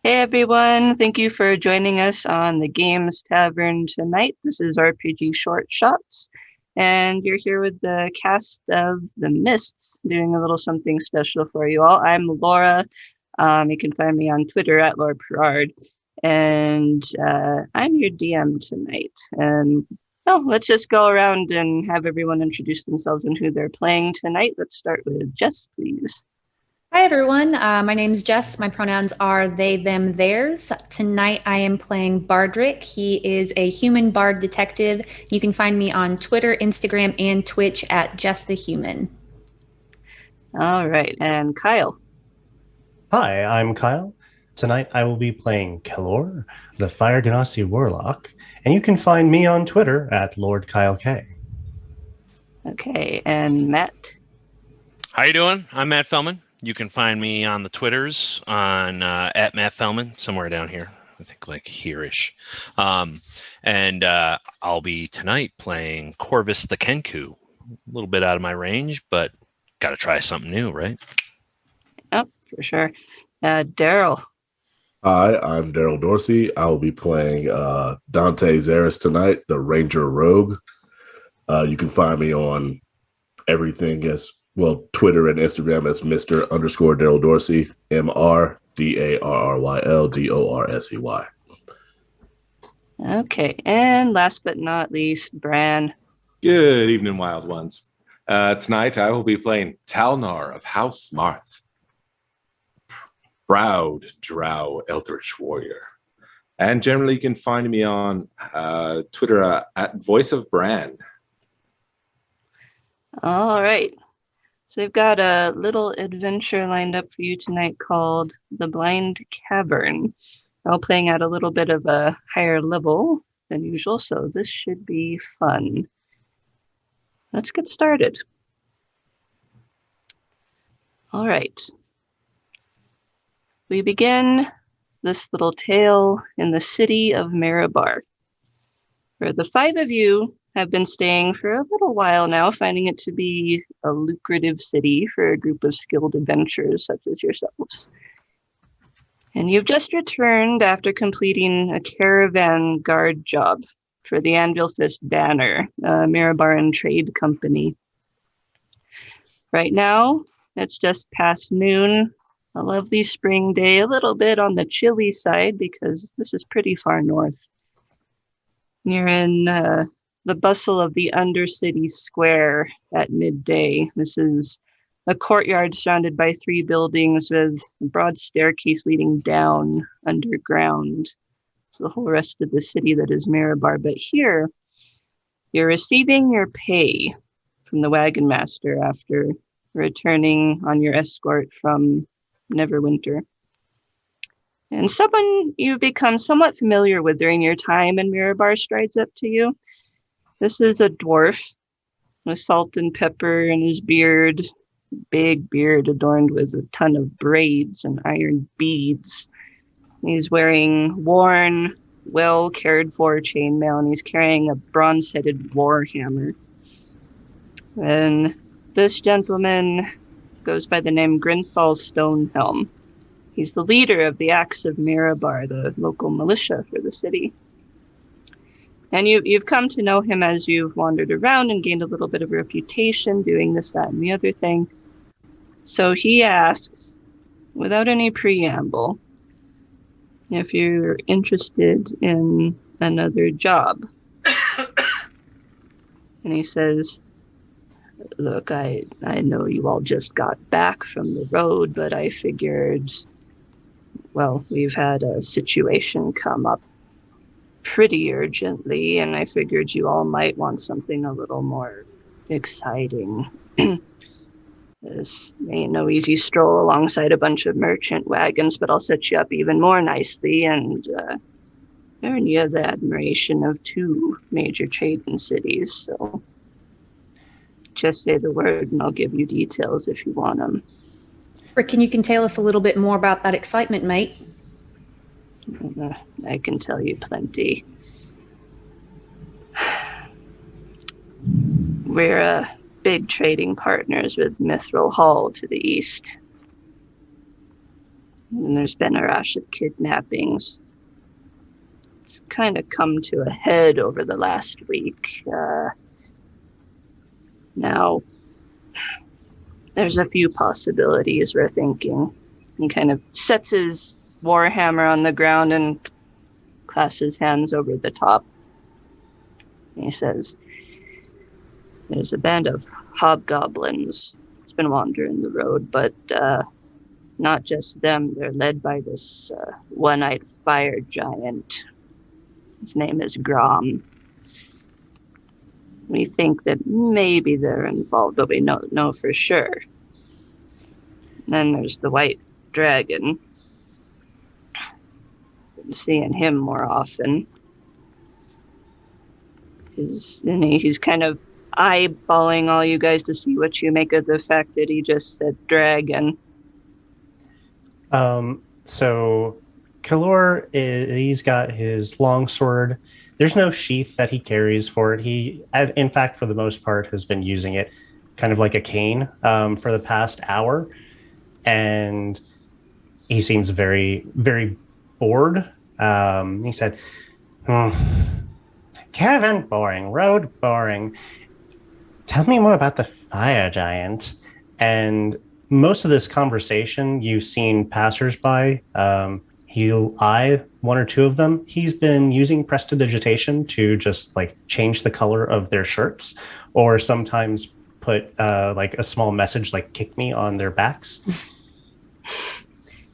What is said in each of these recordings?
Hey everyone, thank you for joining us on the Games Tavern tonight. This is RPG Short Shots, and you're here with the cast of The Mists doing a little something special for you all. I'm Laura. You can find me on Twitter at Laura Perard, and I'm your DM tonight. And well, let's just go around and have everyone introduce themselves and who they're playing tonight. Let's start with Jess, please. Hi, everyone. My name is Jess. My pronouns are they, them, theirs. Tonight I am playing Bardrick. He is a human bard detective. You can find me on Twitter, Instagram, and Twitch at Jess the Human. All right, and Kyle. Hi, I'm Kyle. Tonight I will be playing Kelor, the Fire Ganassi Warlock, and you can find me on Twitter at Lord Kyle K. Okay, and Matt. How you doing? I'm Matt Fellman. You can find me on the Twitters on at Matt Fellman, somewhere down here. I think like here-ish. And I'll be tonight playing Corvus the Kenku. A little bit out of my range, but got to try something new, right? Oh, for sure. Daryl. Hi, I'm Daryl Dorsey. I will be playing Dante Zaris tonight, the Ranger Rogue. You can find me on everything as well, Twitter and Instagram as Mr. Daryl Dorsey, MrDarrylDorsey. Okay, and last but not least, Bran. Good evening, Wild Ones. Tonight I will be playing Talnar of House Marth, proud drow eldritch warrior. And generally you can find me on Twitter at Voice of Bran. All right. So we've got a little adventure lined up for you tonight called The Blind Cavern. We're all playing at a little bit of a higher level than usual, so this should be fun. Let's get started. All right. We begin this little tale in the city of Marabar, where the five of you have been staying for a little while now, finding it to be a lucrative city for a group of skilled adventurers such as yourselves. And you've just returned after completing a caravan guard job for the Anvil Fist Banner, a Marabaran trade company. Right now, it's just past noon, a lovely spring day, a little bit on the chilly side because this is pretty far north. You're in the bustle of the Undercity Square at midday. This is a courtyard surrounded by three buildings with a broad staircase leading down underground to the whole rest of the city that is Marabar. But here, you're receiving your pay from the wagon master after returning on your escort from Neverwinter. And someone you've become somewhat familiar with during your time in Mirabar strides up to you. This is a dwarf with salt and pepper in his beard, big beard adorned with a ton of braids and iron beads. He's wearing worn, well cared for chainmail, and he's carrying a bronze-headed war hammer. And this gentleman goes by the name Grenfell Stonehelm. He's the leader of the Axe of Mirabar, the local militia for the city. And you've come to know him as you've wandered around and gained a little bit of a reputation doing this, that, and the other thing. So he asks, without any preamble, if you're interested in another job. And he says, look, I know you all just got back from the road, but I figured, well, we've had a situation come up pretty urgently, and I figured you all might want something a little more exciting. This ain't no easy stroll alongside a bunch of merchant wagons, but I'll set you up even more nicely and earn you the admiration of two major trading cities. So just say the word and I'll give you details if you want them. Rick, you can tell us a little bit more about that excitement, mate? I can tell you plenty. We're big trading partners with Mithril Hall to the east. And there's been a rash of kidnappings. It's kind of come to a head over the last week. Now, there's a few possibilities we're thinking. He kind of sets his warhammer on the ground and clasps his hands over the top. He says, there's a band of hobgoblins. It's been wandering the road, but not just them. They're led by this one-eyed fire giant. His name is Grom. We think that maybe they're involved, but we don't know for sure. And then there's the white dragon. Been seeing him more often. He's kind of eyeballing all you guys to see what you make of the fact that he just said dragon. So Kalor, he's got his long sword. There's no sheath that he carries for it. He, in fact, for the most part, has been using it kind of like a cane for the past hour. And he seems very, very bored. He said, Caravan boring, road boring. Tell me more about the fire giant. And most of this conversation, you've seen passersby. He'll eye one or two of them. He's been using prestidigitation to just like change the color of their shirts, or sometimes put like a small message like "kick me" on their backs.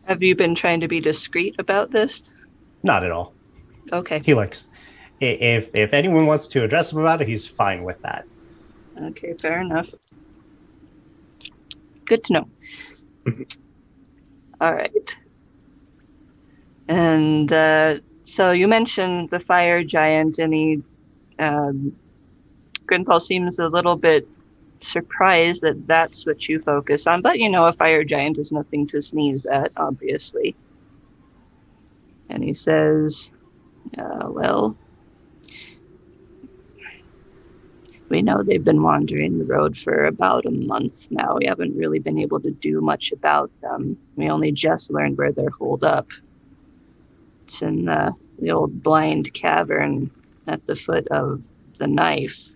Have you been trying to be discreet about this? Not at all. Okay. He likes. If anyone wants to address him about it, he's fine with that. Okay, fair enough. Good to know. All right. And so you mentioned the fire giant, and he, Grenfell seems a little bit surprised that that's what you focus on, but a fire giant is nothing to sneeze at, obviously. And he says, well, we know they've been wandering the road for about a month now. We haven't really been able to do much about them. We only just learned where they're holed up. It's in the old Blind Cavern at the foot of the Knife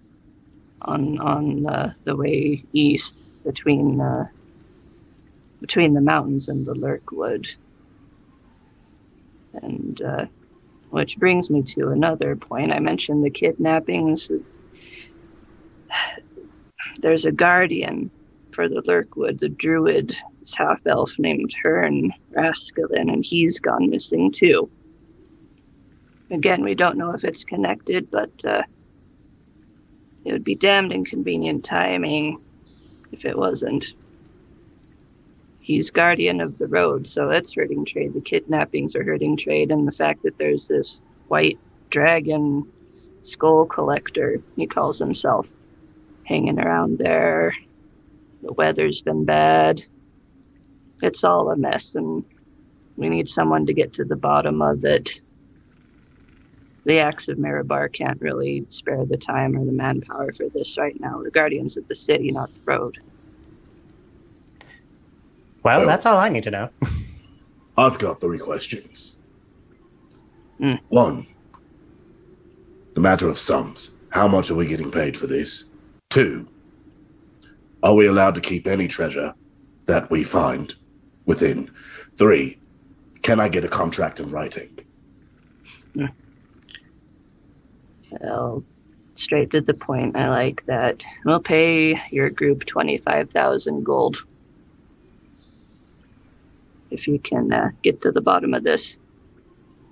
on the way east between the mountains and the Lurkwood. And which brings me to another point. I mentioned the kidnappings. There's a guardian for the Lurkwood, the druid, this half-elf named Hearn Rascalin, and he's gone missing too. Again, we don't know if it's connected, but it would be damned inconvenient timing if it wasn't. He's guardian of the road, so that's hurting trade. The kidnappings are hurting trade, and the fact that there's this white dragon skull collector, he calls himself, hanging around there. The weather's been bad. It's all a mess, and we need someone to get to the bottom of it. The Axe of Mirabar can't really spare the time or the manpower for this right now. The guardians of the city, not the road. Well, that's all I need to know. I've got 3 questions. 1, the matter of sums. How much are we getting paid for this? 2, are we allowed to keep any treasure that we find within? 3, can I get a contract in writing? Well, straight to the point. I like that. We'll pay your group 25,000 gold if you can get to the bottom of this.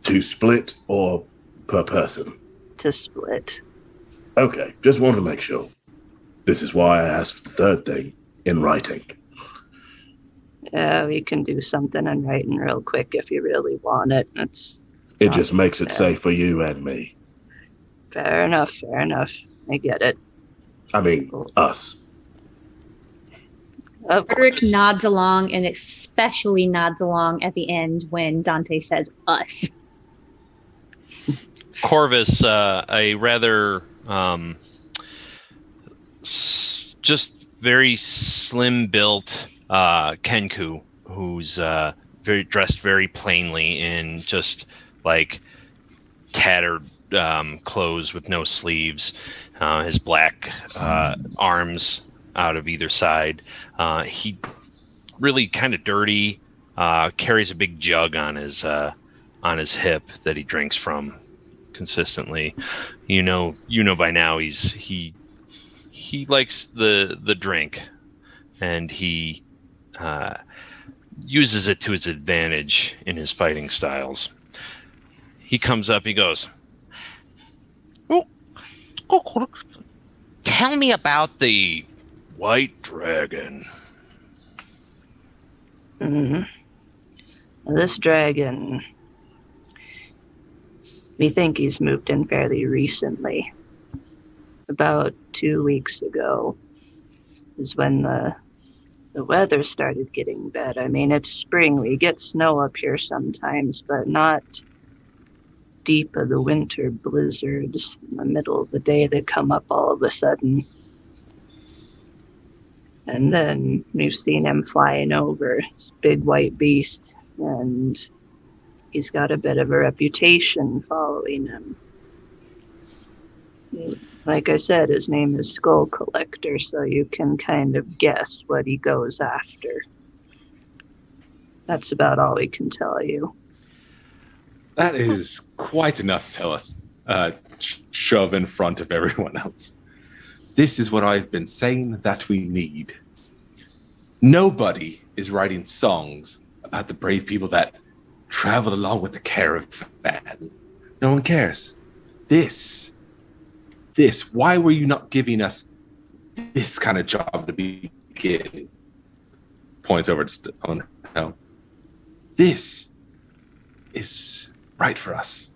To split or per person? To split. Okay, just want to make sure. This is why I asked the 3rd thing, in writing. We can do something in writing real quick if you really want it. It just makes it safe for you and me. Fair enough. I get it. I mean, us. Bardrick nods along, and especially nods along at the end when Dante says us. Corvus, a rather just very slim built Kenku, who's dressed very plainly in just like tattered clothes with no sleeves, his black arms out of either side. He really kind of dirty, carries a big jug on his hip that he drinks from consistently. You know by now he likes the drink, and he uses it to his advantage in his fighting styles. He comes up, he goes, tell me about the White Dragon. This dragon, we think he's moved in fairly recently. About 2 weeks ago is when the weather started getting bad. I mean, it's spring. We get snow up here sometimes, but not deep of the winter blizzards in the middle of the day that come up all of a sudden. And then we've seen him flying over, this big white beast, and he's got a bit of a reputation following him. Like I said, his name is Skull Collector, so you can kind of guess what he goes after. That's about all we can tell you. That is quite enough to tell us. Shove in front of everyone else. This is what I've been saying that we need. Nobody is writing songs about the brave people that traveled along with the caravan. No one cares. This, why were you not giving us this kind of job to begin? Points over to Stonehelm. This is right for us.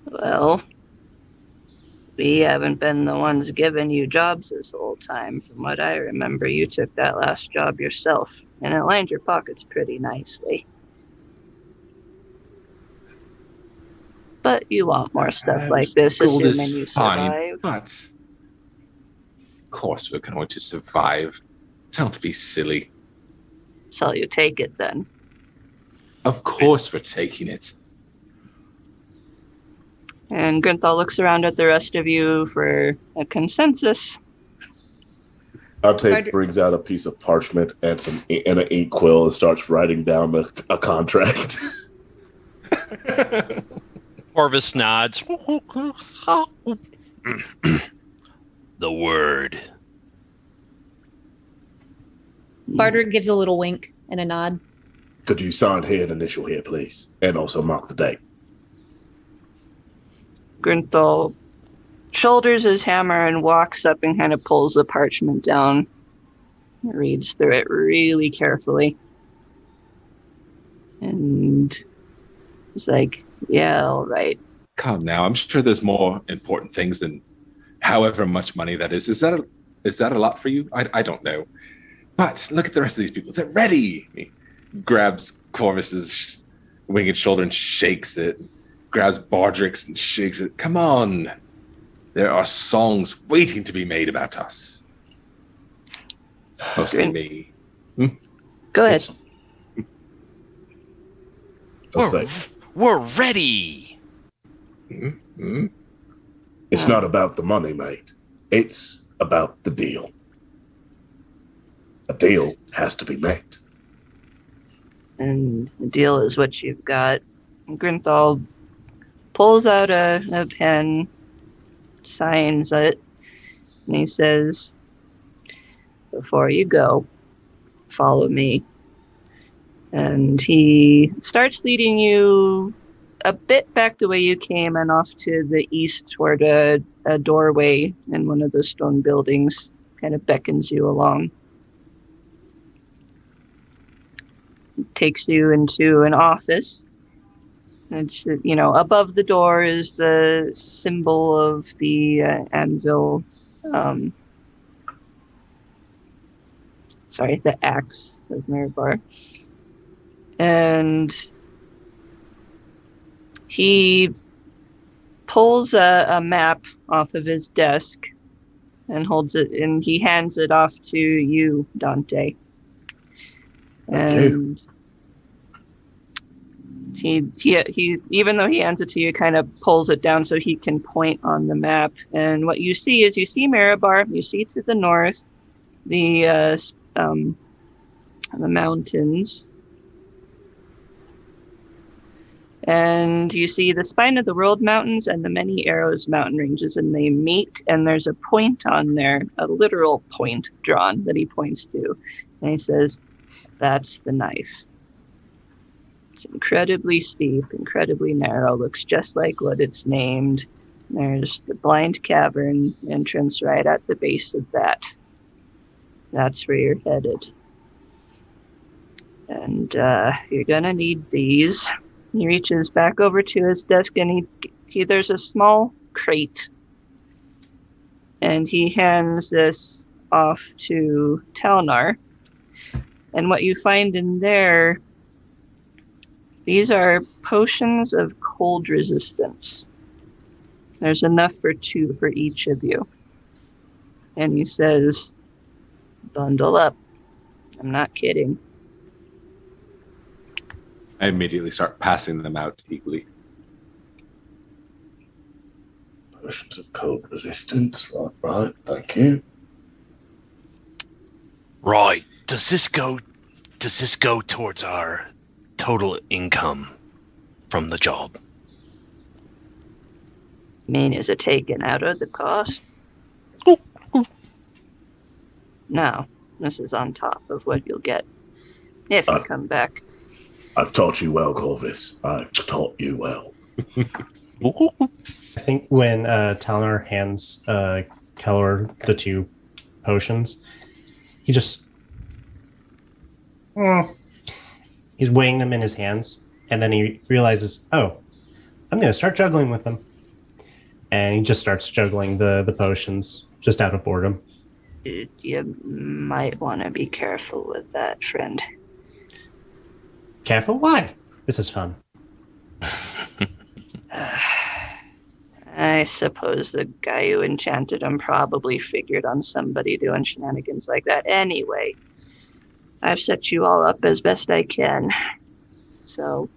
Well, we haven't been the ones giving you jobs this whole time. From what I remember, you took that last job yourself, and it lined your pockets pretty nicely. But you want more stuff like this, Gold assuming is you fine, survive. but of course we're going to survive. Don't be silly. So you take it then. Of course we're taking it. And Grenfell looks around at the rest of you for a consensus. Dante brings out a piece of parchment and an ink quill and starts writing down a contract. Orvis nods. The word. Bardrick gives a little wink and a nod. Could you sign here and initial here, please? And also mark the date. Grenfell shoulders his hammer and walks up and kind of pulls the parchment down. Reads through it really carefully. And he's like, yeah, all right. Come now, I'm sure there's more important things than however much money that is. Is that a lot for you? I don't know. But look at the rest of these people. They're ready. He grabs Corvus's winged shoulder and shakes it. Grabs Bardrick's and shakes it. Come on. There are songs waiting to be made about us. Mostly me. Go ahead. We're ready. It's not about the money, mate. It's about the deal. A deal has to be made. And the deal is what you've got. Grenfell pulls out a pen, signs it, and he says, before you go, follow me. And he starts leading you a bit back the way you came and off to the east toward a doorway in one of the stone buildings, kind of beckons you along. Takes you into an office. It's, above the door is the symbol of the anvil. The axe of Mirabar. And he pulls a map off of his desk and holds it, and he hands it off to you, Dante. Thank you. And he even though he hands it to you, kind of pulls it down so he can point on the map. And what you see is Marabar. You see to the north the mountains, and you see the Spine of the World Mountains and the Many Arrows mountain ranges, and they meet. And there's a point on there, a literal point drawn that he points to, and he says, "That's the knife." It's incredibly steep, incredibly narrow, looks just like what it's named. There's the Blind Cavern entrance right at the base of that. That's where you're headed. And you're gonna need these. He reaches back over to his desk, and he there's a small crate. And he hands this off to Talnar. And what you find in there, these are potions of cold resistance. There's enough for 2 for each of you. And he says, "Bundle up." I'm not kidding. I immediately start passing them out equally. Potions of cold resistance. Right. Thank you. Right. Does this go towards our total income from the job? Is it taken out of the cost? No. This is on top of what you'll get if you come back. I've taught you well, Corvus. I've taught you well. I think when Talnar hands Keller the 2 potions, he just he's weighing them in his hands, and then he realizes, oh, I'm going to start juggling with them. And he just starts juggling the potions just out of boredom. You might want to be careful with that, friend. Careful? Why? This is fun. I suppose the guy who enchanted him probably figured on somebody doing shenanigans like that. Anyway, I've set you all up as best I can. So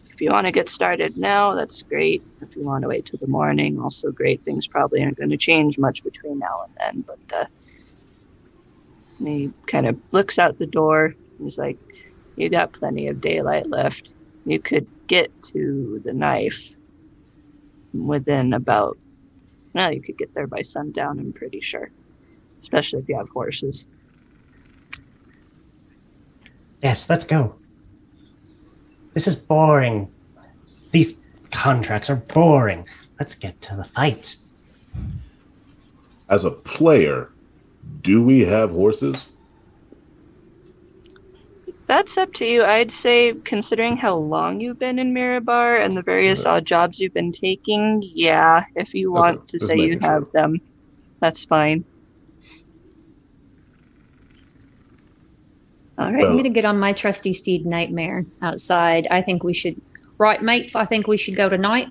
if you want to get started now, that's great. If you want to wait till the morning, also great. Things probably aren't going to change much between now and then. But he kind of looks out the door. He's like, you got plenty of daylight left. You could get to the knife within about, well, you could get there by sundown, I'm pretty sure. Especially if you have horses. Yes, let's go. This is boring. These contracts are boring. Let's get to the fight. As a player, do we have horses? That's up to you. I'd say, considering how long you've been in Mirabar and the various odd jobs you've been taking, yeah, if you want to say you have them, that's fine. All right. I'm going to get on my trusty steed Nightmare outside. I think we should... Right, mates, I think we should go tonight.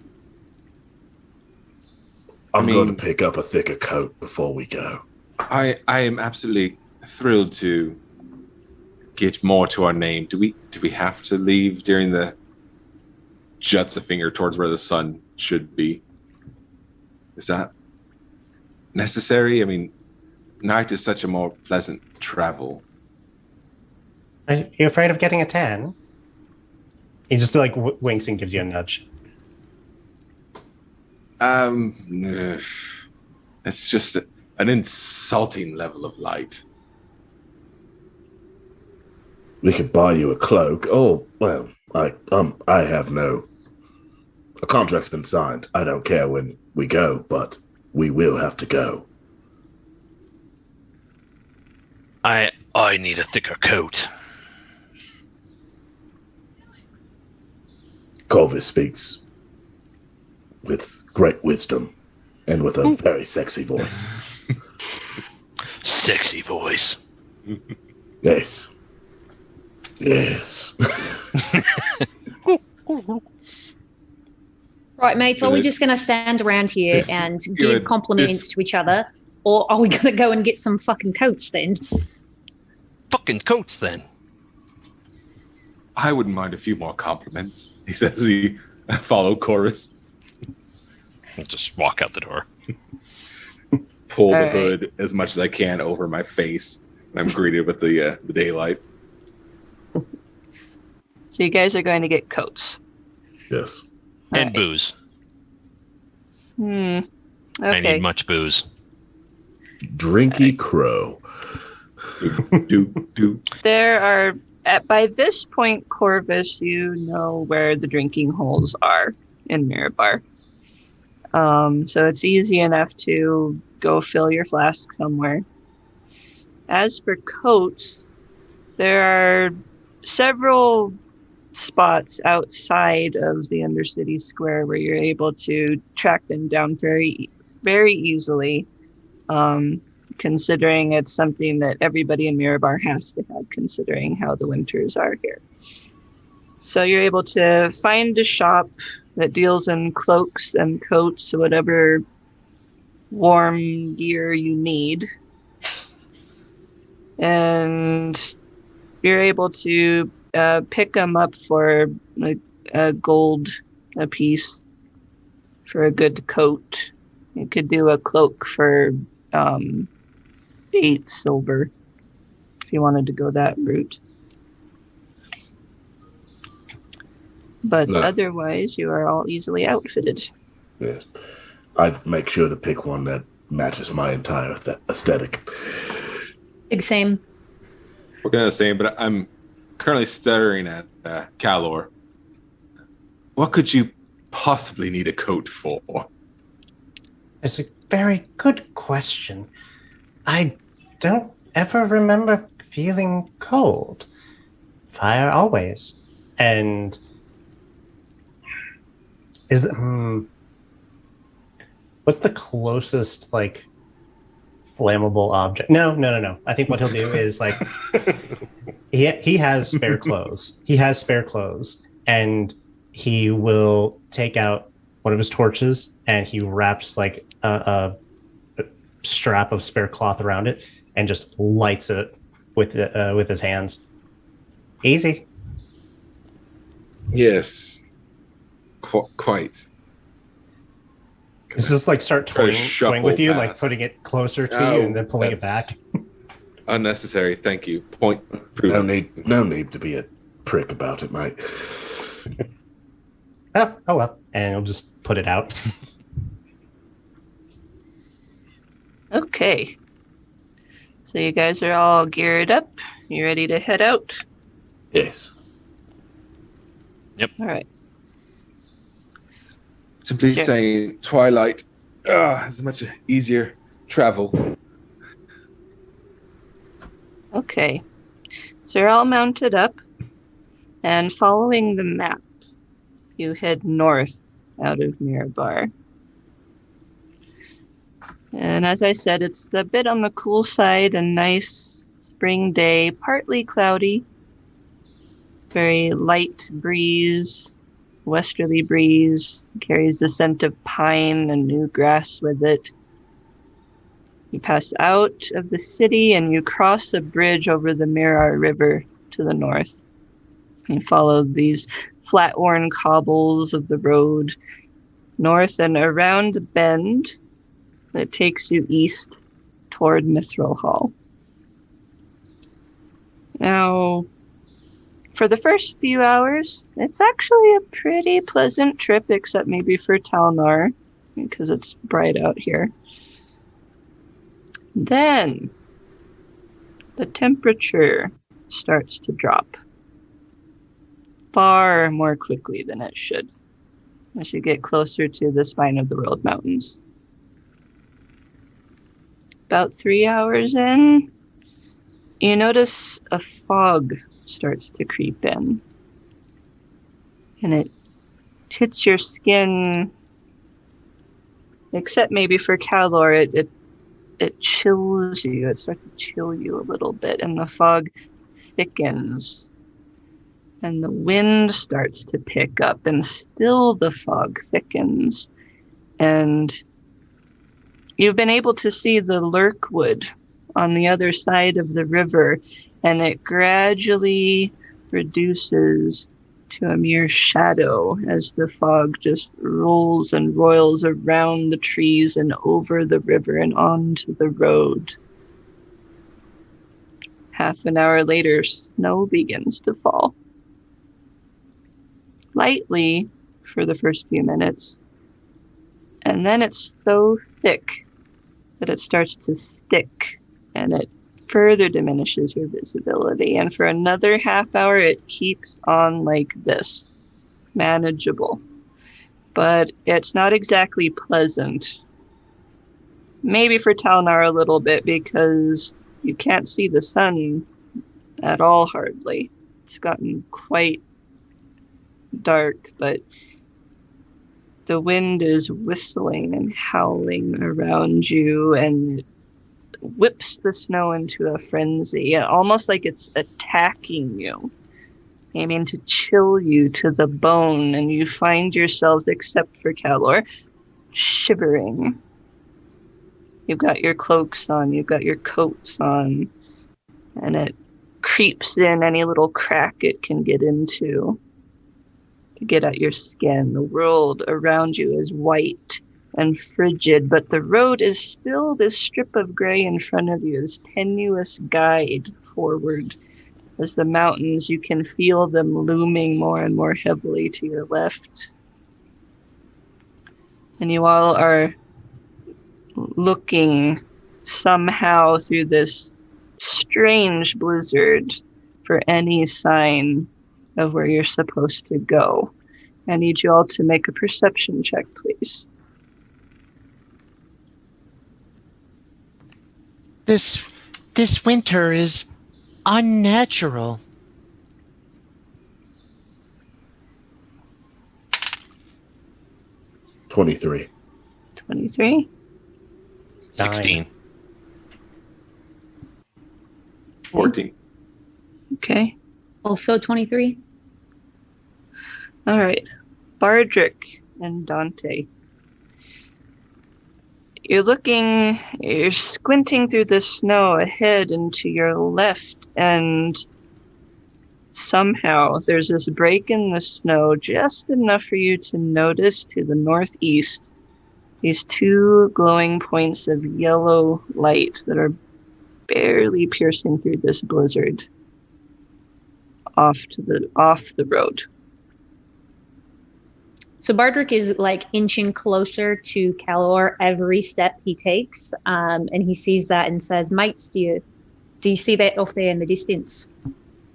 I'm going to pick up a thicker coat before we go. I am absolutely thrilled to get more to our name. Do we have to leave during the juts a finger towards where the sun should be? Is that necessary? I mean, night is such a more pleasant travel. Are you afraid of getting a tan? He just winks and gives you a nudge. It's just an insulting level of light. We could buy you a cloak. Oh, well, I have no... A contract's been signed. I don't care when we go, but we will have to go. I need a thicker coat. Corvus speaks with great wisdom and with a very sexy voice. Sexy voice. Yes. Yes. Right, mates, are we just going to stand around here and give compliments to each other? Or are we going to go and get some fucking coats then? Fucking coats then. I wouldn't mind a few more compliments, he says as he follow chorus. I'll just walk out the door. Pull All the right. hood as much as I can over my face. And I'm greeted with the daylight. So you guys are going to get coats. Yes. And Alright. booze. Okay. I need much booze. Drinky crow. Do. There are by this point, Corvus, you know where the drinking holes are in Mirabar. So it's easy enough to go fill your flask somewhere. As for coats, there are several spots outside of the Undercity Square where you're able to track them down very, very easily. Considering it's something that everybody in Mirabar has to have, considering how the winters are here. So you're able to find a shop that deals in cloaks and coats, whatever warm gear you need. And you're able to pick them up for like a gold a piece for a good coat. You could do a cloak for 8 silver if you wanted to go that route. But No. otherwise, you are all easily outfitted. Yes. I'd make sure to pick one that matches my entire aesthetic. Big same. We're gonna say, but I'm currently stuttering at Calor. What could you possibly need a coat for? It's a very good question. I don't ever remember feeling cold. Fire always. And is it, what's the closest like flammable object? No. I think what he'll do is like he has spare clothes. He has spare clothes, and he will take out one of his torches and he wraps like a strap of spare cloth around it and just lights it with his hands. Easy. Yes. Quite. It's just like start Try to toying with you, shuffle like past. putting it closer to Oh, you and then pulling it that's- back. Unnecessary. Thank you. Point No proven. need to be a prick about it, mate. Oh well. And he'll just put it out. Okay. So you guys are all geared up. You ready to head out? Yes. All right. Simply Sure. saying Twilight is much easier travel. Okay. So you're all mounted up, and following the map, you head north out of Mirabar. And as I said, it's a bit on the cool side, a nice spring day, partly cloudy, very light breeze, westerly breeze, carries the scent of pine and new grass with it. You pass out of the city and you cross a bridge over the Mirar River to the north. You follow these flat-worn cobbles of the road north and around a bend that takes you east toward Mithril Hall. Now, for the first few hours, it's actually a pretty pleasant trip, except maybe for Talnar, because it's bright out here. Then, the temperature starts to drop far more quickly than it should as you get closer to the spine of the World Mountains. About 3 hours in, you notice a fog starts to creep in. And it hits your skin, except maybe for Calor, it chills you. It starts to chill you a little bit, and the fog thickens. And the wind starts to pick up, and still the fog thickens. And you've been able to see the Lurkwood on the other side of the river, and it gradually reduces to a mere shadow as the fog just rolls and roils around the trees and over the river and onto the road. Half an hour later, snow begins to fall. Lightly for the first few minutes, and then it's so thick that it starts to stick, and it further diminishes your visibility. And for another half hour, it keeps on like this. Manageable. But it's not exactly pleasant. Maybe for Talnar a little bit, because you can't see the sun at all, hardly. It's gotten quite dark, but the wind is whistling and howling around you, and it whips the snow into a frenzy, almost like it's attacking you, aiming to chill you to the bone, and you find yourselves, except for Calor, shivering. You've got your cloaks on, you've got your coats on, and it creeps in any little crack it can get into to get at your skin. The world around you is white and frigid, but the road is still this strip of gray in front of you, this tenuous guide forward. As the mountains, you can feel them looming more and more heavily to your left. And you all are looking somehow through this strange blizzard for any sign of where you're supposed to go. I need you all to make a perception check, please. This winter is unnatural. 23. 23. 16. 14. Okay. Also 23. All right. Bardrick and Dante. You're squinting through the snow ahead and to your left, and somehow there's this break in the snow just enough for you to notice to the northeast these two glowing points of yellow light that are barely piercing through this blizzard off the road. So Bardrick is like inching closer to Calor every step he takes, and he sees that and says, "Mates, do you see that off there in the distance?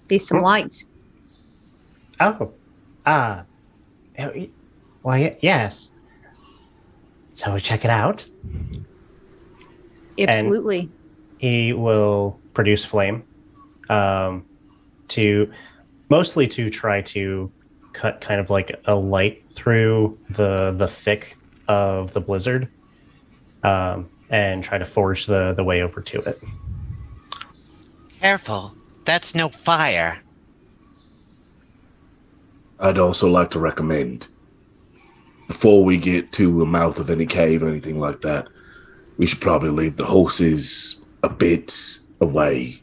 There's some light." Why, yes. So we check it out. Absolutely. And he will produce flame, to mostly to try to cut kind of like a light through the thick of the blizzard, and try to forge the way over to it. Careful, that's no fire. I'd also like to recommend, before we get to the mouth of any cave or anything like that, we should probably leave the horses a bit away,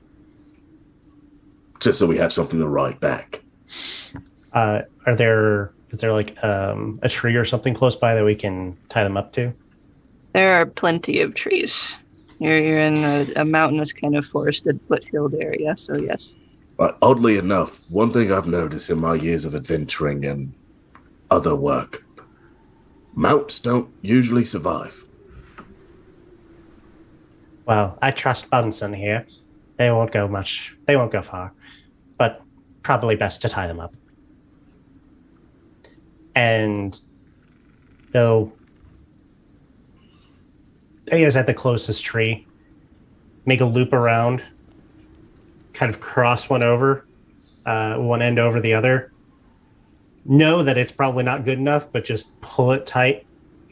just so we have something to ride back. Is there like a tree or something close by that we can tie them up to? There are plenty of trees. You're in a mountainous kind of forested foothill area, so yes. Oddly enough, one thing I've noticed in my years of adventuring and other work, mounts don't usually survive. Well, I trust Bunsen here. They won't go far, but probably best to tie them up. And they'll is at the closest tree, make a loop around, kind of cross one end over the other. Know that it's probably not good enough, but just pull it tight,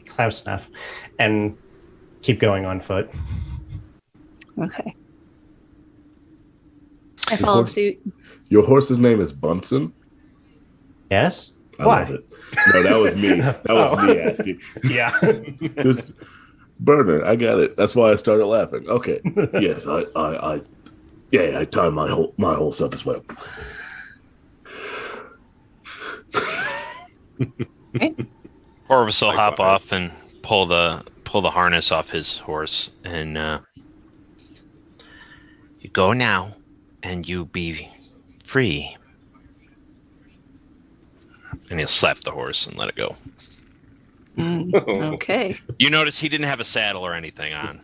close enough, and keep going on foot. Okay. I follow suit. Your horse's name is Bunsen? Yes? I Why? love it. No, that was me. That was me asking. Yeah. Just, Burner, I got it. That's why I started laughing. Okay. Yes, I tie my horse up as well. Orvis will hop Likewise. off and pull the harness off his horse, and You go now, and you be free. he'll slap the horse and let it go. Okay. You notice he didn't have a saddle or anything on.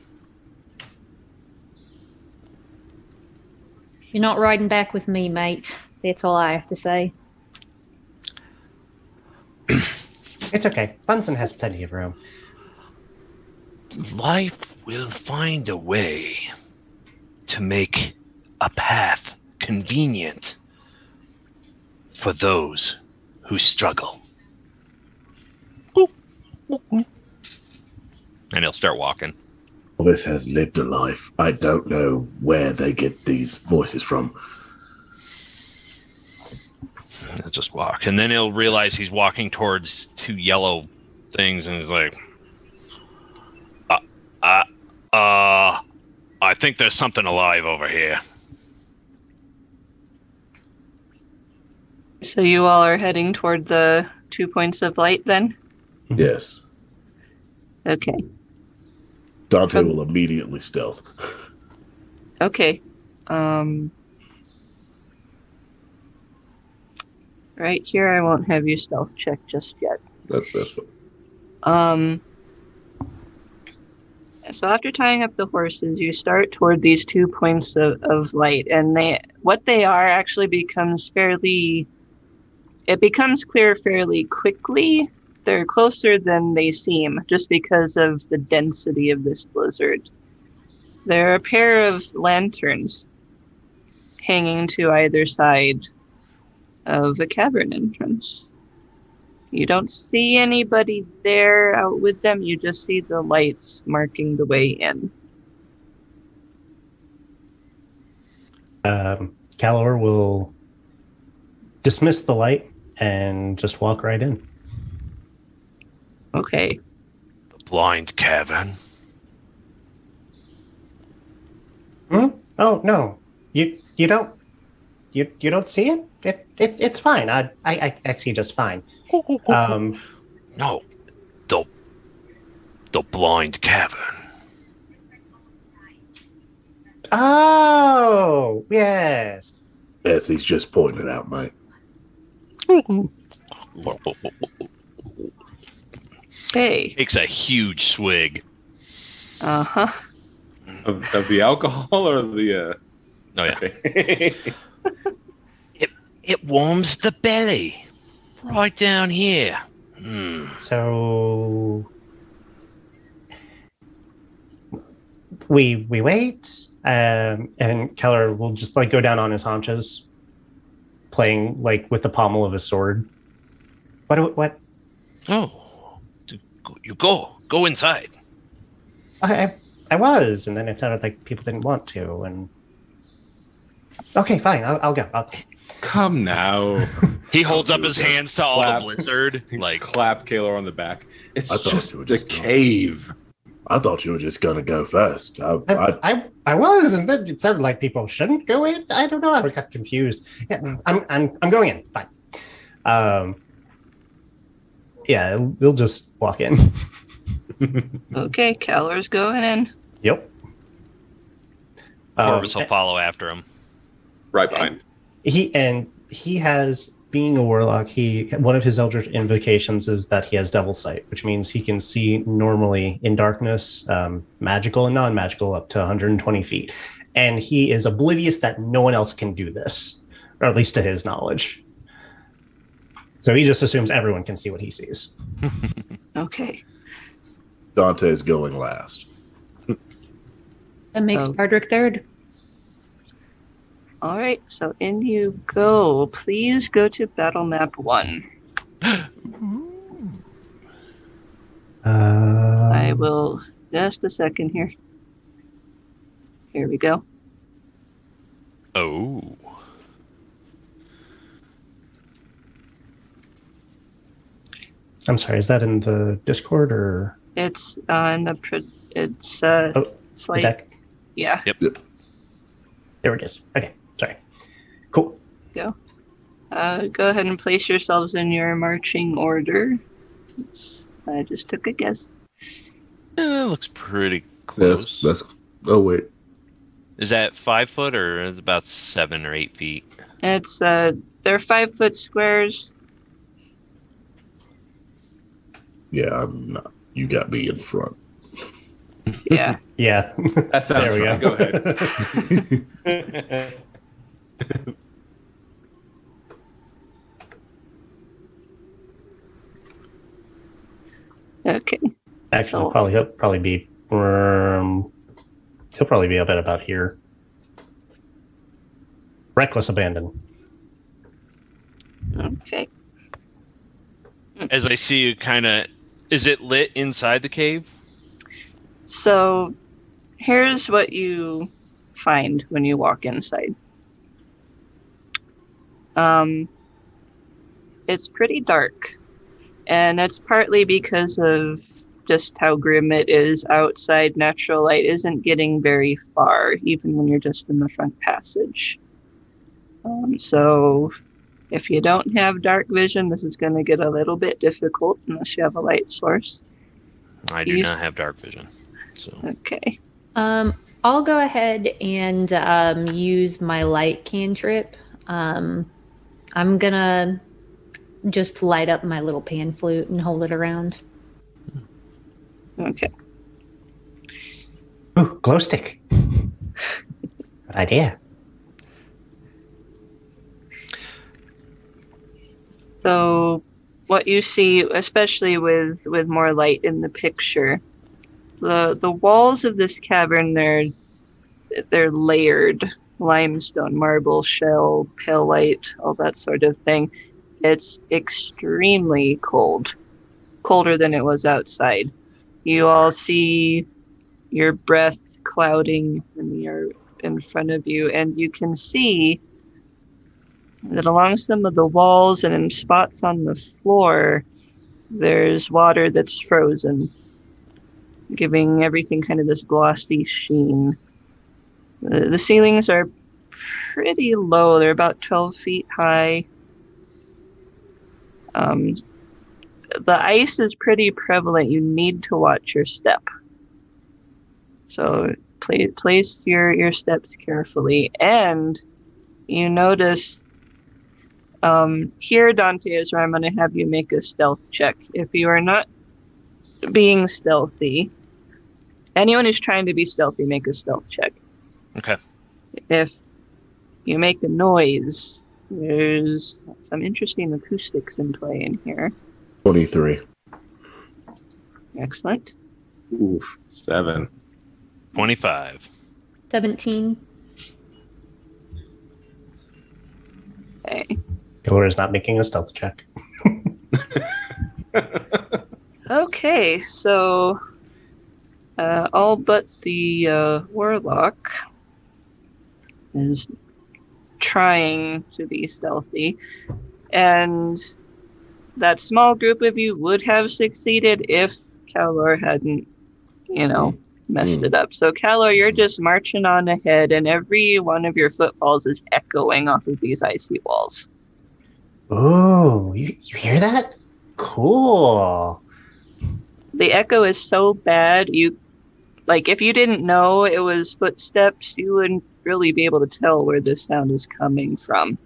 You're not riding back with me, mate. That's all I have to say. It's okay. Bunsen has plenty of room. Life will find a way to make a path convenient for those who struggle. And he'll start walking. Elvis has lived a life. I don't know where they get these voices from. He'll just walk. And then he'll realize he's walking towards two yellow things, and he's like, I think there's something alive over here. So you all are heading toward the 2 points of light then? Yes. Okay. Dante will immediately stealth. Okay. Right here, I won't have you stealth check just yet. That's fine. So after tying up the horses, you start toward these 2 points of light, and what they are actually becomes clear fairly quickly. They're closer than they seem, just because of the density of this blizzard. There are a pair of lanterns hanging to either side of a cavern entrance. You don't see anybody there out with them, you just see the lights marking the way in. Calor will dismiss the light and just walk right in. Okay. The Blind Cavern. Oh no, you don't see it? It's fine. I see just fine. No, the Blind Cavern. Oh yes. Yes, he's just pointing it out, mate. Hey. Takes a huge swig. Uh-huh. Of the alcohol or the... Oh yeah. Okay. It warms the belly. Right down here. So we wait, and Keller will just go down on his haunches, playing with the pommel of his sword. What? Oh, you go inside. I was, and then it sounded like people didn't want to, and okay, fine, I'll go. Come now. He holds up his hands to all Clap. the blizzard. Clap Kaylor on the back. It's I thought just you were the just going. cave. I thought you were just gonna go first. I was, and then it sounded like people shouldn't go in. I don't know. I got confused. Yeah, I'm going in. Fine. Yeah, we'll just walk in. Okay, Keller's going in. Yep. Corvus will follow after him. Right behind. He has, being a warlock, one of his eldritch invocations is that he has devil sight, which means he can see normally in darkness, magical and non-magical, up to 120 feet. And he is oblivious that no one else can do this, or at least to his knowledge. So he just assumes everyone can see what he sees. Okay. Dante is going last. That makes Oh. Bardrick third. All right, so in you go. Please go to battle map 1. I will, just a second here. Here we go. Oh. I'm sorry, is that in the Discord or It's it's the slight. deck? Yeah. There it is. Okay, sorry. Cool. Go. Go ahead and place yourselves in your marching order. I just took a guess. That looks pretty close. That's. Oh wait. Is that 5 foot or is it about 7 or 8 feet? It's they're 5-foot squares. Yeah, I'm not. You got me in front. Yeah. Yeah. That sounds There we right. go. Go ahead. Okay. Actually, he'll probably be up at about here. Reckless abandon. Okay. As I see you kind of, is it lit inside the cave? So here's what you find when you walk inside. It's pretty dark, and that's partly because of just how grim it is outside. Natural light isn't getting very far, even when you're just in the front passage. So if you don't have dark vision, this is going to get a little bit difficult unless you have a light source. I do not have dark vision. So Okay. I'll go ahead and use my light cantrip. I'm gonna just light up my little pan flute and hold it around. Okay. Ooh, glow stick. Good idea. So what you see, especially with more light in the picture, the walls of this cavern, they're layered: limestone, marble, shell, pale light, all that sort of thing. It's extremely cold, colder than it was outside. You all see your breath clouding in the air in front of you, and you can see that along some of the walls and in spots on the floor, there's water that's frozen, giving everything kind of this glossy sheen. The ceilings are pretty low. They're about 12 feet high. The ice is pretty prevalent. You need to watch your step. So place your steps carefully. And you notice here, Dante, is where I'm going to have you make a stealth check. If you are not being stealthy, anyone who's trying to be stealthy, make a stealth check. okay. If you make a noise, there's some interesting acoustics in play in here. 23. Excellent. Oof, 7. 25. 17. Okay. Pillar is not making a stealth check. Okay, so all but the warlock is trying to be stealthy, and that small group of you would have succeeded if Calor hadn't, messed it up. So Calor, you're just marching on ahead, and every one of your footfalls is echoing off of these icy walls. Ooh, you hear that? Cool. The echo is so bad, if you didn't know it was footsteps, you wouldn't really be able to tell where this sound is coming from.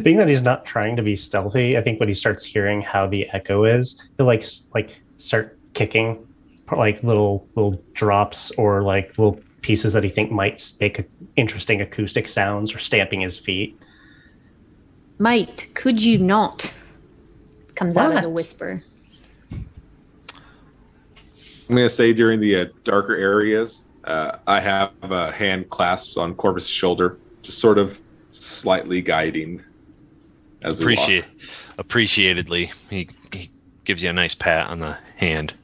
Being that he's not trying to be stealthy, I think when he starts hearing how the echo is, he'll like start kicking like little drops or like little pieces that he think might make interesting acoustic sounds, or stamping his feet. Might, could you not? Comes out as a What? whisper. I'm going to say during the darker areas, I have a hand clasped on Corvus' shoulder, just sort of slightly guiding as we walk. Appreciatedly, he gives you a nice pat on the hand,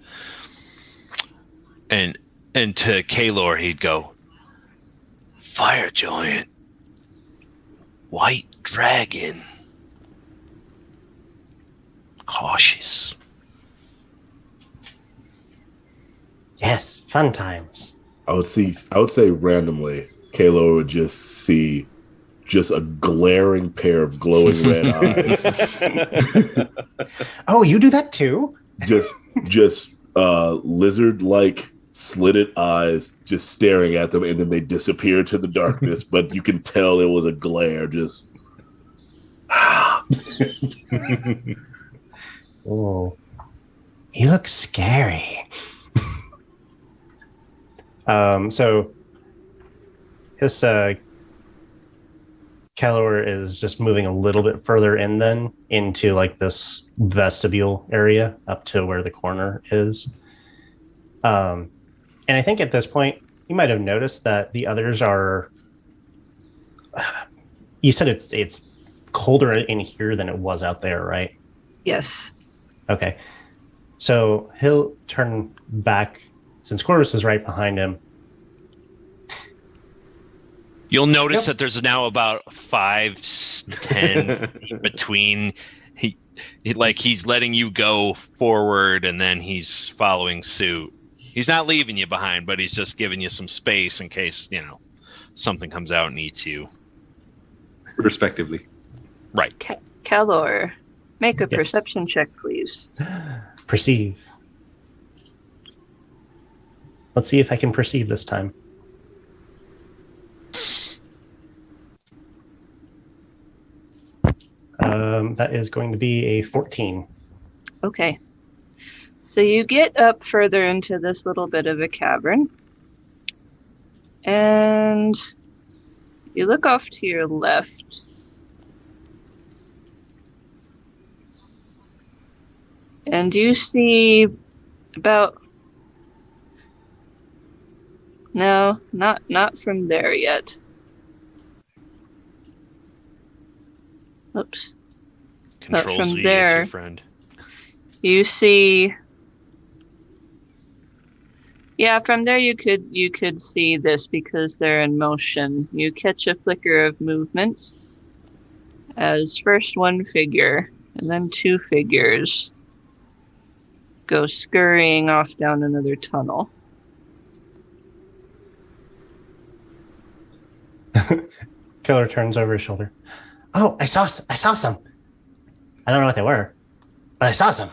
and to Kalor he'd go, "Fire giant, white dragon, cautious." Yes, fun times. I would say randomly, Kalo would just see just a glaring pair of glowing red eyes. Oh, you do that too? Just lizard-like slitted eyes just staring at them, and then they disappear into the darkness, but you can tell it was a glare. Just Oh, he looks scary. So his Kelor is just moving a little bit further in then into like this vestibule area up to where the corner is. And I think at this point you might have noticed that the others are. You said it's colder in here than it was out there, right? Yes. Okay. So he'll turn back since Corvus is right behind him. You'll notice that there's now about 5-10 feet between. He's letting you go forward, and then he's following suit. He's not leaving you behind, but he's just giving you some space in case something comes out and eats you. Respectively. Right. Kalor, make a Yes. perception check, please. Perceive. Let's see if I can perceive this time. That is going to be a 14. Okay. So you get up further into this little bit of a cavern, and you look off to your left. And you see about... No, not from there yet. Oops. Control from Z, it's there- your friend. You see... Yeah, from there you could see this because they're in motion. You catch a flicker of movement as first one figure and then two figures go scurrying off down another tunnel. Killer turns over his shoulder. Oh, I saw some. I don't know what they were, but I saw some.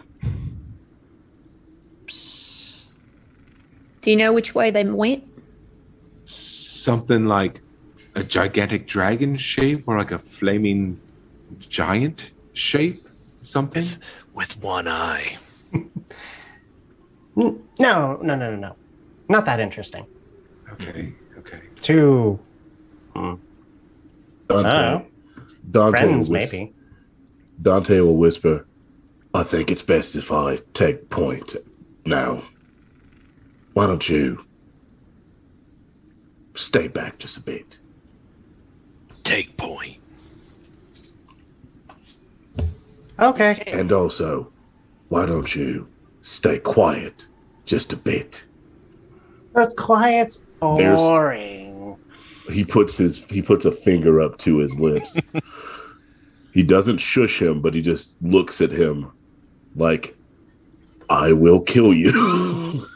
Do you know which way they went? Something like a gigantic dragon shape or like a flaming giant shape? Something? With one eye. No. Not that interesting. Okay. Two Dante friends, will maybe. Dante will whisper, "I think it's best if I take point now. Why don't you stay back just a bit?" Take point. Okay. And also, why don't you stay quiet just a bit? The quiet's boring. He puts a finger up to his lips. He doesn't shush him, but he just looks at him like, "I will kill you."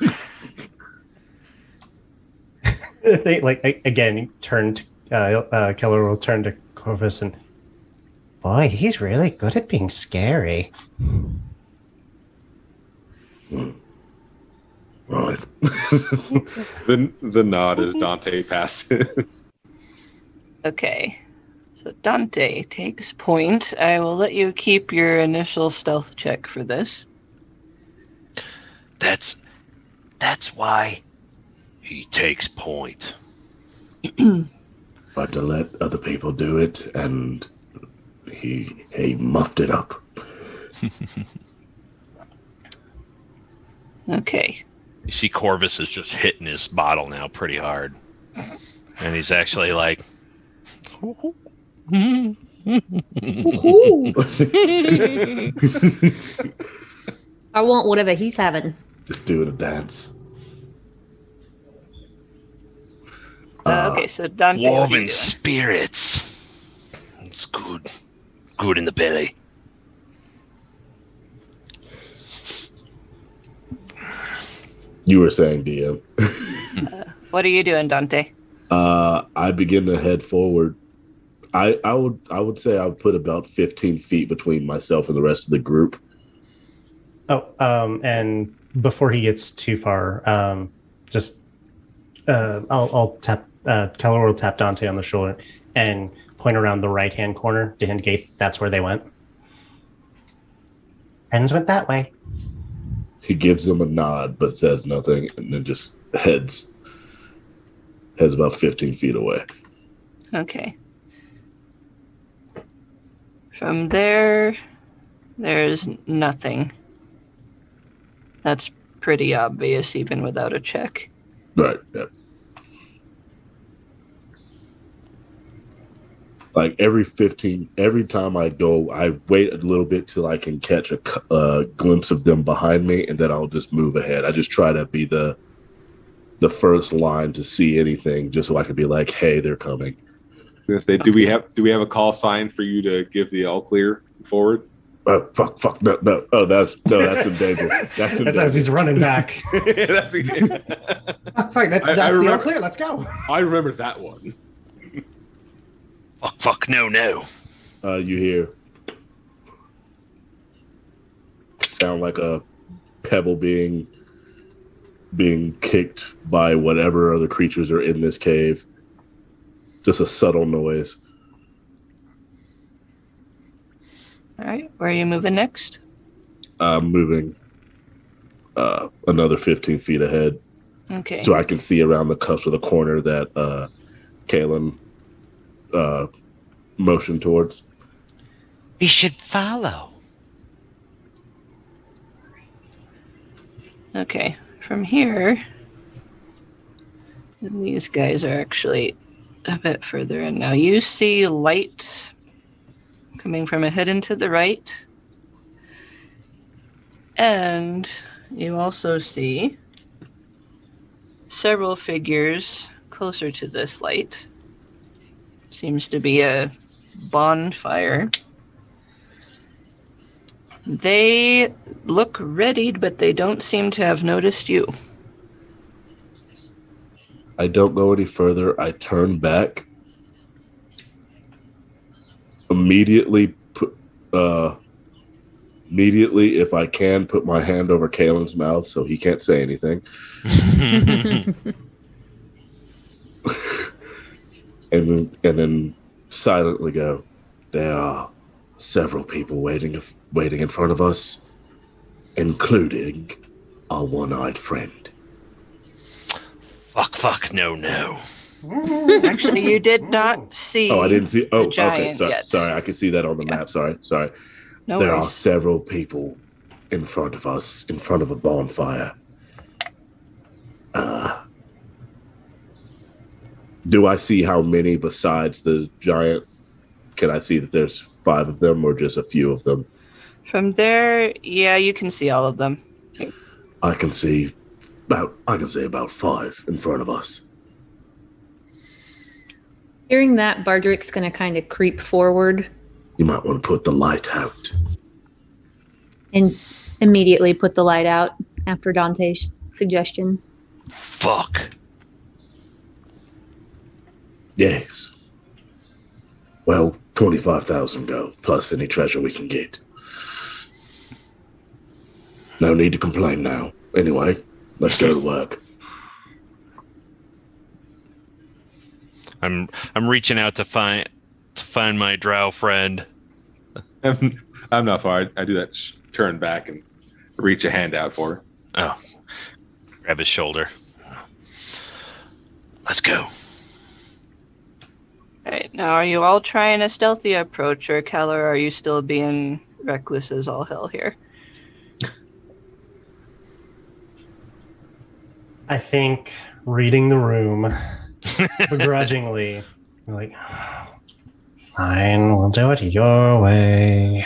They again turn to Keller will turn to Corvus and boy, he's really good at being scary. Right. The nod as Dante passes. Okay. So Dante takes point. I will let you keep your initial stealth check for this. That's why he takes point. But to let other people do it, and he muffed it up. Okay. You see Corvus is just hitting his bottle now pretty hard. And he's actually like... I want whatever he's having. Just doing a dance. Okay, so Dante. what are you Woven doing? spirits. It's good. Good in the belly. You were saying, DM. What are you doing, Dante? I begin to head forward. I would say I would put about 15 feet between myself and the rest of the group. And before he gets too far, just I'll tap Keller will tap Dante on the shoulder and point around the right hand corner to indicate that's where they went. Friends went that way. He gives them a nod but says nothing, and then just heads about 15 feet away. Okay. From there, there's nothing. That's pretty obvious, even without a check. Right. Yeah. Like every time I go, I wait a little bit till I can catch a glimpse of them behind me, and then I'll just move ahead. I just try to be the first line to see anything, just so I can be like, "Hey, they're coming." Do we have a call sign for you to give the all clear forward? Fuck, no. Oh, that's in danger. That's in That's as he's running back. That's Fine, that's the all clear. Let's go. I remember that one. Fuck, no. You hear sound like a pebble being kicked by whatever other creatures are in this cave. Just a subtle noise. All right, where are you moving next? I'm moving another 15 feet ahead. Okay. So I can see around the cusp of the corner that Kalen motioned towards. We should follow. Okay, from here, and these guys are actually a bit further in now. You see light coming from ahead and to the right, and you also see several figures closer to this light. Seems to be a bonfire. They look readied, but they don't seem to have noticed you. I don't go any further. I turn back. Immediately, if I can, put my hand over Kalen's mouth so he can't say anything. and then silently go, there are several people waiting in front of us, including our one-eyed friend. Fuck, no. Actually, you did not see. Oh, I didn't see. Oh, the giant okay. yet. Sorry, I can see that on the map. Sorry. No There worries. are several people in front of us, in front of a bonfire. Do I see how many besides the giant? Can I see that there's 5 of them or just a few of them? From there, yeah, you can see all of them. I can say about 5 in front of us. Hearing that, Bardrick's going to kind of creep forward You might want to put the light out. and immediately put the light out after Dante's suggestion. Fuck. Yes. Well, 25,000 gold, plus any treasure we can get. No need to complain now. Anyway, let's go to work. I'm reaching out to find my drow friend. I'm not far. I do that turn back and reach a hand out for her. Oh, grab his shoulder. Let's go. All right, now are you all trying a stealthy approach, or Keller, are you still being reckless as all hell here? I think reading the room begrudgingly, we're like, fine, we'll do it your way.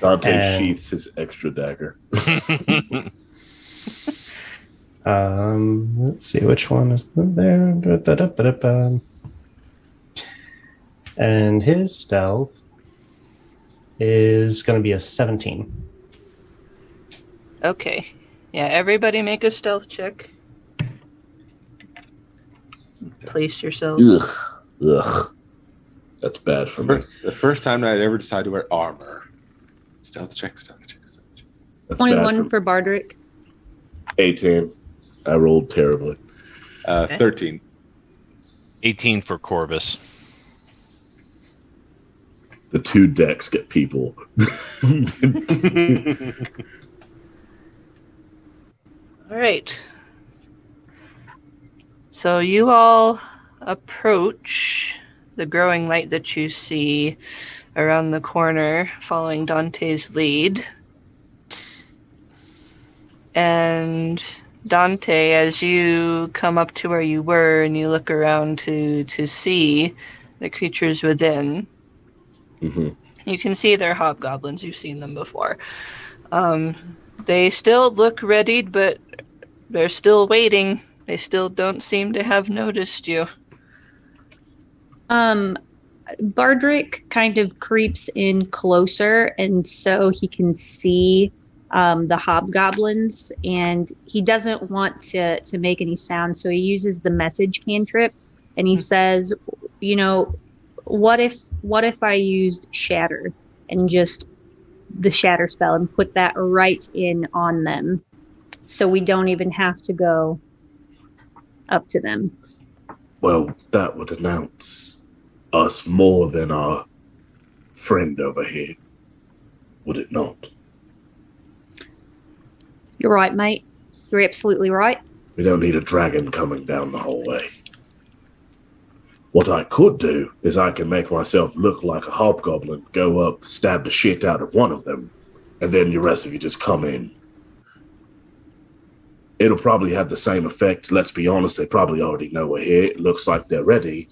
Dante sheaths his extra dagger. Let's see which one is there. And his stealth is going to be a 17. Okay. Yeah, everybody make a stealth check. place yourself. Ugh. That's bad for me. The first time I'd ever decided to wear armor. Stealth check. That's 21 bad for Bardrick. 18. I rolled terribly. 13. 18 for Corvus. The 2 decks get people. All right. So you all approach the growing light that you see around the corner, following Dante's lead. And Dante, as you come up to where you were and you look around to see the creatures within, you can see they're hobgoblins. You've seen them before. They still look readied, but they're still waiting. They still don't seem to have noticed you. Bardrick kind of creeps in closer, and so he can see the hobgoblins, and he doesn't want to make any sound, so he uses the message cantrip, and he says, you know, what if I used shatter and just the shatter spell and put that right in on them, so we don't even have to go up to them? Well, that would announce us more than our friend over here, would it not? You're right, mate. You're absolutely right. We don't need a dragon coming down the hallway. What I could do is I can make myself look like a hobgoblin, go up, stab the shit out of one of them, and then the rest of you just come in. It'll probably have the same effect. Let's be honest, they probably already know we're here. It looks like they're ready,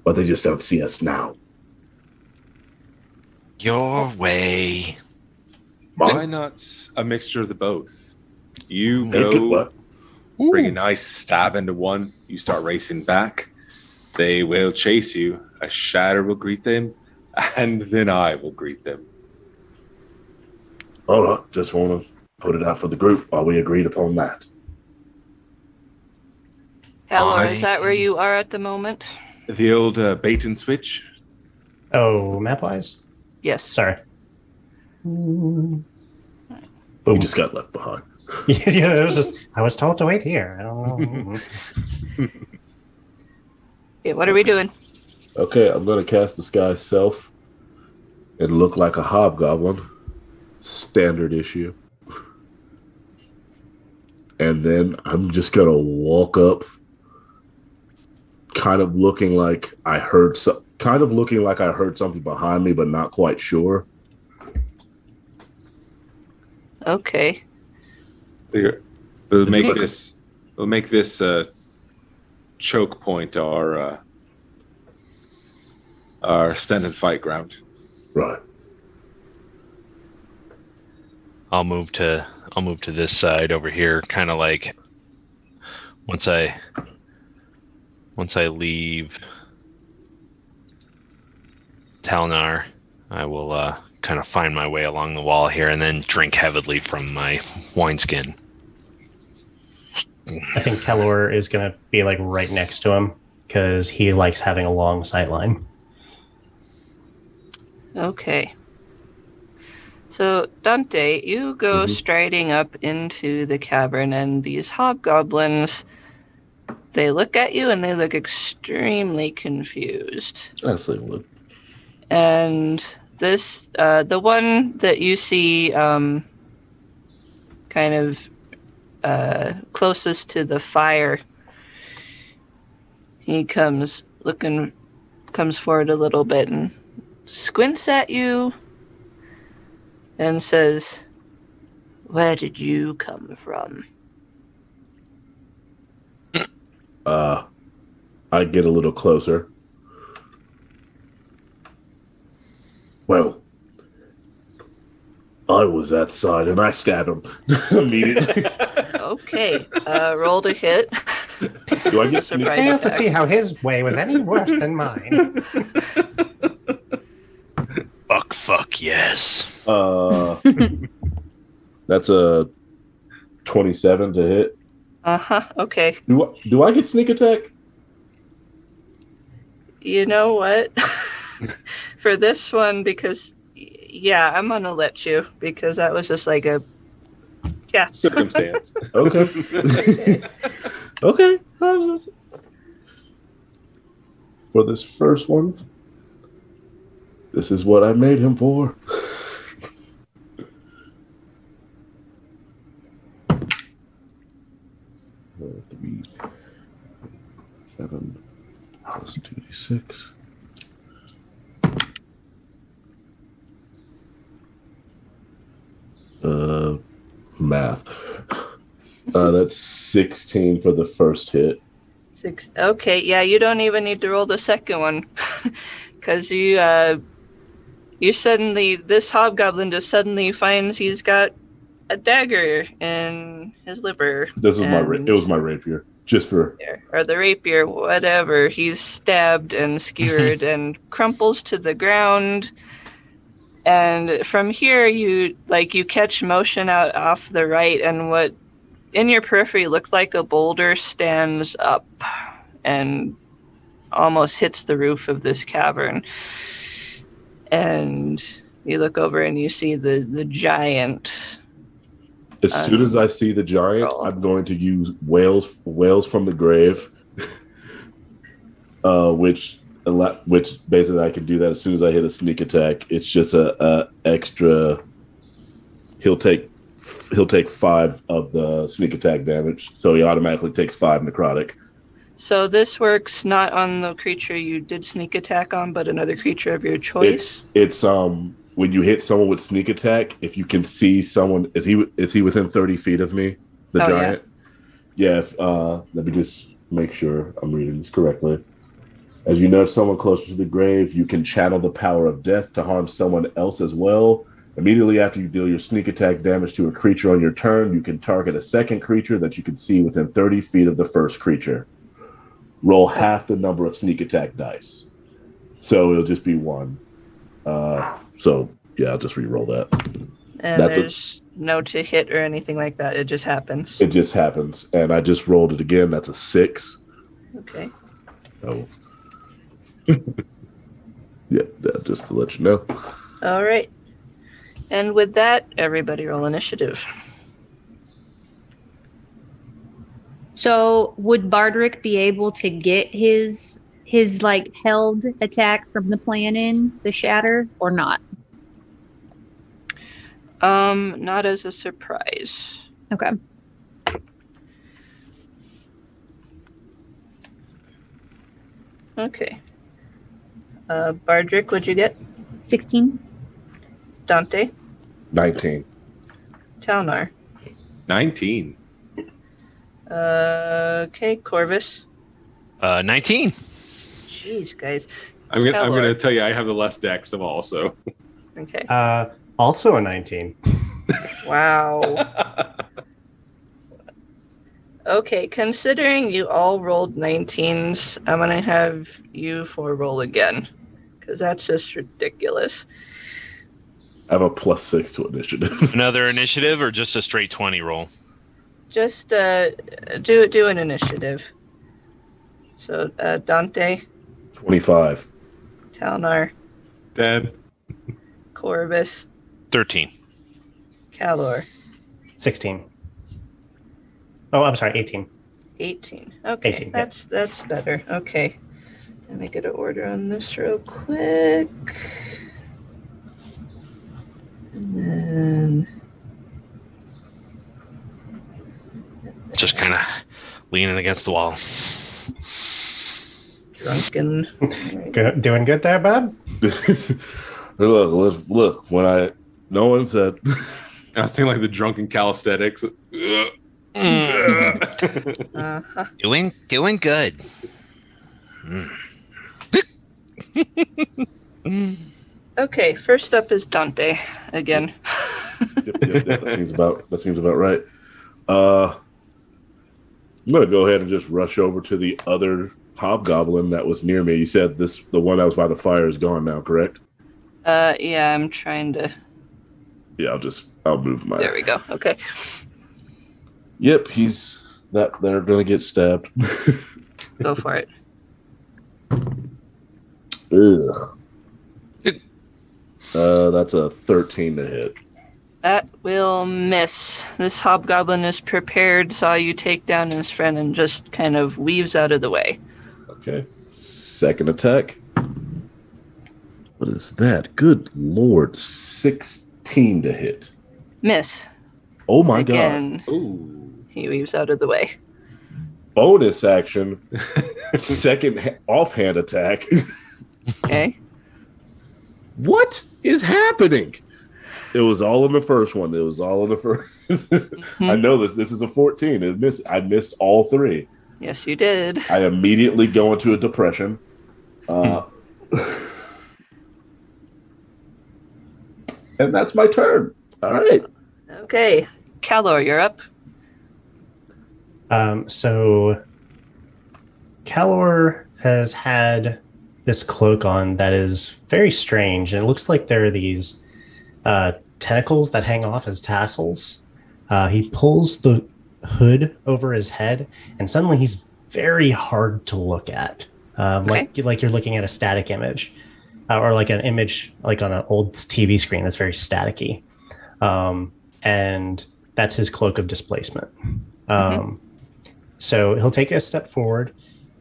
but they just don't see us now. Your way. Why not a mixture of the both? You Make it go what? bring a nice stab into one, you start racing back. They will chase you. A shatter will greet them, and then I will greet them. All right, just want to put it out for the group while we agreed upon that. Hello, is that where you are at the moment? The old bait and switch. Oh, map-wise? Yes. Sorry. We just got left behind. Yeah, it was just, I was told to wait here. I don't know. Okay, what are we doing? Okay, I'm going to cast Disguise Self and look like a hobgoblin. Standard issue. And then I'm just going to walk up, kind of looking like I heard something behind me, but not quite sure. Okay. We'll make this choke point our stand and fight ground. Right. I'll move to this side over here, kind of like once I leave Talnar, I will kind of find my way along the wall here and then drink heavily from my wineskin. I think Kellor is going to be like right next to him because he likes having a long sight line. Okay. So, Dante, you go striding up into the cavern, and these hobgoblins, they look at you and they look extremely confused. As they would. And this, the one that you see kind of closest to the fire, he comes forward a little bit and squints at you and says, "Where did you come from?" I get a little closer. Well, I was outside and I stabbed him immediately. Okay, roll to hit. Do I get Surprise I have to attack. see how his way was any worse than mine. Fuck, yes. That's a 27 to hit. Okay. Do I get sneak attack? You know what? For this one, because yeah, I'm gonna let you because that was just like a Circumstance. Okay. Okay. For this first one, this is what I made him for. 3, 7 plus 2d6. Math. That's 16 for the first hit. 6. Okay, yeah, you don't even need to roll the second one, because you suddenly, this hobgoblin just suddenly finds he's got a dagger in his liver. This is it was my rapier, just for or the rapier, whatever. He's stabbed and skewered and crumples to the ground. And from here, you catch motion out off the right, and what in your periphery looked like a boulder stands up and almost hits the roof of this cavern. And you look over and you see the giant. As soon as I see the giant, I'm going to use whales from the grave, which basically I can do that as soon as I hit a sneak attack. It's just a extra. He'll take 5 of the sneak attack damage, so he automatically takes 5 necrotic. So this works not on the creature you did sneak attack on, but another creature of your choice. It's when you hit someone with sneak attack, if you can see someone, is he within 30 feet of me? The giant. Yeah. Let me just make sure I'm reading this correctly. As you know someone closer to the grave, you can channel the power of death to harm someone else as well. Immediately after you deal your sneak attack damage to a creature on your turn, you can target a second creature that you can see within 30 feet of the first creature. Roll half the number of sneak attack dice. So it'll just be 1. So yeah, I'll just re-roll that. And there's no to hit or anything like that. It just happens. It just happens. And I just rolled it again. That's a 6. Okay. Oh. Yeah, just to let you know. All right. And with that, everybody roll initiative. So would Bardrick be able to get his held attack from the plan in the shatter or not? Not as a surprise. Okay. Okay. Bardrick, what'd you get? 16. Dante? 19. Talnar? 19. Okay, Corvus? 19. Jeez, guys. I'm gonna tell you I have the less dex of all, so. Okay. Also a 19. Wow. Okay, considering you all rolled 19s, I'm going to have you 4 roll again. Because that's just ridiculous. I have a +6 to initiative. Another initiative or just a straight 20 roll? Just do an initiative. So, Dante? 25. Talnar? 10. Corvus? 13. Calor? 16. Oh, I'm sorry, 18. 18. Okay, 18, that's better. Okay. Let me get an order on this real quick. And then... Just kind of leaning against the wall. Drunken. Doing good there, bud? Look, no one said. I was thinking like the drunken calisthenics. Uh-huh. Doing good. Okay, first up is Dante again. Yep, that seems about right. I'm gonna go ahead and just rush over to the other hobgoblin that was near me. You said the one that was by the fire is gone now, correct? Yeah, I'm trying to... Yeah, I'll move my... There we go, okay. Yep, they're gonna get stabbed. Go for it. Ugh. That's a 13 to hit. That will miss. This hobgoblin is prepared, saw you take down his friend, and just kind of weaves out of the way. Okay. Second attack. What is that? Good lord. 16 to hit. Miss. Oh my Again, god. Ooh. he weaves out of the way. Bonus action. Second offhand attack. Okay. What is happening? It was all in the first one. It was all in the first. I know this. This is a 14. I missed all three. Yes, you did. I immediately go into a depression. And that's my turn. All right. Okay. Calor, you're up. So Calor has had this cloak on that is very strange. And it looks like there are these tentacles that hang off as tassels. He pulls the hood over his head, and suddenly he's very hard to look at. Like you're looking at a static image, or like an image like on an old TV screen that's very staticky. And that's his cloak of displacement. So he'll take a step forward,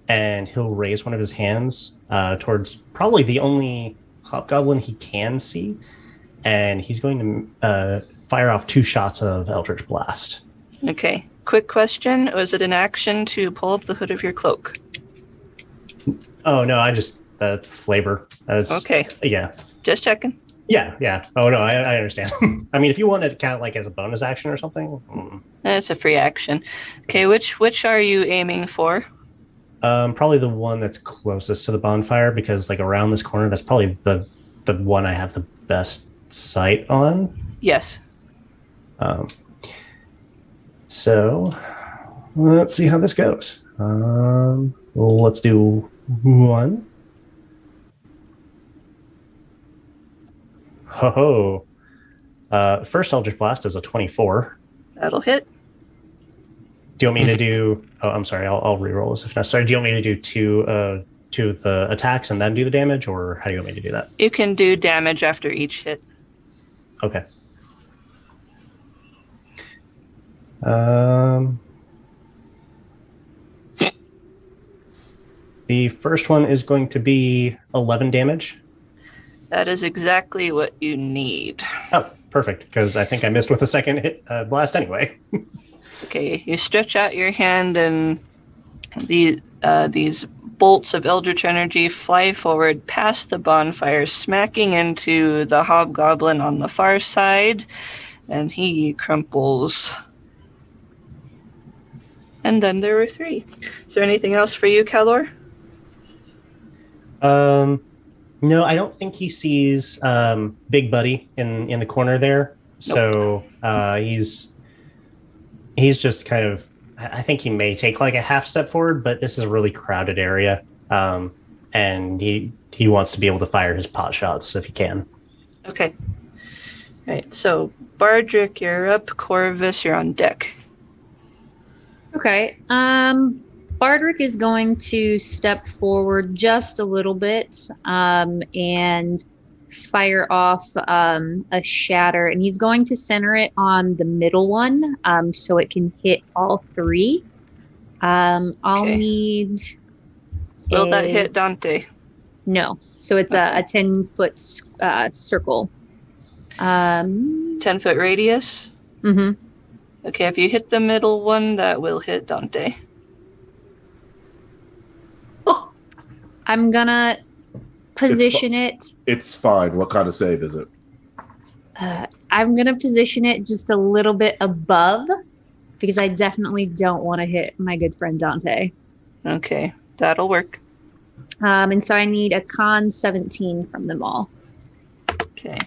and he'll raise one of his hands towards probably the only hobgoblin he can see, and he's going to fire off 2 shots of Eldritch Blast. Okay. Quick question. Was it an action to pull up the hood of your cloak? Oh, no, I just... flavor. Okay. Yeah. Just checking. Yeah. Oh, no, I understand. I mean, if you wanted to count like as a bonus action or something... It's a free action. Okay, which are you aiming for? Probably the one that's closest to the bonfire, because like around this corner, that's probably the one I have the best sight on. Yes. So let's see how this goes. Let's do 1. Ho ho. First Eldritch Blast is a 24. That'll hit. Do you want me to do... Oh, I'm sorry. I'll re-roll this if necessary. Do you want me to do two of the attacks and then do the damage, or how do you want me to do that? You can do damage after each hit. Okay. The first one is going to be 11 damage. That is exactly what you need. Oh, perfect, because I think I missed with the second hit blast anyway. Okay, you stretch out your hand, and these bolts of eldritch energy fly forward past the bonfire, smacking into the hobgoblin on the far side, and he crumples. And then there were 3. Is there anything else for you, Calor? No, I don't think he sees Big Buddy in the corner there. Nope. So he's just kind of... I think he may take like a half step forward, but this is a really crowded area, and he wants to be able to fire his pot shots if he can. Okay. Right. So Bardrick, you're up. Corvus, you're on deck. Okay. Bardrick is going to step forward just a little bit and fire off a shatter, and he's going to center it on the middle one so it can hit all 3. I'll need... Will that hit Dante? No. So it's a 10-foot circle. 10-foot radius? Mm-hmm. Okay, if you hit the middle one, that will hit Dante. I'm gonna position it. It's fine. What kind of save is it? I'm gonna position it just a little bit above, because I definitely don't want to hit my good friend Dante. Okay, that'll work. And so I need a con 17 from them all. Okay.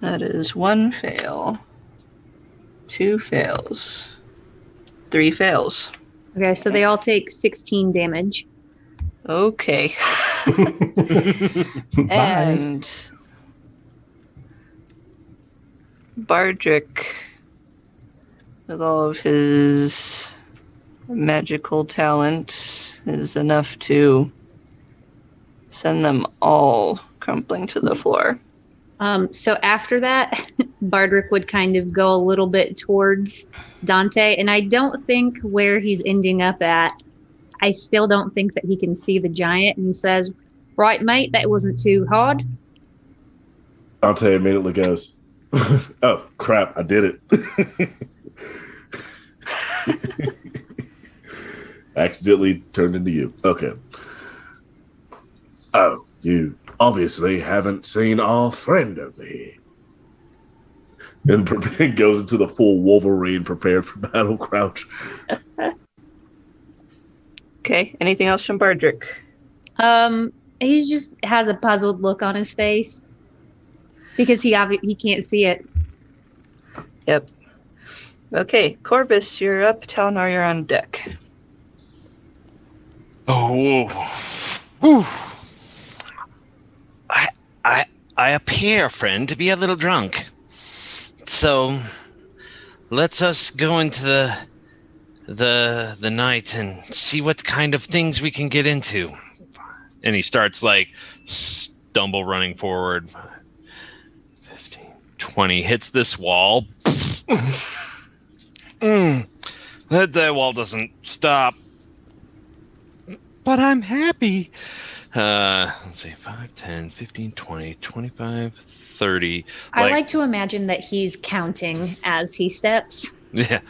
That is 1 fail, 2 fails, 3 fails. Okay, so they all take 16 damage. Okay. And Bardrick, with all of his magical talent, is enough to send them all crumpling to the floor. So after that, Bardrick would kind of go a little bit towards Dante, and I don't think where he's ending up at, I still don't think that he can see the giant, and he says, "Right, mate, that wasn't too hard." Dante immediately goes, "Oh, crap, I did it." Accidentally turned into you. Okay. Oh, you obviously haven't seen our friend over here. And goes into the full Wolverine prepared for battle crouch. Okay, anything else from Bardrick? He just has a puzzled look on his face because he can't see it. Yep. Okay, Corvus, you're up. Talnar, you're on deck. Oh, whew. I appear, friend, to be a little drunk. So, let us go into the night and see what kind of things we can get into. And he starts like stumble running forward. 15, 20, hits this wall. That wall doesn't stop. But I'm happy. Let's see, 5, 10, 15, 20, 25, 30. I like to imagine that he's counting as he steps. Yeah.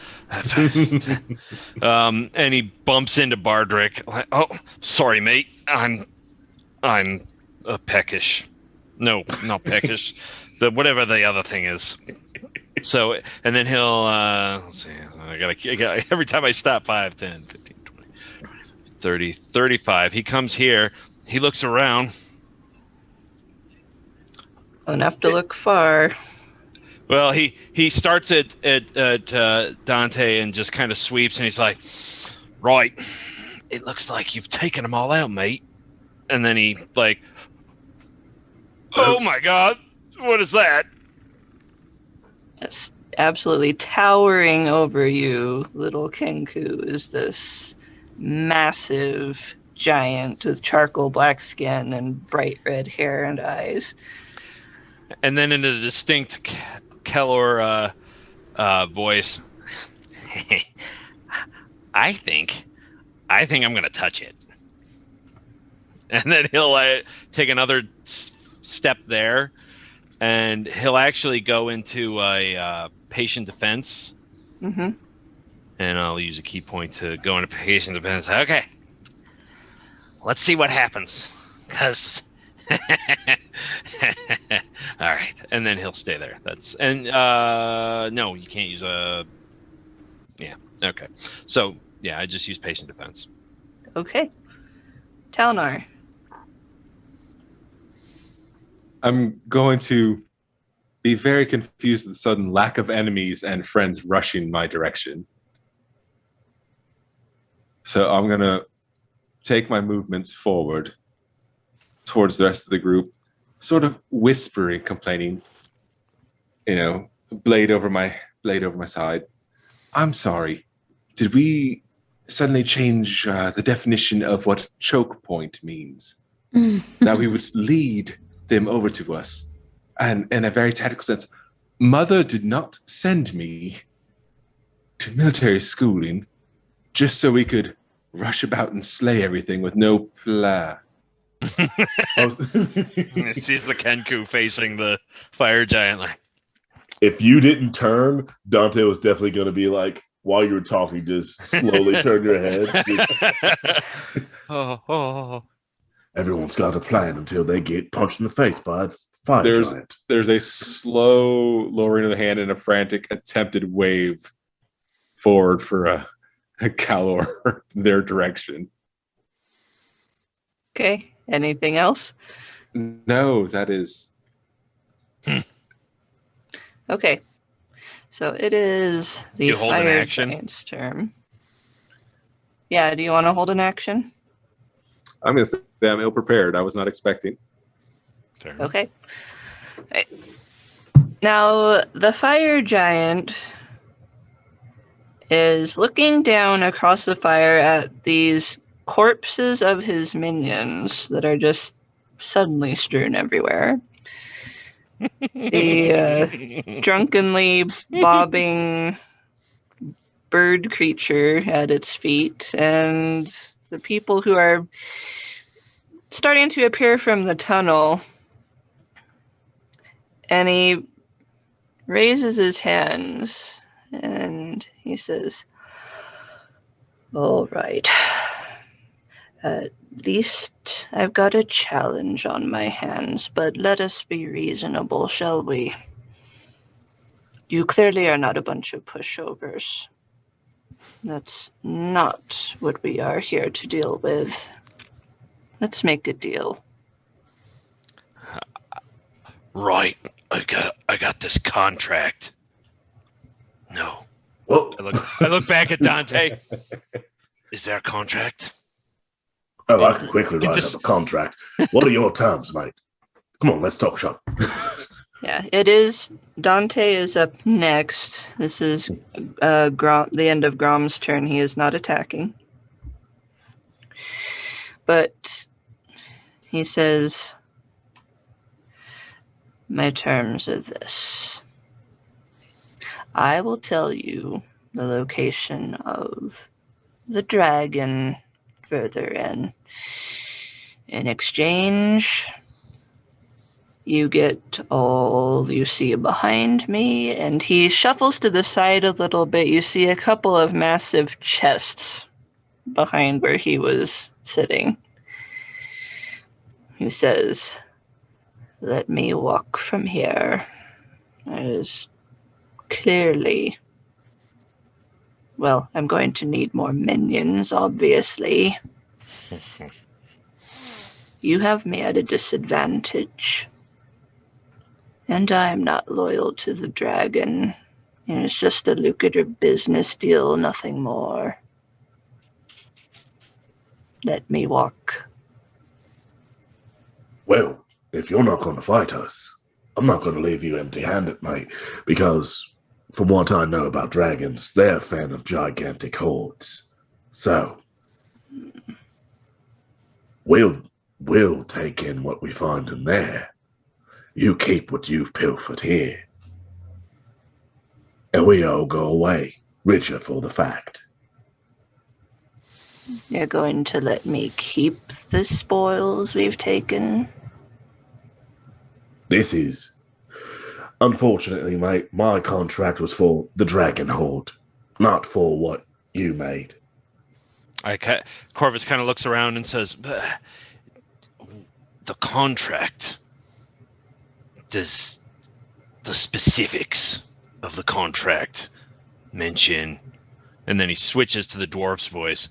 And he bumps into Bardrick. Like, oh, sorry, mate. I'm peckish. No, not peckish. Whatever the other thing is. So, and then he'll, let's see, I gotta, every time I stop, 5, 10, 15, 20, 30, 35. He comes here. He looks around. Don't have to look far. Well, he starts at Dante and just kind of sweeps, and he's like, right, it looks like you've taken them all out, mate. And then he like, oh my god, what is that? Yes, absolutely towering over you, little Kenku, is this massive giant with charcoal black skin and bright red hair and eyes. And then in a distinct Kellor voice, I think I'm gonna touch it. And then he'll take another step there, and he'll actually go into a patient defense. Mm-hmm. And I'll use a key point to go into patient defense. Okay, let's see what happens. Cause all right, and then he'll stay there. No, you can't use a. Yeah. Okay. So yeah, I just use patient defense. Okay. Talnar. I'm going to be very confused at the sudden lack of enemies and friends rushing my direction. So I'm going to take my movements forward towards the rest of the group, sort of whispering, complaining, blade over my side. I'm sorry. Did we suddenly change the definition of what choke point means? That we would lead them over to us. And in a very tactical sense, Mother did not send me to military schooling just so we could rush about and slay everything with no plan. Sees the Kenku facing the fire giant. Like, if you didn't turn, Dante was definitely going to be like, while you were talking, just slowly turn your head. Everyone's got a plan until they get punched in the face by a fire giant. There's a slow lowering of the hand and a frantic attempted wave forward for a Calor their direction. Okay. Anything else? No, that is. Okay. So it is the you hold an fire action? giant's turn. Yeah, do you want to hold an action? I'm going to say I'm ill prepared. I was not expecting. Fair. Okay. Right. Now, the fire giant is looking down across the fire at these corpses of his minions that are just suddenly strewn everywhere. The drunkenly bobbing bird creature at its feet, and the people who are starting to appear from the tunnel. And he raises his hands and he says, "All right. At least I've got a challenge on my hands, but let us be reasonable, shall we? You clearly are not a bunch of pushovers. That's not what we are here to deal with. Let's make a deal." Right. I got this contract. No. Well, I look back at Dante. Is there a contract? oh, I can quickly write This- up a contract. What are your terms, mate? Come on, let's talk shop. Yeah, it is. Dante is up next. This is the end of Grom's turn. He is not attacking. But he says, "My terms are this. I will tell you the location of the dragon further in. In exchange, you get all you see behind me." And he shuffles to the side a little bit. You see a couple of massive chests behind where he was sitting. He says, "Let me walk from here. It is clearly... Well, I'm going to need more minions, obviously. You have me at a disadvantage. And I am not loyal to the dragon. It's just a lucrative business deal, nothing more. Let me walk." Well, if you're not going to fight us, I'm not going to leave you empty-handed, mate, because from what I know about dragons, they're a fan of gigantic hordes. So, we'll take in what we find in there. You keep what you've pilfered here. And we all go away, richer for the fact. You're going to let me keep the spoils we've taken? This is... Unfortunately, mate, my contract was for the dragon horde, not for what you made. Corvus kind of looks around and says, The contract. Does the specifics of the contract mention? and then he switches to the dwarf's voice.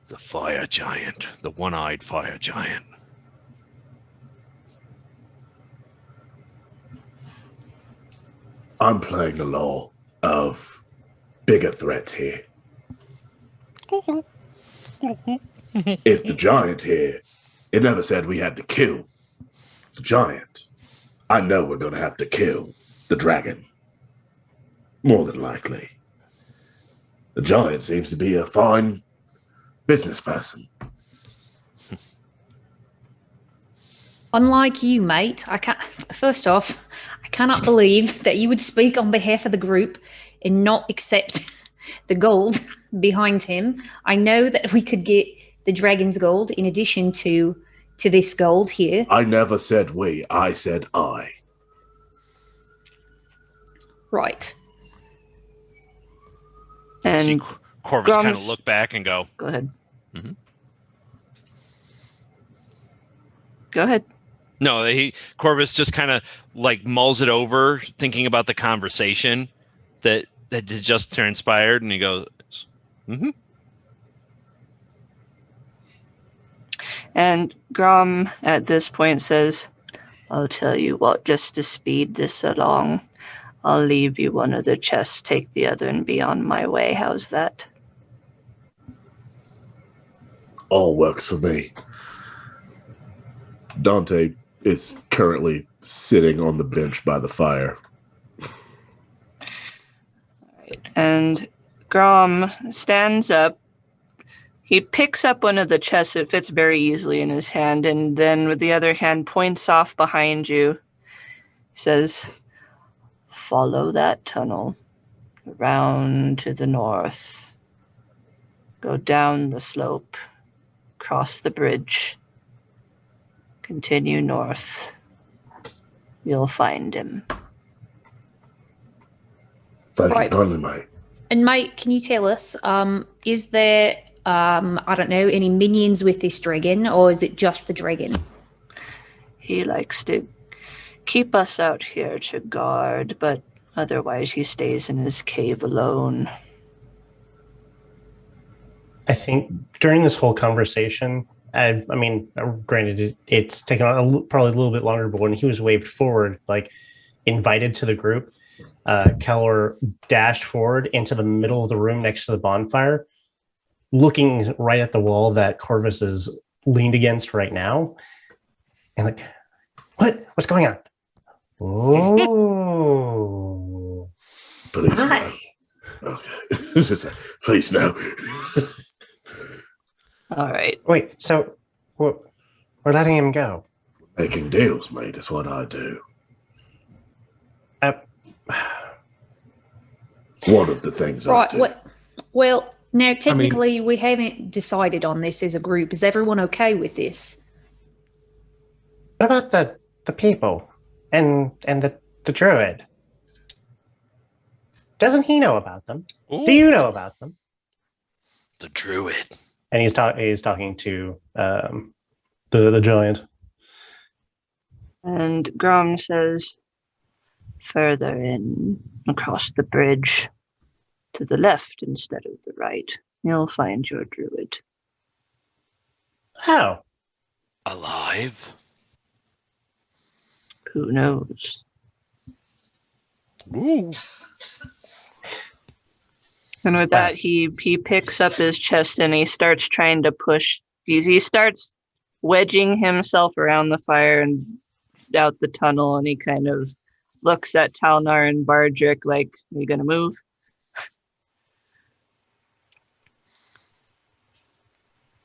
The fire giant. The one-eyed fire giant. I'm playing the law of bigger threat here. If the giant here, it never said we had to kill the giant. I know we're going to have to kill the dragon. More than likely. The giant seems to be a fine business person. Unlike you, mate, first off, I cannot believe that you would speak on behalf of the group and not accept the gold behind him. I know that we could get the dragon's gold in addition to this gold here. I never said we, I said I. Right. And See Corvus kind of Grom's- look back and go, Go ahead. Mhm. Go ahead. no, Corvus just kind of like mulls it over, thinking about the conversation that had just transpired, and he goes, mm-hmm. And Grom at this point says, I'll tell you what, just to speed this along, I'll leave you one of the chests, take the other, and be on my way. How's that? All works for me. Dante is currently sitting on the bench by the fire. And Grom stands up. He picks up one of the chests. It fits very easily in his hand, and then with the other hand points off behind you. He says, "Follow that tunnel around to the north. Go down the slope, cross the bridge, continue north. You'll find him." Thank Right. you kindly, mate. And mate, can you tell us, is there, I don't know, any minions with this dragon, or is it just the dragon? He likes to keep us out here to guard, but otherwise he stays in his cave alone. I think during this whole conversation, I mean, granted, it's taken probably a little bit longer, but when he was waved forward, like invited to the group, Keller dashed forward into the middle of the room next to the bonfire, looking right at the wall that Corvus is leaned against right now, and like, what's going on? Oh, Please, Hi. no. Okay. Please, no. All right. wait, so we're letting him go? Making deals, mate, is what I do. One of the things I Right. do. Well, now technically we haven't decided on this as a group. Is everyone okay with this? What about the people and the druid? Doesn't he know about them? Ooh, Do you know about them? the druid? And he's talking to the giant. And Grom says, "Further in, across the bridge, to the left instead of the right, you'll find your druid." Oh, Alive? Who knows? Ooh. And with that, he picks up his chest and he starts trying to push. He starts wedging himself around the fire and out the tunnel, and he kind of looks at Talnar and Bardrick like, "Are you going to move?"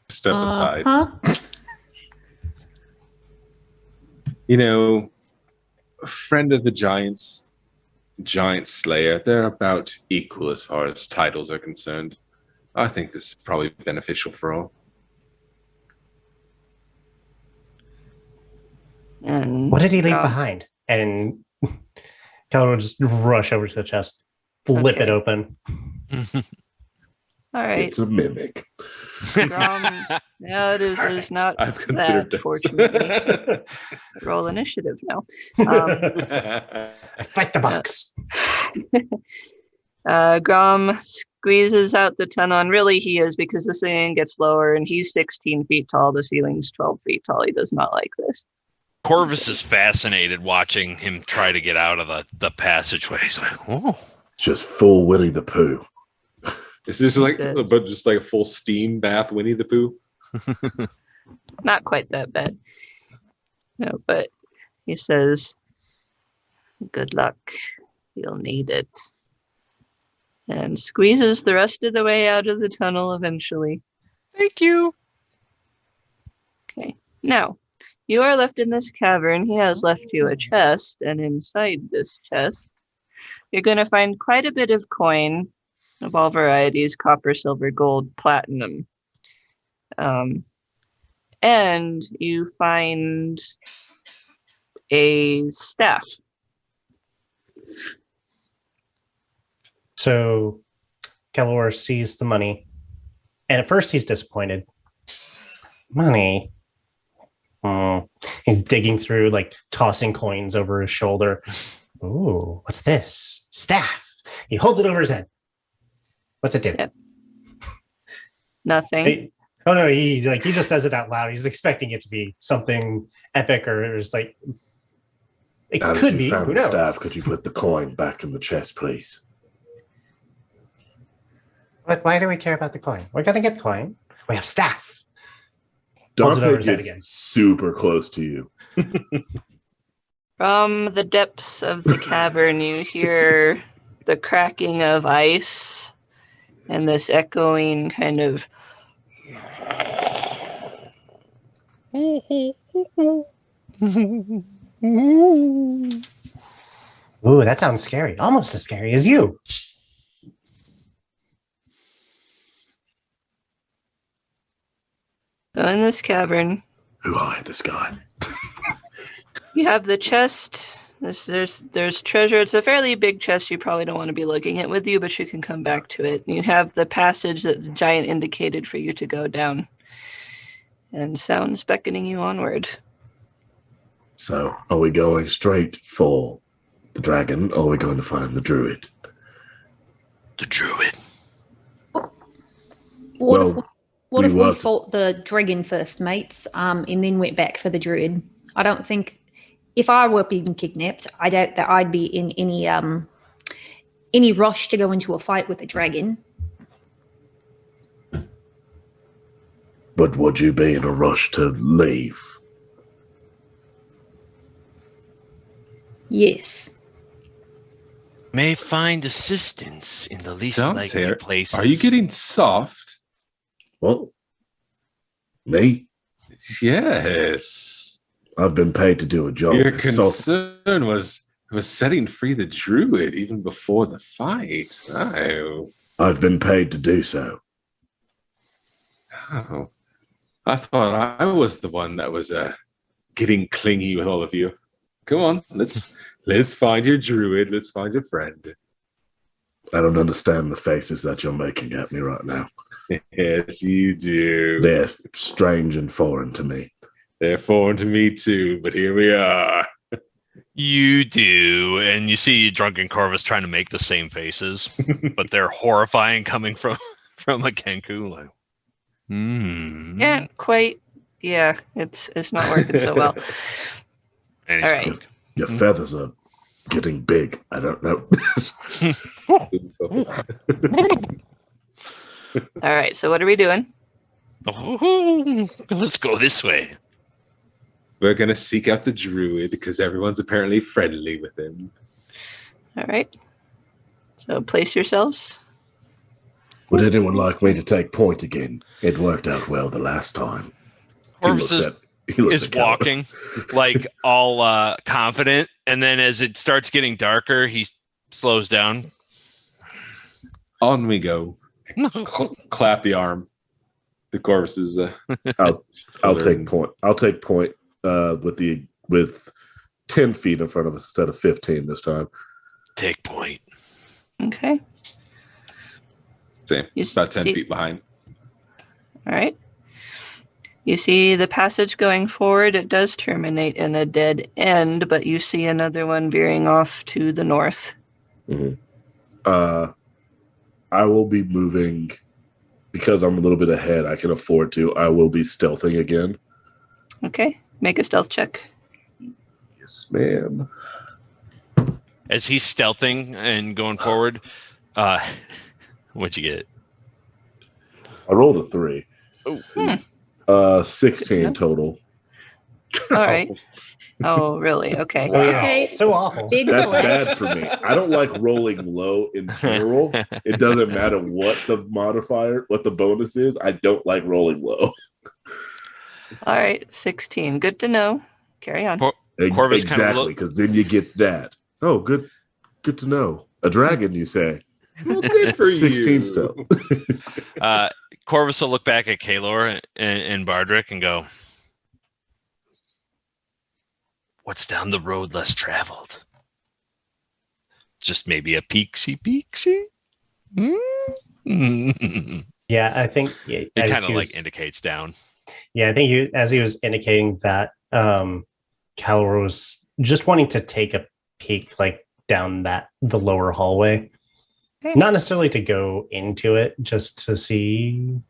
Step aside. Huh? You know, friend of the giants, giant slayer, they're about equal as far as titles are concerned. I think this is probably beneficial for all. And what did he leave Grom- behind? And Keller will just rush over to the chest, flip it Okay. open. All right. It's a mimic. No, it is Perfect. not I've considered that, this. fortunately. Roll initiative now. I fight the box. Grom squeezes out the tunnel, and really he is, because the ceiling gets lower, and he's 16 feet tall. The ceiling's 12 feet tall. He does not like this. Corvus is fascinated watching him try to get out of the passageway. He's like, oh. It's just full Winnie the Pooh. Is this like, Yes. but just like a full steam bath Winnie the Pooh? Not quite that bad. No, but he says, "Good luck. You'll need it." And squeezes the rest of the way out of the tunnel eventually. Thank you. Okay. Now, you are left in this cavern. He has left you a chest, and inside this chest, you're going to find quite a bit of coin of all varieties: copper, silver, gold, platinum. And you find a staff. So Keller sees the money, and at first he's disappointed. Money? He's digging through, like tossing coins over his shoulder. Ooh, what's this? Staff. He holds it over his head. What's it do? Yep. Nothing. Hey, oh no, he just says it out loud. He's expecting it to be something epic, or it's like it Now that could you be. found Who the knows? staff, could you put the coin back in the chest, please? But why do we care about the coin? We're gonna get coin. We have staff. Holds it over Dante his head gets again. super close to you. From the depths of the cavern, you hear the cracking of ice and this echoing kind of Ooh, that sounds scary. Almost as scary as you. So in this cavern, Who hired this guy? you have the chest. There's treasure. It's a fairly big chest. You probably don't want to be looking at with you, but you can come back to it. You have the passage that the giant indicated for you to go down, and sounds beckoning you onward. So, are we going straight for the dragon, or are we going to find the druid? The druid. What if we was- fought the dragon first, mates, and then went back for the druid? I don't think, if I were being kidnapped, I doubt that I'd be in any rush to go into a fight with a dragon. But would you be in a rush to leave? Yes. May find assistance in the least likely Dante, places. are you getting soft? Well, me? Yes. I've been paid to do a job. Your So, concern was setting free the druid even before the fight. Oh. I've been paid to do so. Oh. I thought I was the one that was getting clingy with all of you. Come on, let's find your druid. Let's find your friend. I don't understand the faces that you're making at me right now. Yes, you do. They're strange and foreign to me. They're foreign to me too, but here we are. You do, and you see Drunken Corvus trying to make the same faces, but they're horrifying coming from a Kenku. Like, Can't quite. Yeah, it's not working so well. And All he's right. drunk. Your feathers are getting big. I don't know. All right, so what are we doing? Oh, let's go this way. We're gonna seek out the druid because everyone's apparently friendly with him. All right. So place yourselves. Would anyone like me to take point again? It worked out well the last time. Corvus He looks is at Callum. walking like all confident, and then as it starts getting darker, he slows down. On we go. Clap the arm. The Corvus is. I'll take point. I'll take point with 10 feet in front of us instead of 15 this time. Take point. Okay. Same. You About 10 see- feet behind. All right. You see the passage going forward. It does terminate in a dead end, but you see another one veering off to the north. I will be moving because I'm a little bit ahead. I can afford to. I will be stealthing again. Okay. Make a stealth check. Yes, ma'am. As he's stealthing and going forward, what'd you get? I rolled a 3. Oh, 16 total. All right. Oh, really? Okay. Oh, yeah. Okay. So awful. Big That's bad flex. for me. I don't like rolling low in general. It doesn't matter what the bonus is. I don't like rolling low. All right. 16. Good to know. Carry on. Corvus kinda exactly, because then you get that. Oh, good to know. A dragon, you say? Well, good for 16 you. still. Corvus will look back at Kalor and Bardrick and go, "What's down the road less traveled? Just maybe a peeksy? Yeah, I think It as kind of he like was- indicates down. Yeah, I think as he was indicating that, Calor was just wanting to take a peek, like down the lower hallway, Okay. not necessarily to go into it, just to see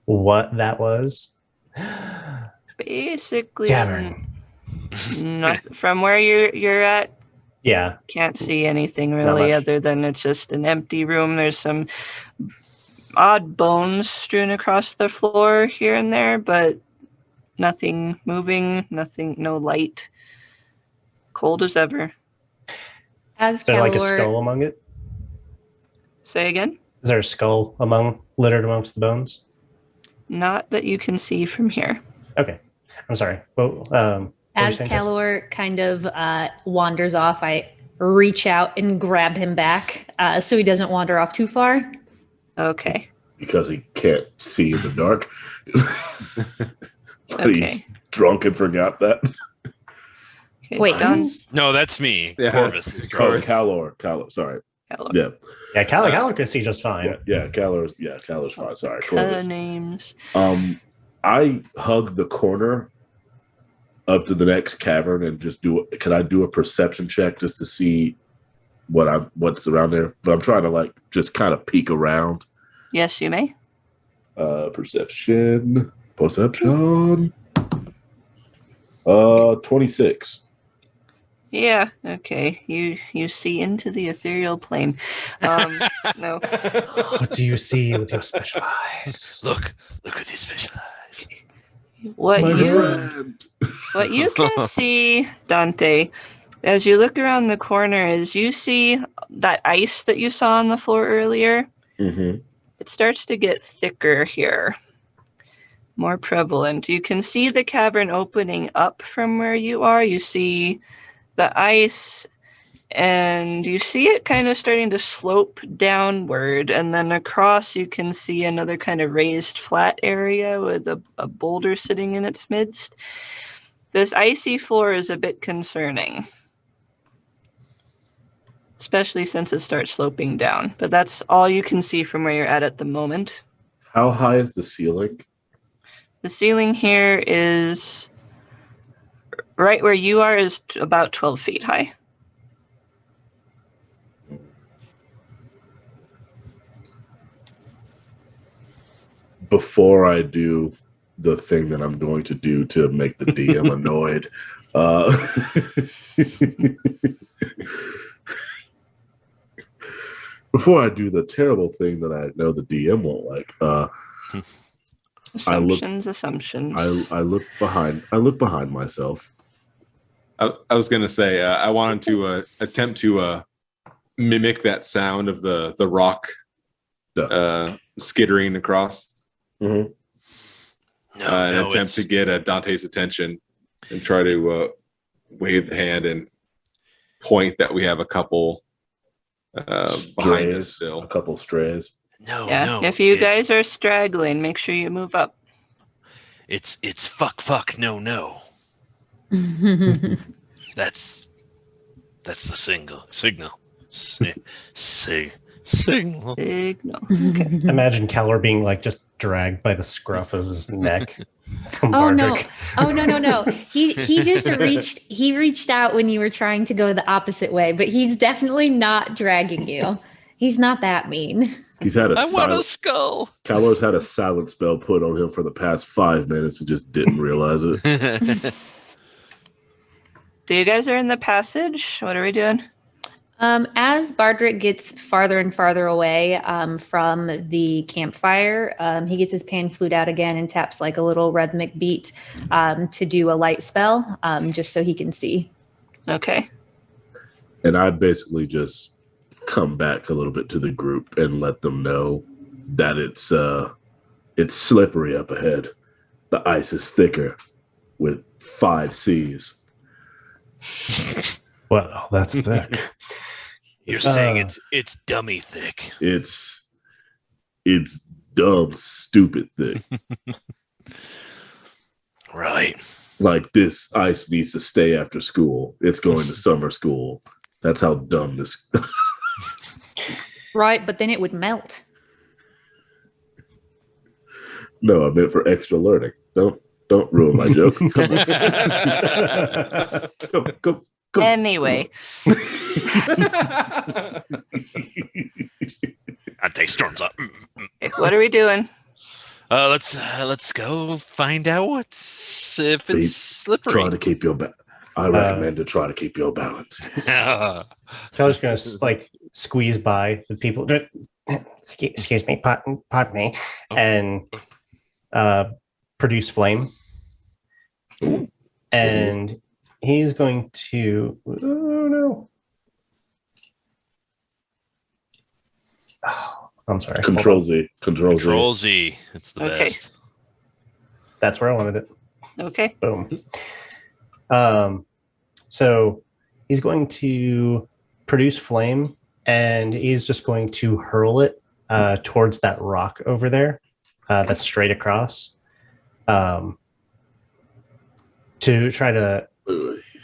what that was. Basically, Tavern. from where you're at, Yeah, can't see anything really much. other than it's just an empty room. There's some odd bones strewn across the floor here and there, but nothing moving, no light. Cold as ever. As is there like a Calor, skull among it? Say again? Is there a skull littered amongst the bones? Not that you can see from here. Okay. I'm sorry. Well, what were you As saying, Jess? Calor kind of wanders off, I reach out and grab him back so he doesn't wander off too far. Okay. Because he can't see in the dark. But Okay. he's drunk and forgot that. Okay, Wait, done. No, that's me. Yeah, Corvus that's- is Oh, drunk. Calor. Sorry. Hello. Yeah, Yeah, Calor can see just fine. Calor's fine. Sorry, Corvus. Names. I hug the corner up to the next cavern and just can I do a perception check just to see what's around there? But I'm trying to just kind of peek around. Yes, you may. Perception. 26. Yeah. Okay. You see into the ethereal plane. No. What do you see with your special eyes? Look at these special eyes. What My you friend. what you can see, Dante, as you look around the corner, is you see that ice that you saw on the floor earlier. Mm-hmm. It starts to get thicker here, more prevalent. You can see the cavern opening up from where you are. You see the ice, and you see it kind of starting to slope downward, and then across you can see another kind of raised flat area with a boulder sitting in its midst. This icy floor is a bit concerning, especially since it starts sloping down. But that's all you can see from where you're at the moment. How high is the ceiling? The ceiling here is right where you are is about 12 feet high. Before I do the thing that I'm going to do to make the DM annoyed, before I do the terrible thing that I know the DM won't like, Assumptions. I look behind myself. I was gonna say I wanted to attempt to mimic that sound of the rock skittering across, Mm-hmm. and attempt to get Dante's attention and try to wave the hand and point that we have a couple behind us still. A couple strays. No. If you guys are straggling, make sure you move up. It's fuck no. That's the signal. Signal. Signal. Okay. Imagine Calor being just dragged by the scruff of his neck from Oh no! Bardrick. Oh no! He just reached out when you were trying to go the opposite way, but he's definitely not dragging you. He's not that mean. He's had I want a skull. Calor's had a silent spell put on him for the past 5 minutes and just didn't realize it. So you guys are in the passage. What are we doing? As Bardrick gets farther and farther away from the campfire, he gets his pan flute out again and taps a little rhythmic beat to do a light spell, just so he can see. Okay. And I basically just come back a little bit to the group and let them know that it's slippery up ahead. The ice is thicker with 5 C's. Well, that's thick. You're saying it's dummy thick. It's dumb, stupid thick. Right. Like this ice needs to stay after school. It's going to summer school. That's how dumb this. Right, but then it would melt. No, I meant for extra learning. Don't ruin my joke. Come. Anyway. I take storms up. What are we doing? Let's go find out if it's slippery. Trying to keep your I recommend to try to keep your balance. Calor's going to squeeze by the people. Excuse me, pardon me, and produce flame. Ooh. And he's going to. Oh no! Oh, I'm sorry. Control Z. Control Z. It's the Okay. best. That's where I wanted it. Okay. Boom. So he's going to produce flame, and he's just going to hurl it towards that rock over there that's straight across to try to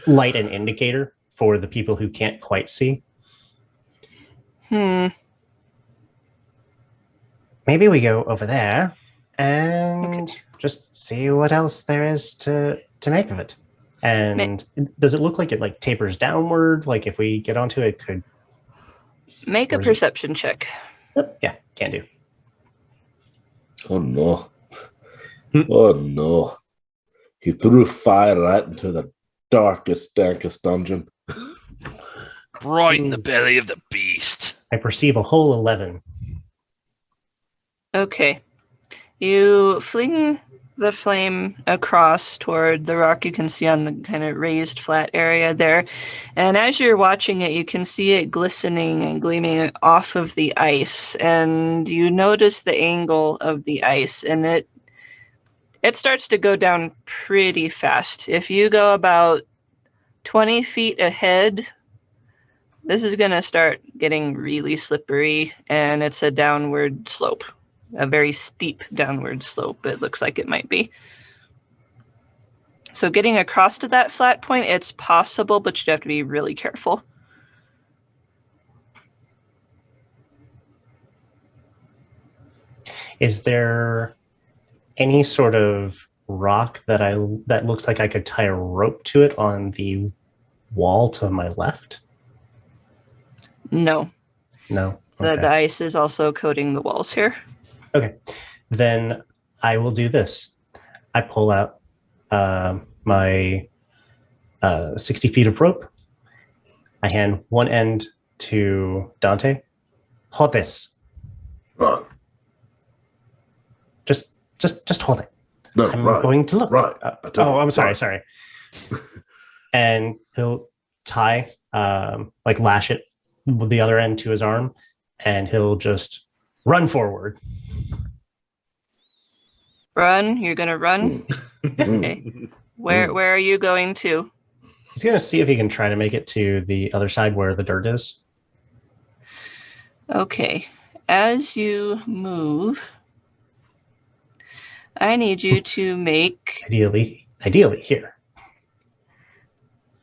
light an indicator for the people who can't quite see. Hmm. Maybe we go over there and just see what else there is to make of it. And does it look like it like tapers downward? Like if we get onto it, could Make a perception check. Yeah, can do. Oh no. Oh no. He threw fire right into the darkest, dankest dungeon. Right in the belly of the beast. I perceive a whole 11. Okay. You fling the flame across toward the rock you can see on the kind of raised flat area there. And as you're watching it, you can see it glistening and gleaming off of the ice. And you notice the angle of the ice, and it starts to go down pretty fast. If you go about 20 feet ahead, this is going to start getting really slippery, and it's a downward slope. A very steep downward slope, it looks like it might be. So getting across to that flat point, it's possible, but you have to be really careful. Is there any sort of rock that looks like I could tie a rope to it on the wall to my left? No. No. The ice is also coating the walls here. Okay, then I will do this. I pull out my 60 feet of rope. I hand one end to Dante. Hold this. Right. Just hold it. No, I'm right. going to look. Right. I'm sorry. And he'll tie, lash it with the other end to his arm, and he'll just run forward. Run? You're gonna run? Okay. Where are you going to? He's gonna see if he can try to make it to the other side where the dirt is. Okay. As you move, I need you to make... Ideally here.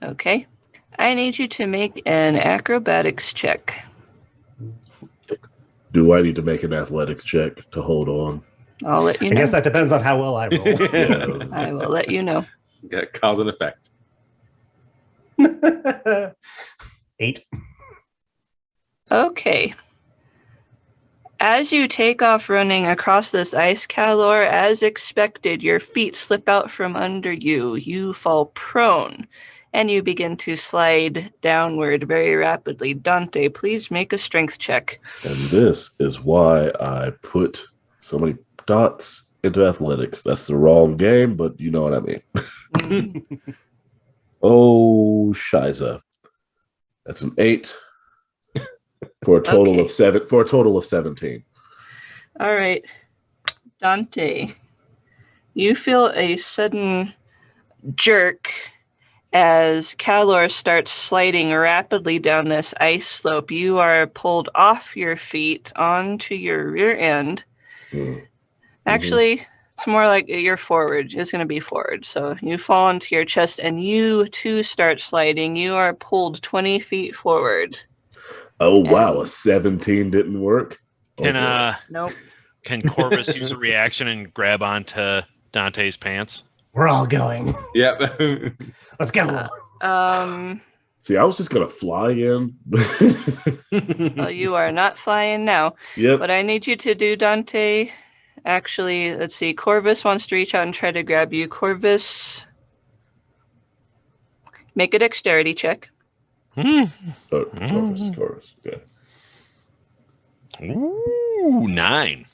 Okay. I need you to make an acrobatics check. Do I need to make an athletics check to hold on? I'll let you know. I guess that depends on how well I roll. Yeah. I will let you know. Got cause and effect. 8. Okay. As you take off running across this ice, Calor, as expected, your feet slip out from under you. You fall prone, and you begin to slide downward very rapidly. Dante, please make a strength check. And this is why I put so many dots into athletics. That's the wrong game, but you know what I mean. Oh, Shiza. That's an 8 for a total of 7. For a total of 17. All right. Dante, you feel a sudden jerk as Calor starts sliding rapidly down this ice slope. You are pulled off your feet onto your rear end. Actually, it's more like you're forward. It's going to be forward. So you fall onto your chest, and you too start sliding. You are pulled 20 feet forward. Oh, wow. A 17 didn't work? Nope. Can Corvus use a reaction and grab onto Dante's pants? We're all going. Yep. Let's go. See, I was just going to fly in. Well, you are not flying now. Yep. What I need you to do, Dante... Actually, let's see. Corvus wants to reach out and try to grab you. Corvus, make a dexterity check. Taurus. Okay. Ooh, 9.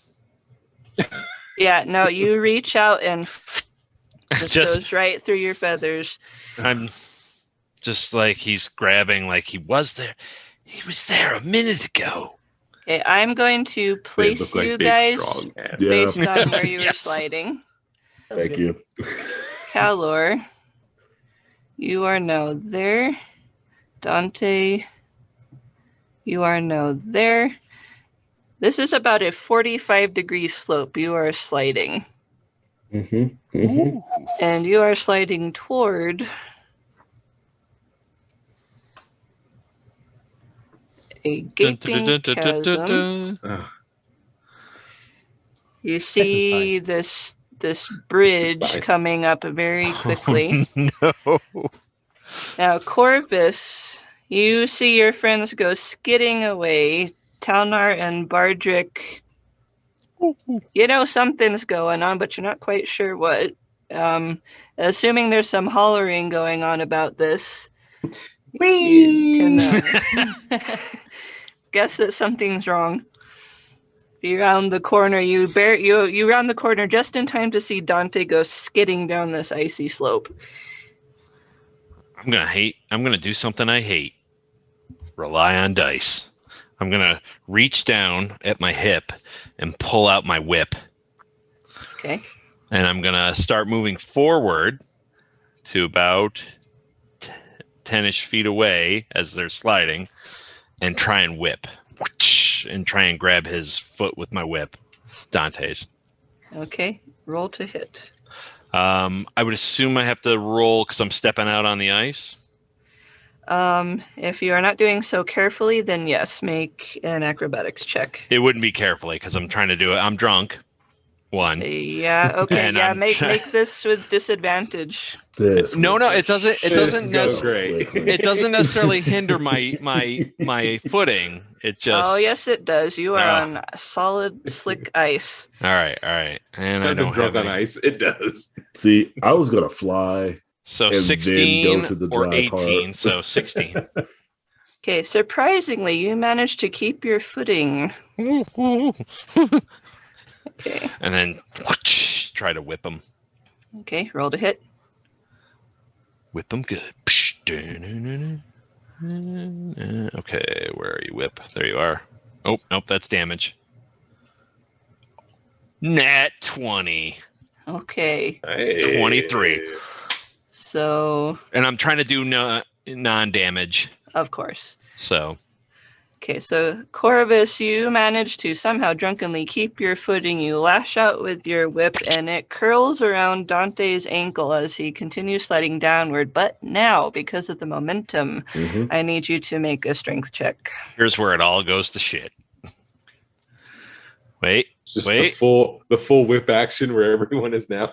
Yeah, no, you reach out and just goes right through your feathers. I'm just like he's grabbing like he was there. He was there a minute ago. Okay, I'm going to place like you big, guys strong hands. based Yeah. on where you were Yes. sliding. Thank you. Calor, you are now there. Dante, you are now there. This is about a 45-degree slope. You are sliding. And you are sliding toward a gaping chasm. You see this bridge coming up very quickly. No. Now, Corvus, you see your friends go skidding away. Talnar and Bardrick, you know something's going on, but you're not quite sure what. Assuming there's some hollering going on about this, you can guess that something's wrong. You round the corner. You round the corner just in time to see Dante go skidding down this icy slope. I'm gonna do something I hate. Rely on dice. I'm gonna reach down at my hip and pull out my whip. Okay. And I'm gonna start moving forward to about 10-ish feet away as they're sliding, and try and whip, and try and grab his foot with my whip, Dante's. Okay. Roll to hit. I would assume I have to roll because I'm stepping out on the ice. If you are not doing so carefully, then yes, make an acrobatics check. It wouldn't be carefully because I'm trying to do it. I'm drunk. One. Yeah. Okay. And yeah. I'm Make this with disadvantage. No, it doesn't. It doesn't. Great. It doesn't necessarily hinder my footing. It just. Oh yes, it does. You are on solid, slick ice. All right. And I I've been don't drunk have on any. ice. It does. See, I was gonna fly. So and then 16 go to the or dry 18. part. So 16. Okay. Surprisingly, you managed to keep your footing. Okay. And then try to whip him. Okay. Roll to hit. Whip him good. Okay, where are you, whip? There you are. Oh, nope, that's damage. Nat 20. Okay. 23. So, And I'm trying to do non-damage. of course. So, Okay, so Corvus, you manage to somehow drunkenly keep your footing. You lash out with your whip, and it curls around Dante's ankle as he continues sliding downward. But now, because of the momentum, I need you to make a strength check. here's where it all goes to shit. Wait. It's just the full whip action where everyone is now.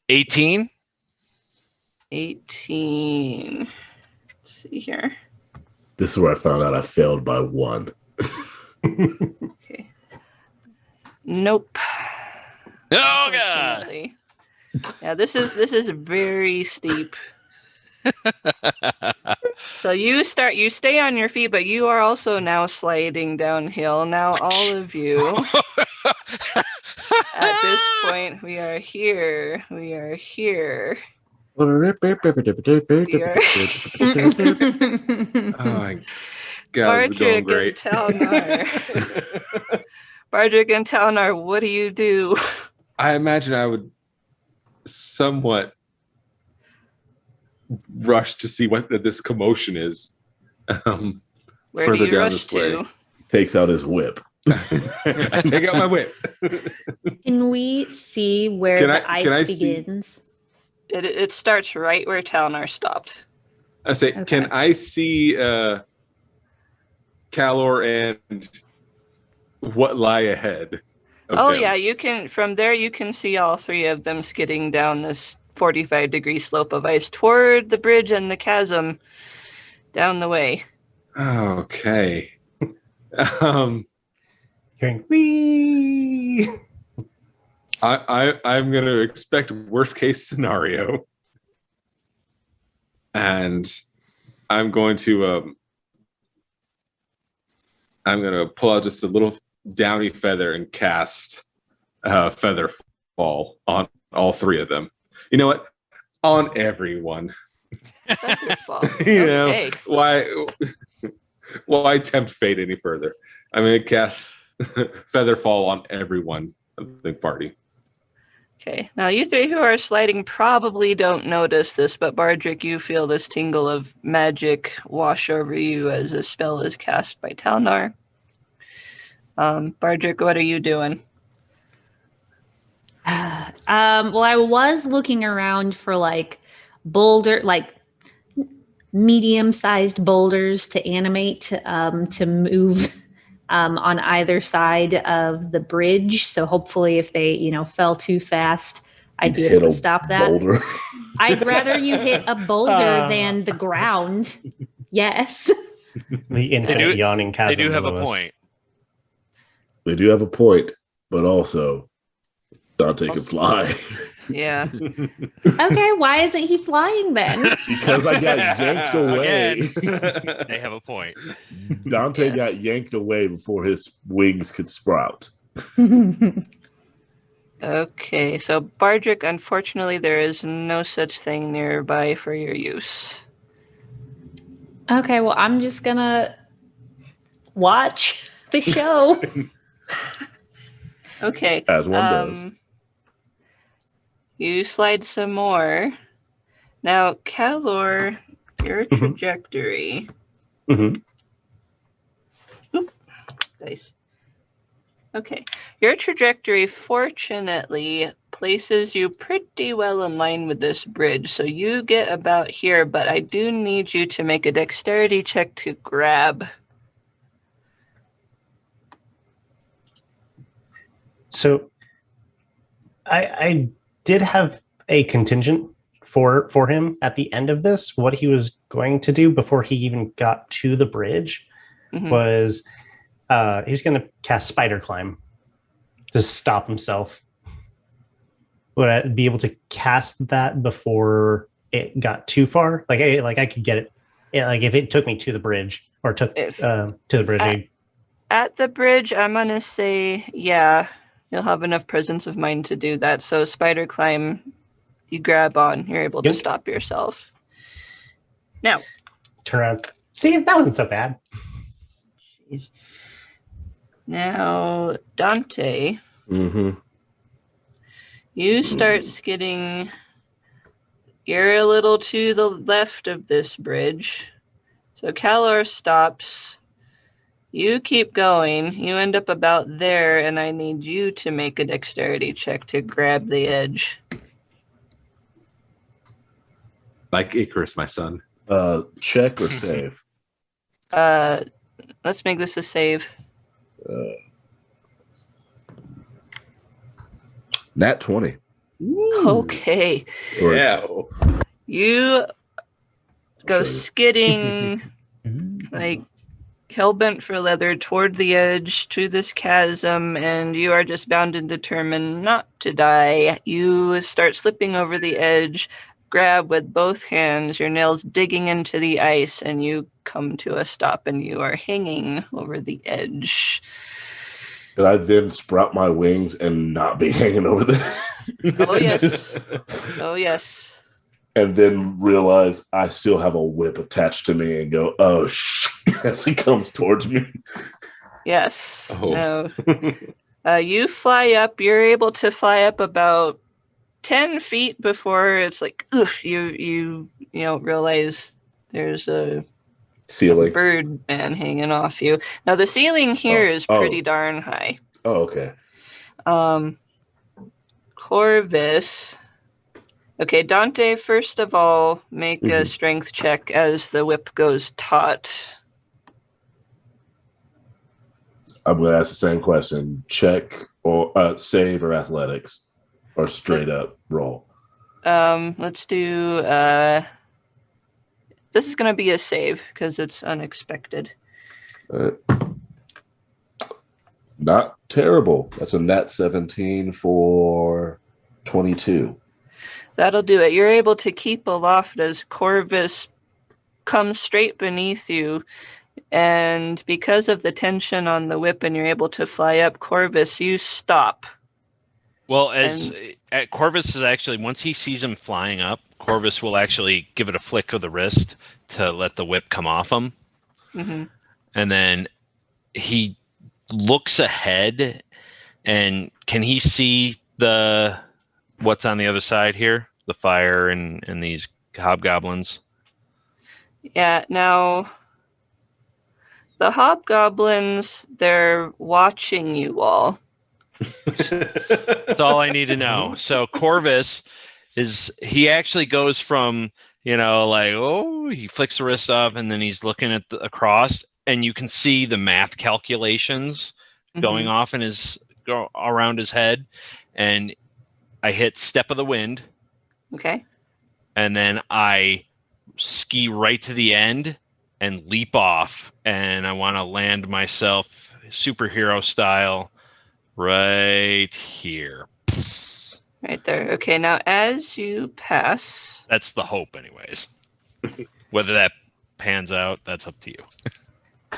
18? 18. Let's see here. This is where I found out I failed by 1. Okay. Nope. Oh, God. Unfortunately. Yeah, this is very steep. So you stay on your feet, but you are also now sliding downhill. Now all of you, at this point, we are here. We are here. Oh my God, this is going Bardrick and great. Talnar. Bardrick and Talnar, what do you do? I imagine I would somewhat rush to see what this commotion is. Where further do you down rush this way. to? Takes out his whip. I take out my whip. Can we see where Can the I ice see- begins? It starts right where Talnar stopped. I say, Okay. can I see Calor and what lie ahead? of Oh him? yeah, you can from there you can see all three of them skidding down this 45-degree slope of ice toward the bridge and the chasm down the way. Okay. Hearing wee. I'm going to expect worst case scenario, and I'm going to pull out just a little downy feather and cast feather fall on all three of them. You know what? On everyone. Thunderfall. You know, Okay. why tempt fate any further? I'm going to cast feather fall on everyone of the party. Okay, now you three who are sliding probably don't notice this, but Bardrick, you feel this tingle of magic wash over you as a spell is cast by Talnar. Bardrick, what are you doing? Well, I was looking around for like medium-sized boulders to animate to move on either side of the bridge. So hopefully, if they fell too fast, I'd be able to stop that. Boulder. I'd rather you hit a boulder than the ground. Yes. The infinite yawning chasm. They do have a below us. point. They do have a point, but also Dante can fly. Yeah. Okay, why isn't he flying then? Because I got yanked away. Again, they have a point. Dante Yes. got yanked away before his wings could sprout. Okay, so Bardrick, unfortunately, there is no such thing nearby for your use. Okay, well, I'm just gonna watch the show. Okay. As one does. You slide some more. Now, Calor, your trajectory. Mhm. Oop, dice. Okay. Your trajectory, fortunately, places you pretty well in line with this bridge. So you get about here, but I do need you to make a dexterity check to grab. So I did have a contingent for him at the end of this. What he was going to do before he even got to the bridge was he was going to cast Spider Climb to stop himself. Would I be able to cast that before it got too far? Like I could get it. Yeah, like if it took me to the bridge or took to the bridge. At the bridge, I'm going to say, yeah, you'll have enough presence of mind to do that. So Spider Climb, you grab on, you're able to stop yourself. Now, turn around. See, that wasn't so bad. Jeez. Now, Dante, you start skidding. You're a little to the left of this bridge. So Calor stops. You keep going. You end up about there, and I need you to make a dexterity check to grab the edge. Like Icarus, my son. Check or save? Let's make this a save. Nat 20. Okay. Yeah. You go skidding, like hell-bent for leather, toward the edge to this chasm, and you are just bound and determined not to die. You start slipping over the edge, grab with both hands, your nails digging into the ice, and you come to a stop, and you are hanging over the edge. Did I then sprout my wings and not be hanging over there? Oh, yes. Oh, yes. And then realize I still have a whip attached to me and go, oh, as he comes towards me. Yes. Oh. No. You fly up. You're able to fly up about 10 feet before it's like, oof, you realize there's a Ceiling. bird man hanging off you. Now, the ceiling here is pretty darn high. Oh, okay. Corvus. Okay, Dante, first of all, make a strength check as the whip goes taut. I'm going to ask the same question. Check or save or athletics or straight up roll. Let's do... this is going to be a save because it's unexpected. Not terrible. That's a nat 17 for 22. That'll do it. You're able to keep aloft as Corvus comes straight beneath you. And because of the tension on the whip and you're able to fly up, Corvus, you stop. Well, Corvus is actually, once he sees him flying up, Corvus will actually give it a flick of the wrist to let the whip come off him. And then he looks ahead, and can he see the what's on the other side here? The fire and these hobgoblins. Yeah, now the hobgoblins, they're watching you all. That's all I need to know. So Corvus he actually goes from, like, oh, he flicks the wrist up and then he's looking at across, and you can see the math calculations going off in around his head. And I hit Step of the Wind. Okay. And then I ski right to the end and leap off. And I want to land myself superhero style right here. Right there. Okay, now as you pass... That's the hope, anyways. Whether that pans out, that's up to you.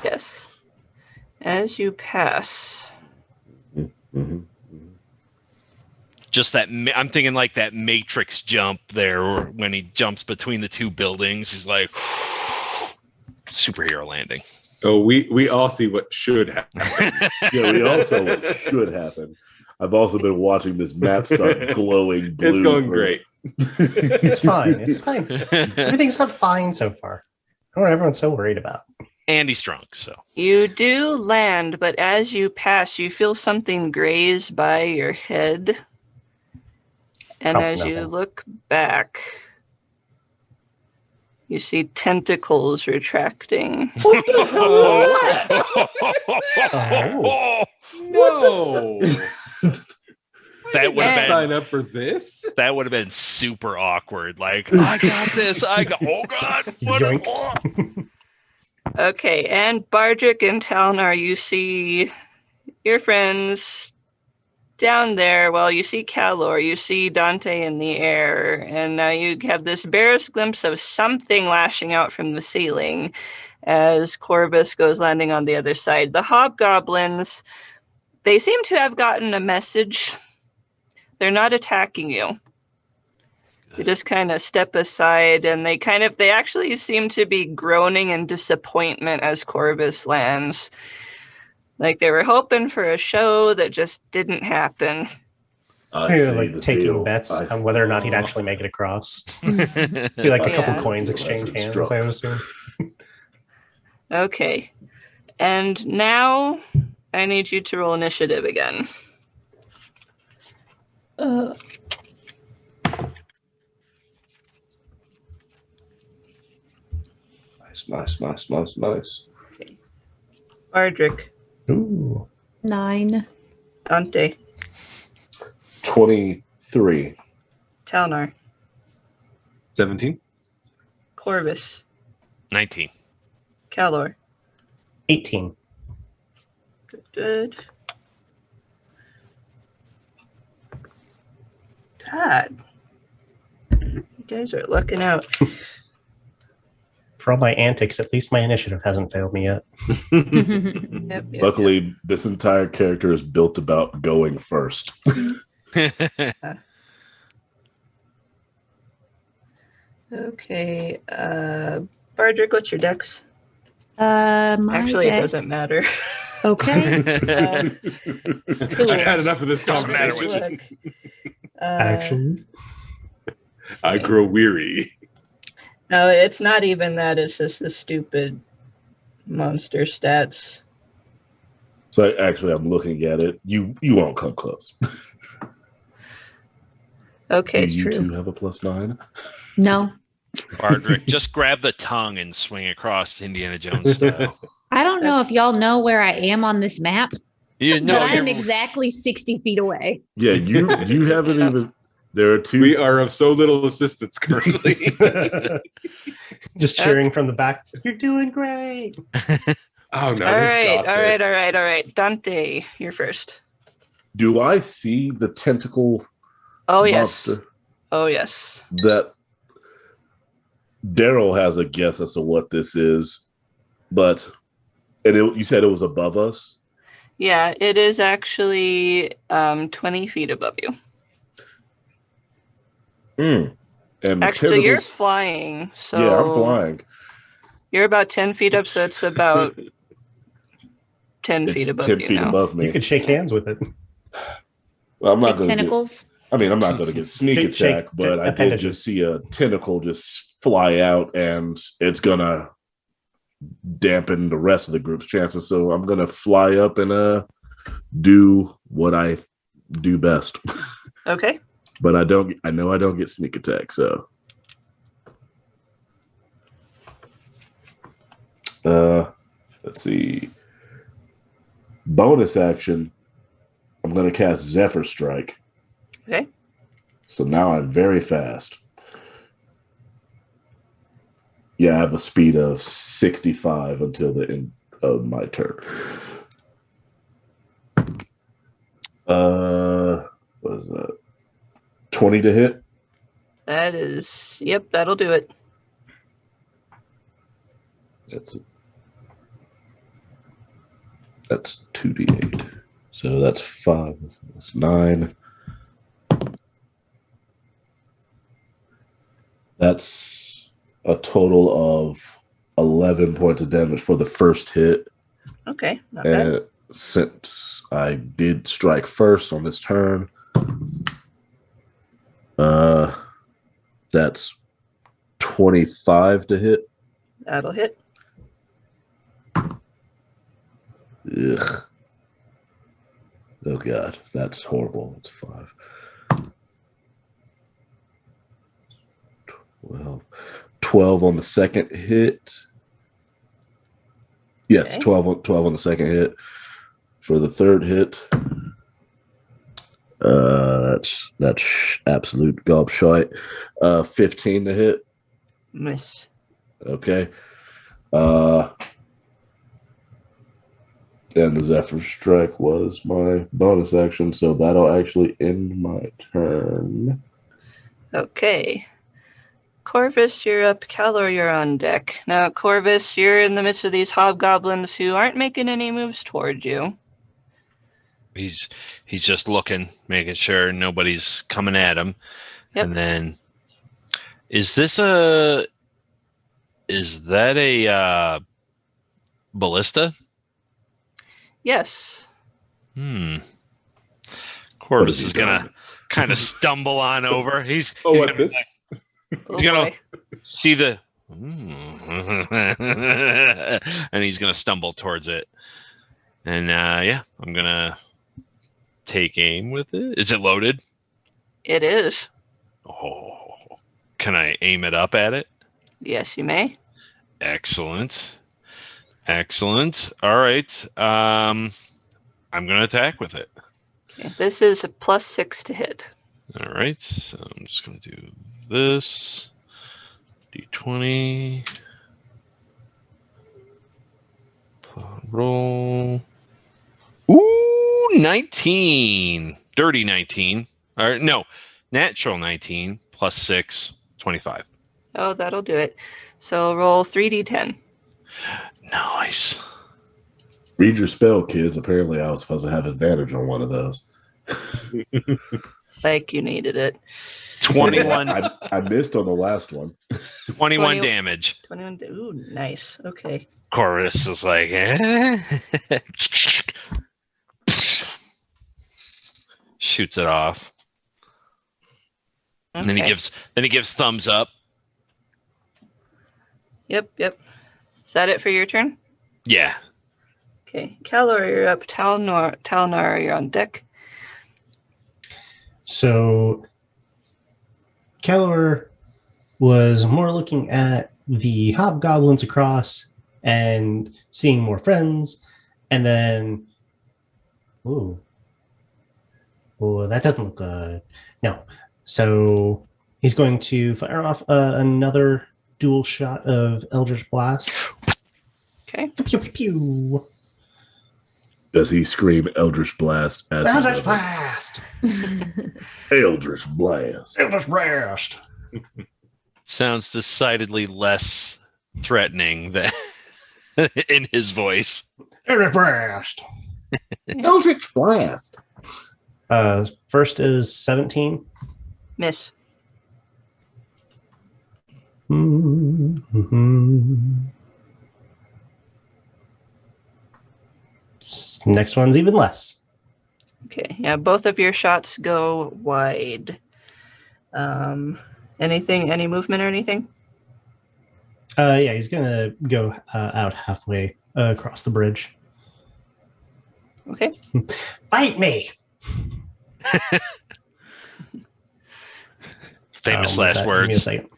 Yes. As you pass... Just that, I'm thinking like that Matrix jump there when he jumps between the two buildings. He's like, superhero landing. Oh, we all see what should happen. Yeah, we all saw what should happen. I've also been watching this map start glowing blue. It's going great. It's fine. It's fine. Everything's gone fine so far. I don't know what everyone's so worried about. And he's drunk, so. You do land, but as you pass, you feel something graze by your head. And as you look back, you see tentacles retracting. What the hell? Oh. No. That would have been sign up for this. That would have been super awkward. Like, I got this. Oh God! What? Okay, and Bardrick and Talnar, you see your friends down there. Well, you see Calor, you see Dante in the air, and now you have this barest glimpse of something lashing out from the ceiling as Corvus goes landing on the other side. The hobgoblins, they seem to have gotten a message. They're not attacking you. They just kind of step aside, and they actually seem to be groaning in disappointment as Corvus lands. Like they were hoping for a show that just didn't happen. They're like taking bets on whether or not he'd actually make it across. See, like a couple coins exchange hands, I would assume. Okay. And now I need you to roll initiative again. Nice. Okay. Bardrick. Ooh. 9. Dante. 23. Talnar. 17. Corvus. 19. Calor. 18. Good. God. You guys are lucking out. For all my antics, at least my initiative hasn't failed me yet. Yep. Luckily, this entire character is built about going first. Okay. Bardrick, what's your dex? Actually, it doesn't matter. Okay. I had enough of this conversation. Actually. I grow weary. No, it's not even that. It's just the stupid monster stats. So actually, I'm looking at it. You won't come close. Okay, Do you two have a +9? No. Bardrick, just grab the tongue and swing across Indiana Jones style. I don't know if y'all know where I am on this map, You know, but I'm exactly 60 feet away. Yeah, you haven't even. There are two. We are of so little assistance currently. Just cheering from the back. You're doing great. Oh no! All right. Dante, you're first. Do I see the tentacle Oh yes. monster? Oh yes. That Daryl has a guess as to what this is, you said it was above us? Yeah, it is actually 20 feet above you. And Actually, you're flying. So yeah, I'm flying. You're about 10 feet up, so it's about 10 feet above 10 you feet now. above me. You could shake hands with it. Well, I'm not Big going to tentacles. I mean, I'm not going to get sneak attack, but I did just see a tentacle just fly out, and it's going to dampen the rest of the group's chances. So I'm going to fly up and do what I do best. Okay. But I know I don't get sneak attack, so. Let's see. Bonus action. I'm going to cast Zephyr Strike. Okay. So now I'm very fast. Yeah, I have a speed of 65 until the end of my turn. What is that? 20 to hit? That is, yep, that'll do it. That's 2d8. So that's 5. That's 9. That's a total of 11 points of damage for the first hit. Okay, not bad. Since I did strike first on this turn, that's 25 to hit. That'll hit. Ugh. Oh god, that's horrible. It's 5. 12 on the second hit. Yes, okay. 12 on the second hit. For the third hit, that's absolute gobshite. 15 to hit. Miss. Okay. And the Zephyr Strike was my bonus action, so that'll actually end my turn. Okay. Corvus, you're up. Calor, you're on deck. Now, Corvus, you're in the midst of these hobgoblins who aren't making any moves towards you. He's just looking, making sure nobody's coming at him. Yep. And then, is that a ballista? Yes. Corvus is gonna kind of stumble on over. He's gonna see the and he's gonna stumble towards it. And I'm gonna take aim with it. Is it loaded? It is. Oh, can I aim it up at it? Yes, you may. Excellent. All right. I'm gonna attack with it. Okay, this is a +6 to hit. All right. So I'm just gonna do this. D20. Roll. Ooh, 19. Dirty 19. Or no, natural 19 +6, 25. Oh, that'll do it. So roll 3d10. Nice. Read your spell, kids. Apparently I was supposed to have advantage on one of those. Like you needed it. 21. I missed on the last one. 21 damage. 21. Ooh, nice. Okay. Chorus is like, shoots it off. Okay. And then he gives thumbs up. Yep. Is that it for your turn? Yeah. Okay. Calor, you're up. Talnar, you're on deck. So Keller was more looking at the hobgoblins across and seeing more friends, and then that doesn't look good. No. So he's going to fire off another dual shot of Eldritch Blast. Okay. Pew, pew, pew. Does he scream Eldritch Blast? Eldritch Blast! Eldritch Blast! Eldritch Blast! Sounds decidedly less threatening than in his voice. Eldritch Blast! Eldritch Blast! First is 17. Miss. Next one's even less. Okay, yeah, both of your shots go wide. Any movement or anything? Yeah, he's gonna go out halfway across the bridge. Okay. Fight me! Famous With last that, give me a words. second.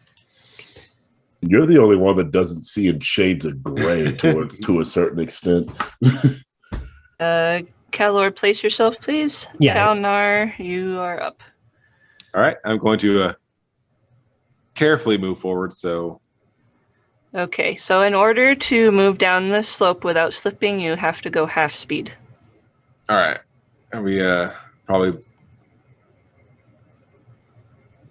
You're the only one that doesn't see in shades of gray to a certain extent. Calor, place yourself, please. Yeah. Talnar, you are up. All right, I'm going to carefully move forward. So, Okay, so in order to move down the slope without slipping, you have to go half speed. all right, and we probably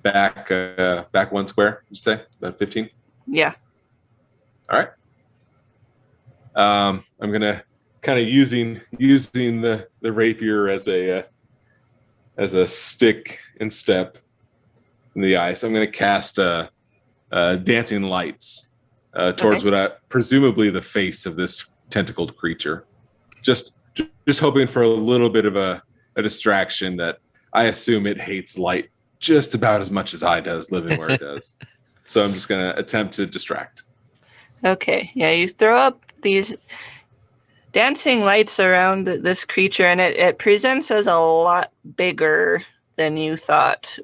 back one square. You say about 15. Yeah. All right. I'm gonna kind of using the rapier as a stick and step in the ice. I'm gonna cast dancing lights towards presumably the face of this tentacled creature. Just hoping for a little bit of a distraction that I assume it hates light just about as much as I does living where it does. So I'm just gonna attempt to distract. Okay, yeah, you throw up these dancing lights around this creature, and it presents as a lot bigger than you thought.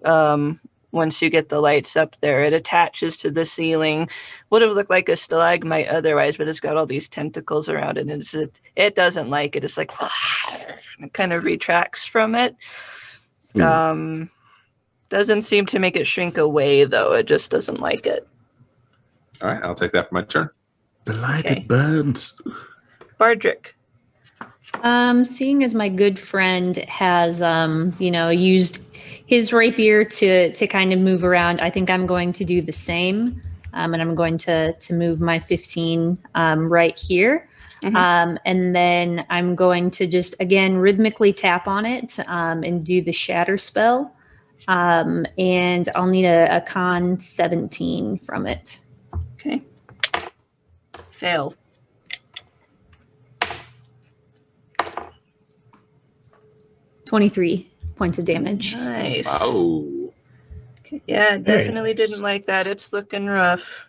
Once you get the lights up there, it attaches to the ceiling. Would have looked like a stalagmite otherwise, but it's got all these tentacles around it, and it doesn't like it. It's like it kind of retracts from it. Doesn't seem to make it shrink away, though. It just doesn't like it. All right, I'll take that for my turn. The lighted Okay. burns. Bardrick. Seeing as my good friend has, used his rapier to kind of move around, I think I'm going to do the same. And I'm going to move my 15 right here. Mhm. And then I'm going to just, again, rhythmically tap on it and do the shatter spell. And I'll need a con 17 from it. Okay. Fail. $23 points of damage. Nice. Oh, Okay. Yeah, it Very definitely nice. didn't like that. It's looking rough.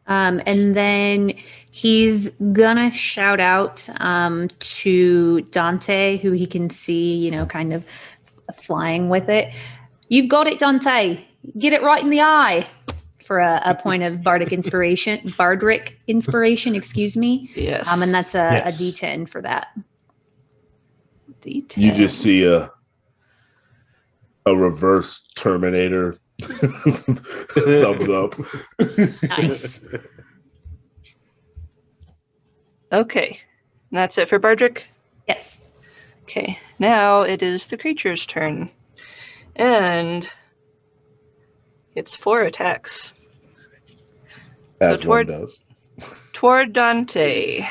And then he's gonna shout out to Dante, who he can see, kind of flying with it. You've got it, Dante. Get it right in the eye for a point of Bardrick inspiration, excuse me. Yes. And that's a Yes. D10 for that. D10. You just see a reverse Terminator. Thumbs up. Nice. Okay. And that's it for Bardrick? Yes. Okay. Now it is the creature's turn. And it's 4 attacks. As toward- one does. Toward Dante.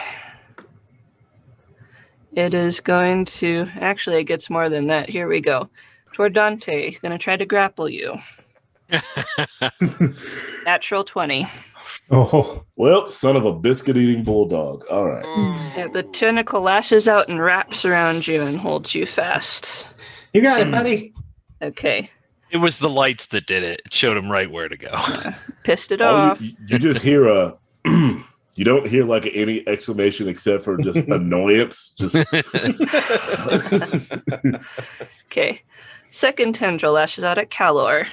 It is going to... Actually, it gets more than that. Here we go. Toward Dante. Going to try to grapple you. Natural 20. Oh, Well, son of a biscuit-eating bulldog. All right. Yeah, the tentacle lashes out and wraps around you and holds you fast. you got it, buddy. Okay. It was the lights that did it. It showed him right where to go. Pissed it All off. you just hear a... You don't hear like any exclamation except for just annoyance. Just Okay. Second tendril lashes out at Calor.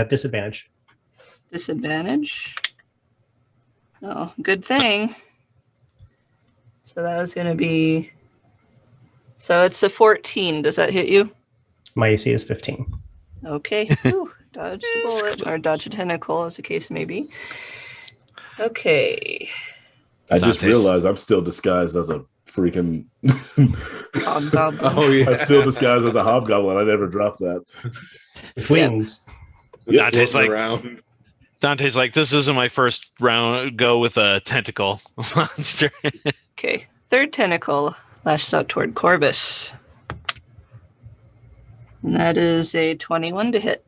Disadvantage. Disadvantage. Oh, good thing. So that was going to be... So it's a 14. Does that hit you? My AC is 15. Okay. Ooh, dodge a bullet, or dodge a tentacle, as the case may be. Okay. I just Dante's. realized I'm still disguised as a freaking... Hobgoblin. oh yeah. I'm still disguised as a hobgoblin. I never dropped that. With wings. Just Dante's floating like- around. Dante's like, this isn't my first round go with a tentacle monster. Okay. Third tentacle lashes out toward Corvus. And that is a 21 to hit.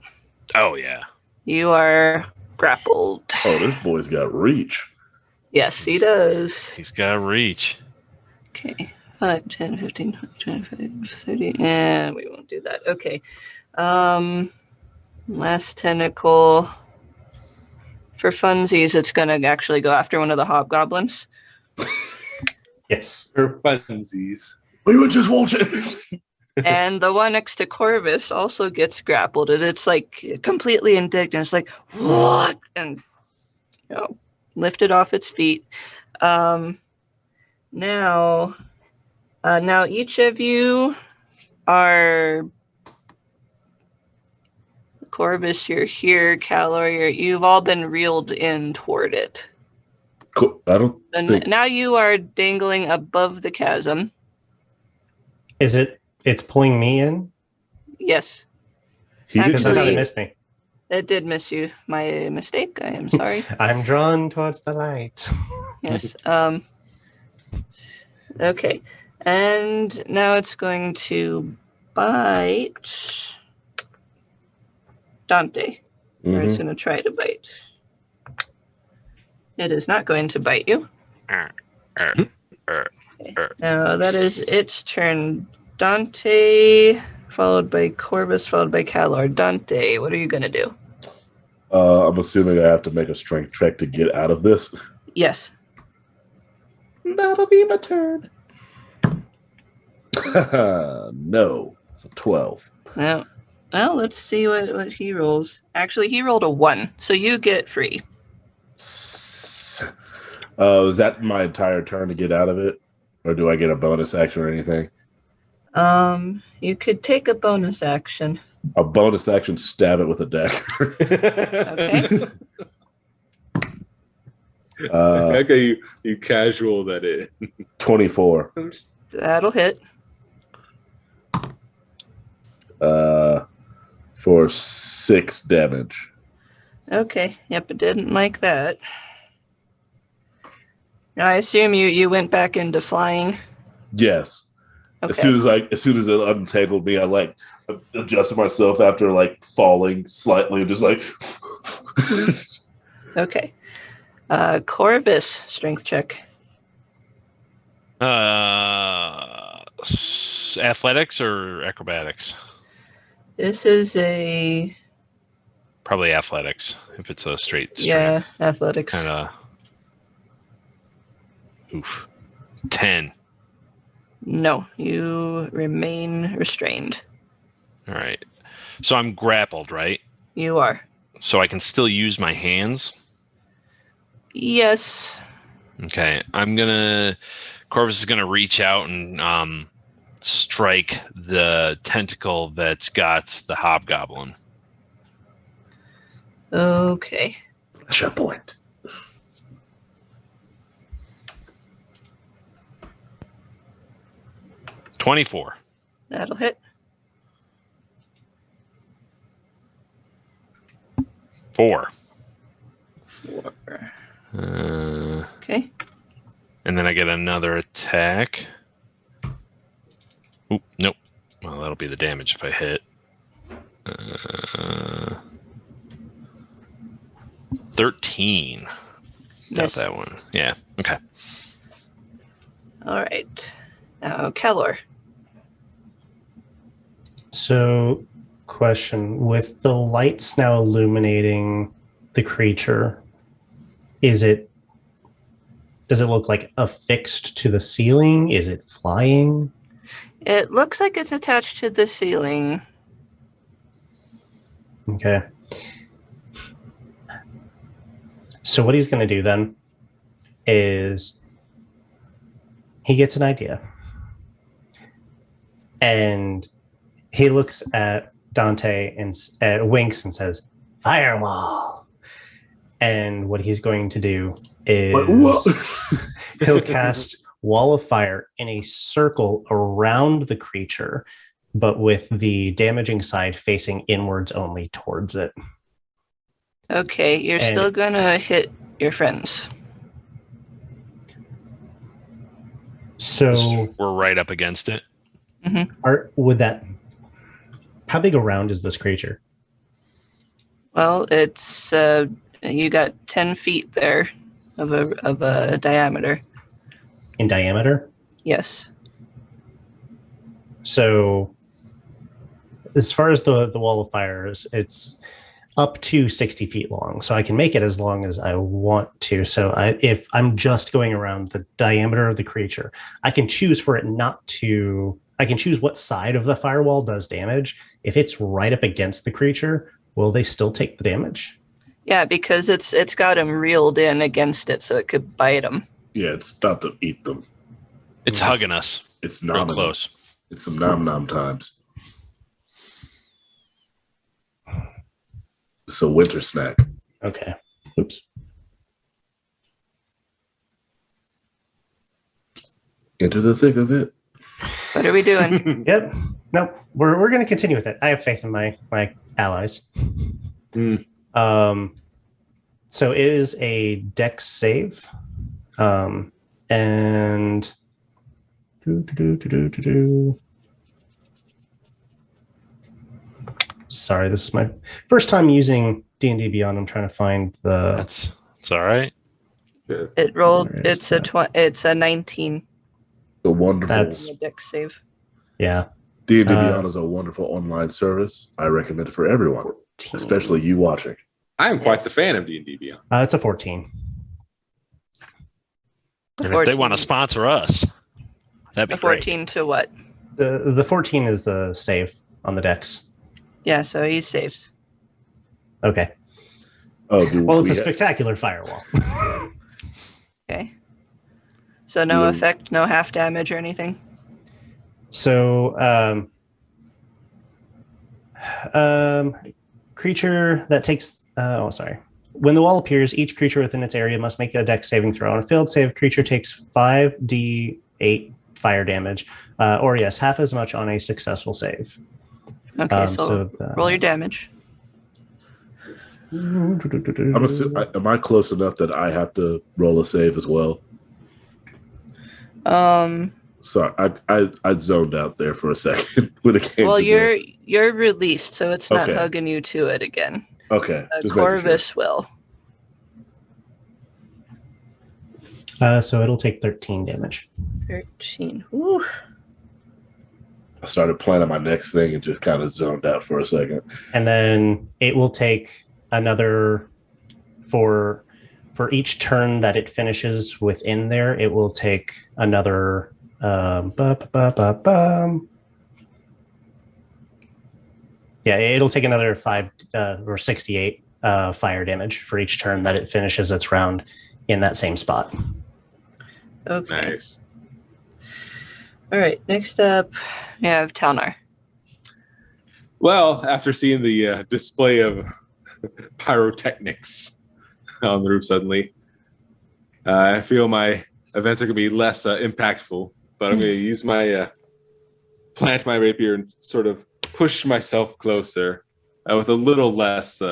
Oh yeah. You are grappled. Oh, this boy's got reach. Yes, he does. He's got reach. Okay. 5, 10, 15, 20, 25, 30. And we won't do that. Okay. Last tentacle. For funsies, it's going to actually go after one of the hobgoblins. Yes. For funsies. We were just watching. And the one next to Corvus also gets grappled, and it's like completely indignant. It's like, what? And lifted off its feet. Now each of you are Corvus, you're here. Calor, you've all been reeled in toward it. Cool. I don't And think now you are dangling above the chasm. Is it? It's pulling me in? Yes, he Because I thought Actually- it missed me. it did miss you. My mistake. I am sorry. I'm drawn towards the light. Yes. Okay. And now it's going to bite Dante. Or it's Mhm. going to try to bite. It is not going to bite you. Okay. Now that is its turn. Dante, followed by Corvus, followed by Calor. Dante, what are you going to do? I'm assuming I have to make a strength check to get out of this. Yes. That'll be my turn. No, it's a 12. Well, let's see what he rolls. Actually, he rolled a 1, so you get free. Is that my entire turn to get out of it, or do I get a bonus action or anything? You could take a bonus action. A bonus action, stab it with a dagger. Okay. Okay, you casual that in. 24. That'll hit. For 6 damage. Okay. Yep, it didn't like that. I assume you went back into flying. Yes. Okay. As soon as it untangled me, I adjusted myself after falling slightly and just Okay. Corvus, strength check. Athletics or acrobatics? This is a Probably athletics if it's a straight yeah, strength. athletics. Kind of. Oof. 10. No, you remain restrained. All right. So I'm grappled, right? You are. So I can still use my hands. Yes. Okay. Corvus is gonna reach out and strike the tentacle that's got the hobgoblin. Okay. pressure point. $24. That'll hit. 4. 4. Uh, Okay. and then I get another attack. Oop, nope. Well, that'll be the damage if I hit. 13. Got Miss. that one. Yeah. Okay. All right. Now, Kelor. So, question: with the lights now illuminating the creature, does it look like affixed to the ceiling? Is it flying? It looks like it's attached to the ceiling. Okay. So what he's going to do then is he gets an idea. And he looks at Dante and winks and says, "Firewall." And what he's going to do is he'll cast Wall of Fire in a circle around the creature, but with the damaging side facing inwards only towards it. Okay, you're And- still gonna hit your friends. So We're right up against it. how big around is this creature? Well, it's you got 10 feet there of a diameter. In diameter? Yes. So as far as the wall of fire, it's up to 60 feet long. So I can make it as long as I want to. So if I'm just going around the diameter of the creature, I can choose for it not to. I can choose what side of the firewall does damage. If it's right up against the creature, will they still take the damage? Yeah, because it's got him reeled in against it, so it could bite him. Yeah, it's about to eat them. It's hugging us. It's real nom close. It's some nom times. It's a winter snack. Okay. Oops. Into the thick of it. What are we doing? Yep. No, we're going to continue with it. I have faith in my allies. So it is a dex save. And sorry, this is my first time using D&D Beyond. I'm trying to find the. It's all right. It rolled. It's a 19. The wonderful. That's A dex save. yeah. D&D Beyond is a wonderful online service. I recommend it for everyone, 14. especially you watching. I am quite the fan of D&D Beyond. It's a 14. And if they want to sponsor us, that'd be A 14 to what? The 14 is the save on the dex. Yeah, so he saves. Okay. Oh, Well, it's a spectacular firewall. Okay. So no effect, no half damage or anything? So, creature that takes... sorry. When the wall appears, each creature within its area must make a dex saving throw. On a failed save, creature takes 5d8 fire damage, or yes, half as much on a successful save. Okay, roll your damage. Am I close enough that I have to roll a save as well? Sorry, I zoned out there for a second when it came. Well, you're released, so it's not hugging you to it again. Okay. Corvus will. So it'll take 13 damage. 13. Ooh. I started planning my next thing and just kind of zoned out for a second. And then it will take another for each turn that it finishes within there, it will take another yeah, it'll take another 5 or 68 fire damage for each turn that it finishes its round in that same spot. Okay. Nice. All right. Next up, we have Talnar. Well, after seeing the display of pyrotechnics on the roof suddenly, I feel my events are going to be less impactful, but I'm going to use my plant my rapier and sort of push myself closer with a little less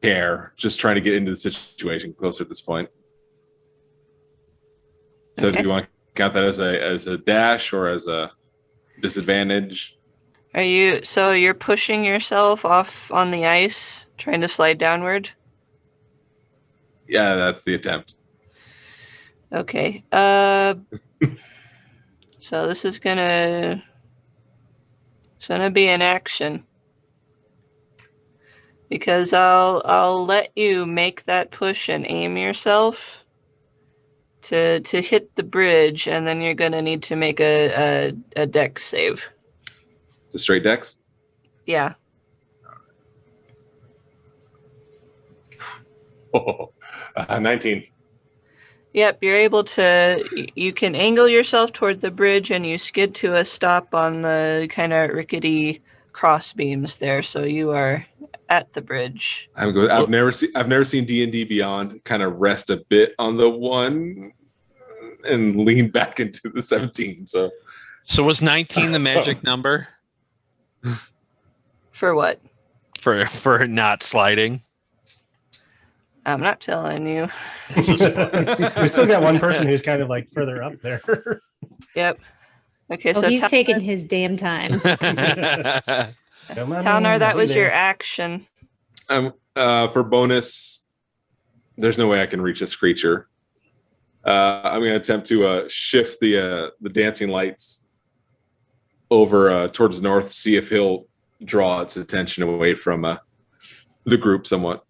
care, just trying to get into the situation closer at this point. So do you want to count that as a dash or as a disadvantage? You're pushing yourself off on the ice, trying to slide downward? Yeah, that's the attempt. Okay. So this is gonna be an action. Because I'll let you make that push and aim yourself to hit the bridge, and then you're gonna need to make a dex save. The straight dex? Yeah. Oh, 19. Yep, you're able to. You can angle yourself toward the bridge, and you skid to a stop on the kind of rickety cross beams there. So you are at the bridge. I've never seen D&D Beyond kind of rest a bit on the 1 and lean back into the 17. So was 19 the magic number For what? for not sliding? I'm not telling you. We still got one person who's kind of like further up there. Yep. Okay, So so he's taking his damn time. Talnar, that was your action. for bonus, there's no way I can reach this creature. I'm going to attempt to shift the dancing lights over towards north, see if he'll draw its attention away from the group somewhat.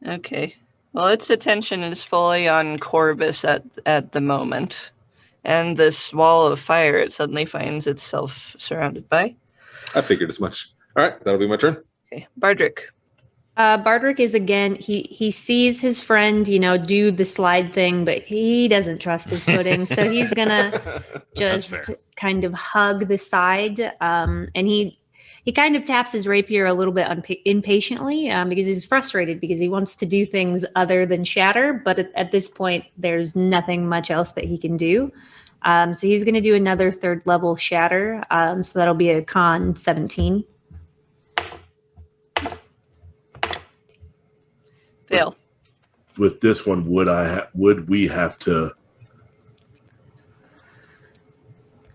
Okay. Well, its attention is fully on Corvus at the moment. And this wall of fire it suddenly finds itself surrounded by. I figured as much. All right, that'll be my turn. Okay. Bardrick. Bardrick is again, he sees his friend, do the slide thing, but he doesn't trust his footing. So he's going to just kind of hug the side. And he kind of taps his rapier a little bit impatiently because he's frustrated because he wants to do things other than shatter. But at this point, there's nothing much else that he can do. So he's going to do another 3rd level shatter. So that'll be a con 17. Fail. With this one, would we have to?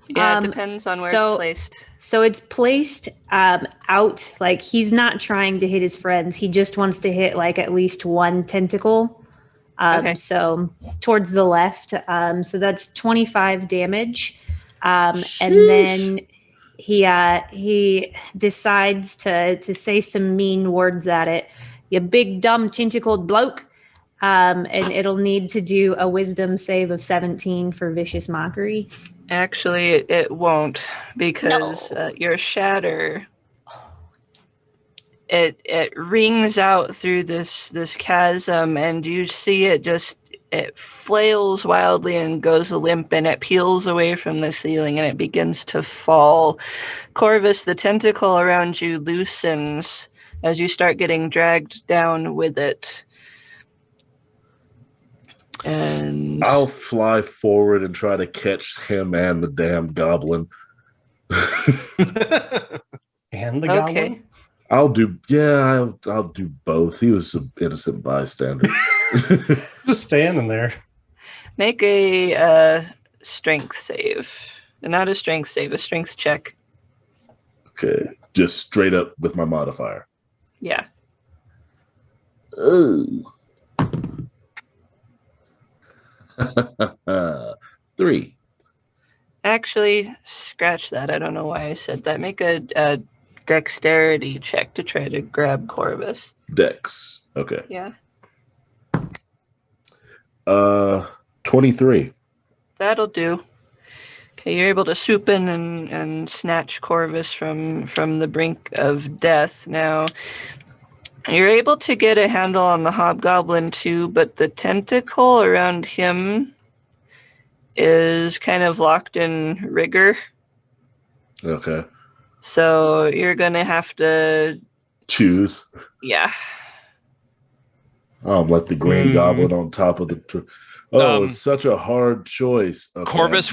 Yeah, it depends on where it's placed. So it's placed out, like he's not trying to hit his friends. He just wants to hit like at least one tentacle. Okay. So towards the left. So that's 25 damage. And then he decides to say some mean words at it. You big dumb tentacled bloke. And it'll need to do a wisdom save of 17 for vicious mockery. Actually, it won't, because your shatter, it rings out through this chasm, and you see it flails wildly and goes limp, and it peels away from the ceiling, and it begins to fall. Corvus, the tentacle around you loosens as you start getting dragged down with it. And I'll fly forward and try to catch him and the damn goblin. And the goblin? I'll do both. He was an innocent bystander. Just standing there. make a strength save. Not a strength save, a strength check. Okay. Just straight up with my modifier. Yeah. Oh. 3. Actually, scratch that. I don't know why I said that. Make a dexterity check to try to grab Corvus. Dex. Okay. Yeah. 23. That'll do. Okay, you're able to swoop in and snatch Corvus from the brink of death. Now, you're able to get a handle on the hobgoblin too, but the tentacle around him is kind of locked in rigor. Okay. So you're going to have to choose. Yeah. I'm like the green goblin on top of the... it's such a hard choice. Okay. Corvus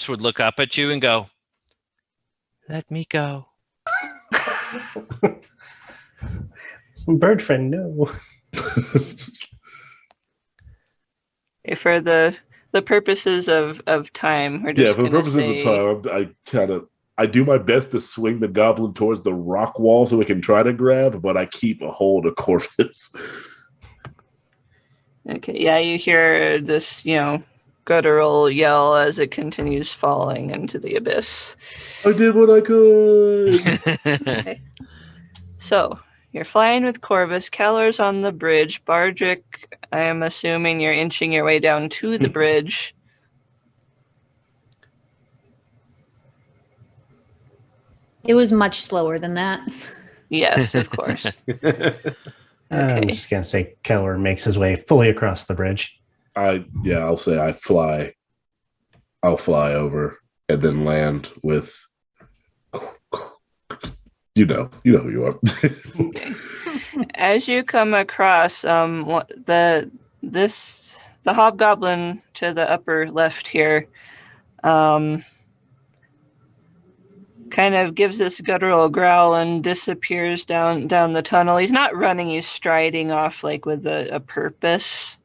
would look up at you and go, "Let me go." Bird friend, no. For the purposes of time, we're just for the purposes of time, I do my best to swing the goblin towards the rock wall so it can try to grab, but I keep a hold of Corvus. Okay, yeah, you hear this, guttural yell as it continues falling into the abyss. I did what I could. Okay. So, you're flying with Corvus. Keller's on the bridge. Bardrick, I am assuming you're inching your way down to the bridge. It was much slower than that. Yes, of course. I'm just going to say Keller makes his way fully across the bridge. I'll say I fly. I'll fly over and then land with... You know who you are. Okay. As you come across, the hobgoblin to the upper left here, kind of gives this guttural growl and disappears down the tunnel. He's not running; he's striding off like with a purpose,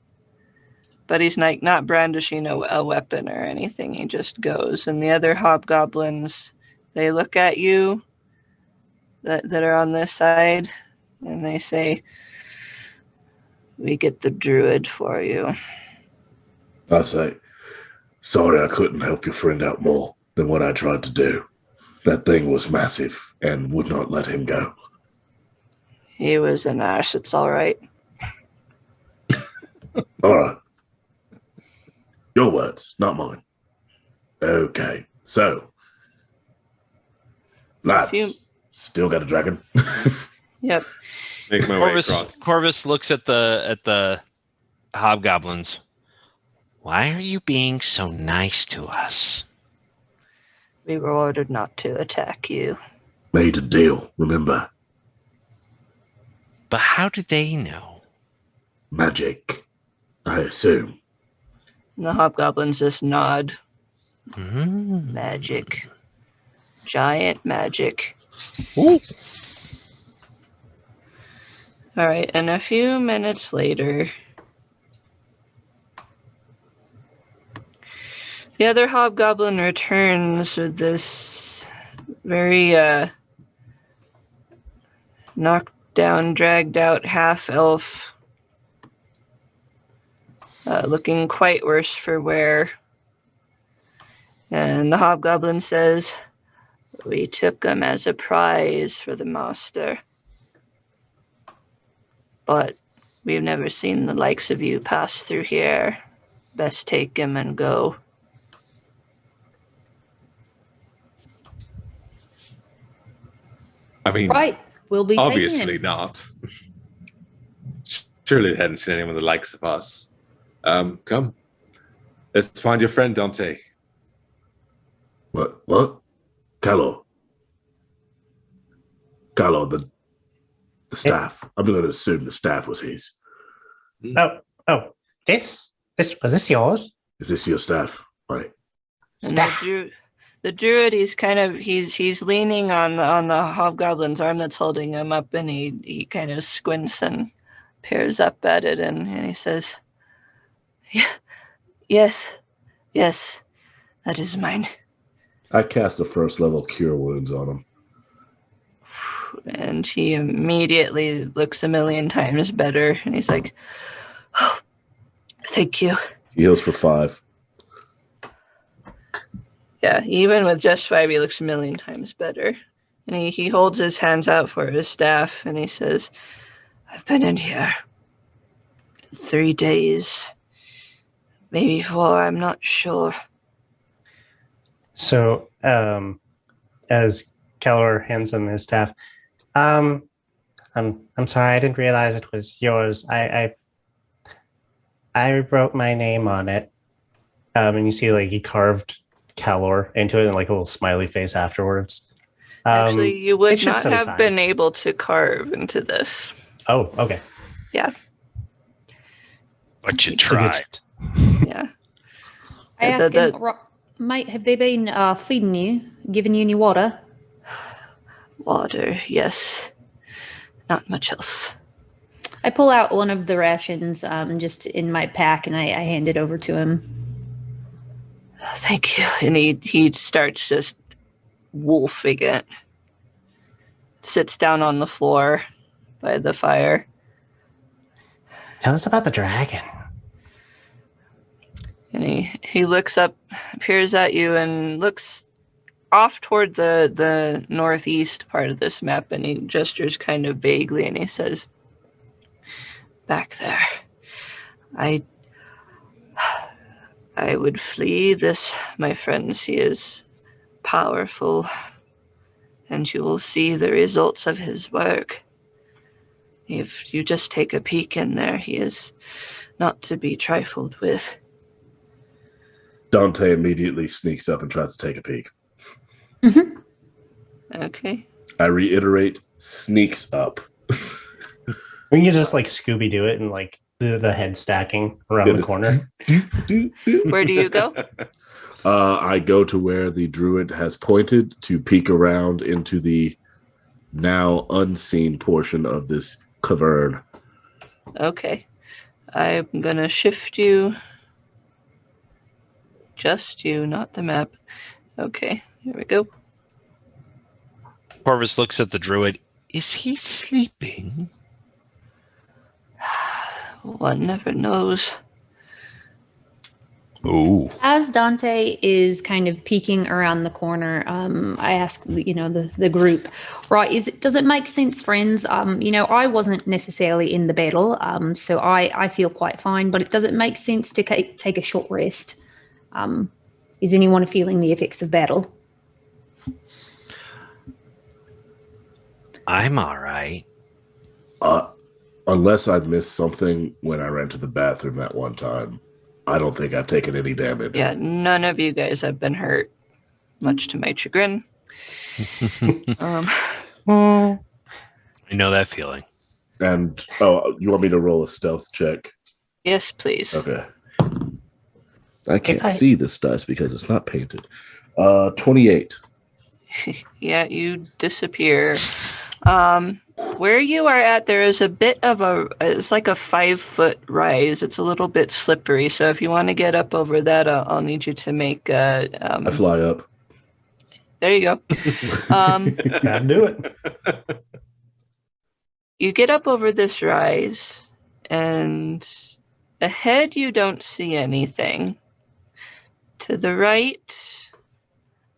but he's not brandishing a weapon or anything. He just goes. And the other hobgoblins, they look at you that are on this side, and they say, we get the druid for you. I say, sorry I couldn't help your friend out more than what I tried to do. That thing was massive and would not let him go. He was an ass. It's all right. All right. Your words, not mine. Okay, so lads, still got a dragon. Yep. Make my way across. Corvus looks at the hobgoblins. Why are you being so nice to us? We were ordered not to attack you. Made a deal, remember? But how do they know? Magic, I assume. And the hobgoblins just nod. Mm. Magic. Giant magic. Ooh. All right, and a few minutes later, the other hobgoblin returns with this very knocked down, dragged out half-elf, looking quite worse for wear. And the hobgoblin says, "We took him as a prize for the master. But we've never seen the likes of you pass through here. Best take him and go." I mean, Right. We'll be obviously taking him. not. Surely they hadn't seen anyone the likes of us. Come. Let's find your friend, Dante. What? Calor, the staff. I'm going to assume the staff was his. This was this yours? Is this your staff? Right. And Staff. the druid, he's leaning on the hobgoblin's arm that's holding him up, and he kind of squints and peers up at it, and he says, yes, that is mine. I cast a first level cure wounds on him. And he immediately looks a million times better, and he's like, "Oh, thank you." He heals for 5. Yeah, even with just 5, he looks a million times better. And he holds his hands out for his staff, and he says, "I've been in here 3 days, maybe 4, I'm not sure." So, as Keller hands him his staff, I'm sorry, I didn't realize it was yours. I wrote my name on it. And you see, like, he carved Calor into it and like a little smiley face afterwards. Actually, you would it should not still be have fine. been able to carve into this. Oh, okay. Yeah, But you It's a good tried. shift. yeah. I Yeah, asked him, mate, have they been feeding you, giving you any water? Water, yes. Not much else. I pull out one of the rations just in my pack, and I hand it over to him. Thank you. And he starts just wolfing it. Sits down on the floor by the fire. Tell us about the dragon. And he looks up, peers at you, and looks off toward the northeast part of this map, and he gestures kind of vaguely, and he says, "Back there. I would flee this, my friends. He is powerful, and you will see the results of his work. If you just take a peek in there, he is not to be trifled with." Dante immediately sneaks up and tries to take a peek. Okay. I reiterate, sneaks up. We can just like Scooby Doo it and like the head stacking around the corner. Where do you go? I go to where the druid has pointed to peek around into the now unseen portion of this cavern. Okay. I'm gonna shift you. Just you, not the map. Okay, here we go. Corvus looks at the druid. Is he sleeping? One never knows. Ooh. As Dante is kind of peeking around the corner, I ask, the group, right, does it make sense, friends? I wasn't necessarily in the battle, so I feel quite fine, but does it make sense to take a short rest? Is anyone feeling the effects of battle? I'm all right. Unless I missed something when I ran to the bathroom that one time, I don't think I've taken any damage. Yeah, none of you guys have been hurt, much to my chagrin. I know that feeling. And, you want me to roll a stealth check? Yes, please. Okay. I can't see this dice because it's not painted. 28. Yeah, you disappear. Where you are at, there is a bit of it's like a 5-foot rise. It's a little bit slippery. So if you want to get up over that, I'll need you to make I fly up. There you go. Gotta do it. You get up over this rise, and ahead you don't see anything. To the right,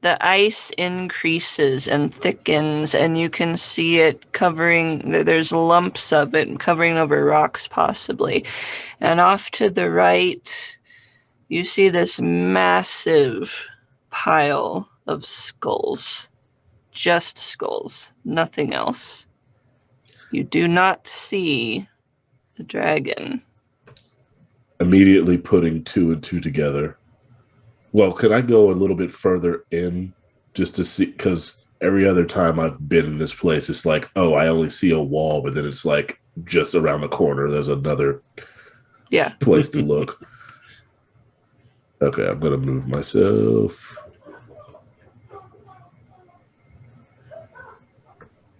the ice increases and thickens, and you can see it there's lumps of it covering over rocks, possibly. And off to the right, you see this massive pile of skulls. Just skulls, nothing else. You do not see the dragon. Immediately putting 2 and 2 together. Well, could I go a little bit further in just to see? Because every other time I've been in this place, it's like, I only see a wall, but then it's like just around the corner, there's another place to look. Okay, I'm going to move myself.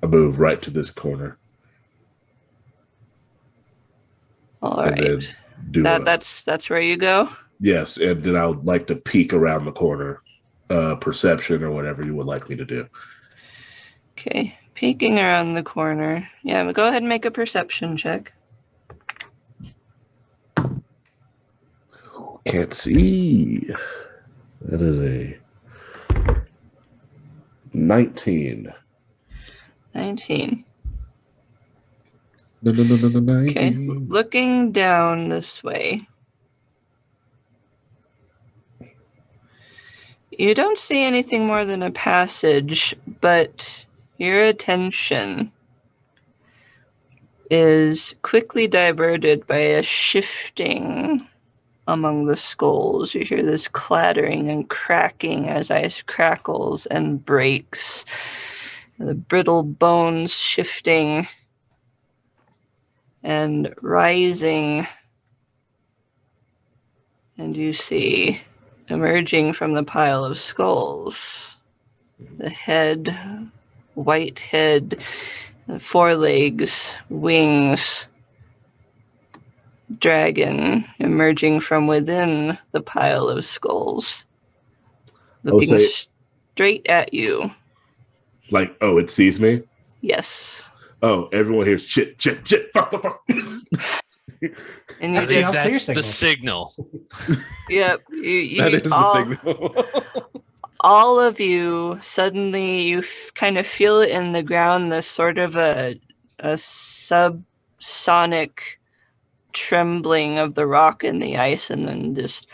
I move right to this corner. All right. That's where you go? Yes, and then I would like to peek around the corner, perception or whatever you would like me to do. Okay, peeking around the corner. Yeah, go ahead and make a perception check. Can't see. That is a 19. 19. 19. Okay, looking down this way. You don't see anything more than a passage, but your attention is quickly diverted by a shifting among the skulls. You hear this clattering and cracking as ice crackles and breaks. The brittle bones shifting and rising. And you see, emerging from the pile of skulls, the head, white head, forelegs, wings, dragon emerging from within the pile of skulls, looking straight at you. Like, it sees me? Yes. Everyone hears shit, fuck. And I think that's the signal. Yep. That is the signal. All of you, suddenly you kind of feel it in the ground, this sort of a subsonic trembling of the rock and the ice, and then just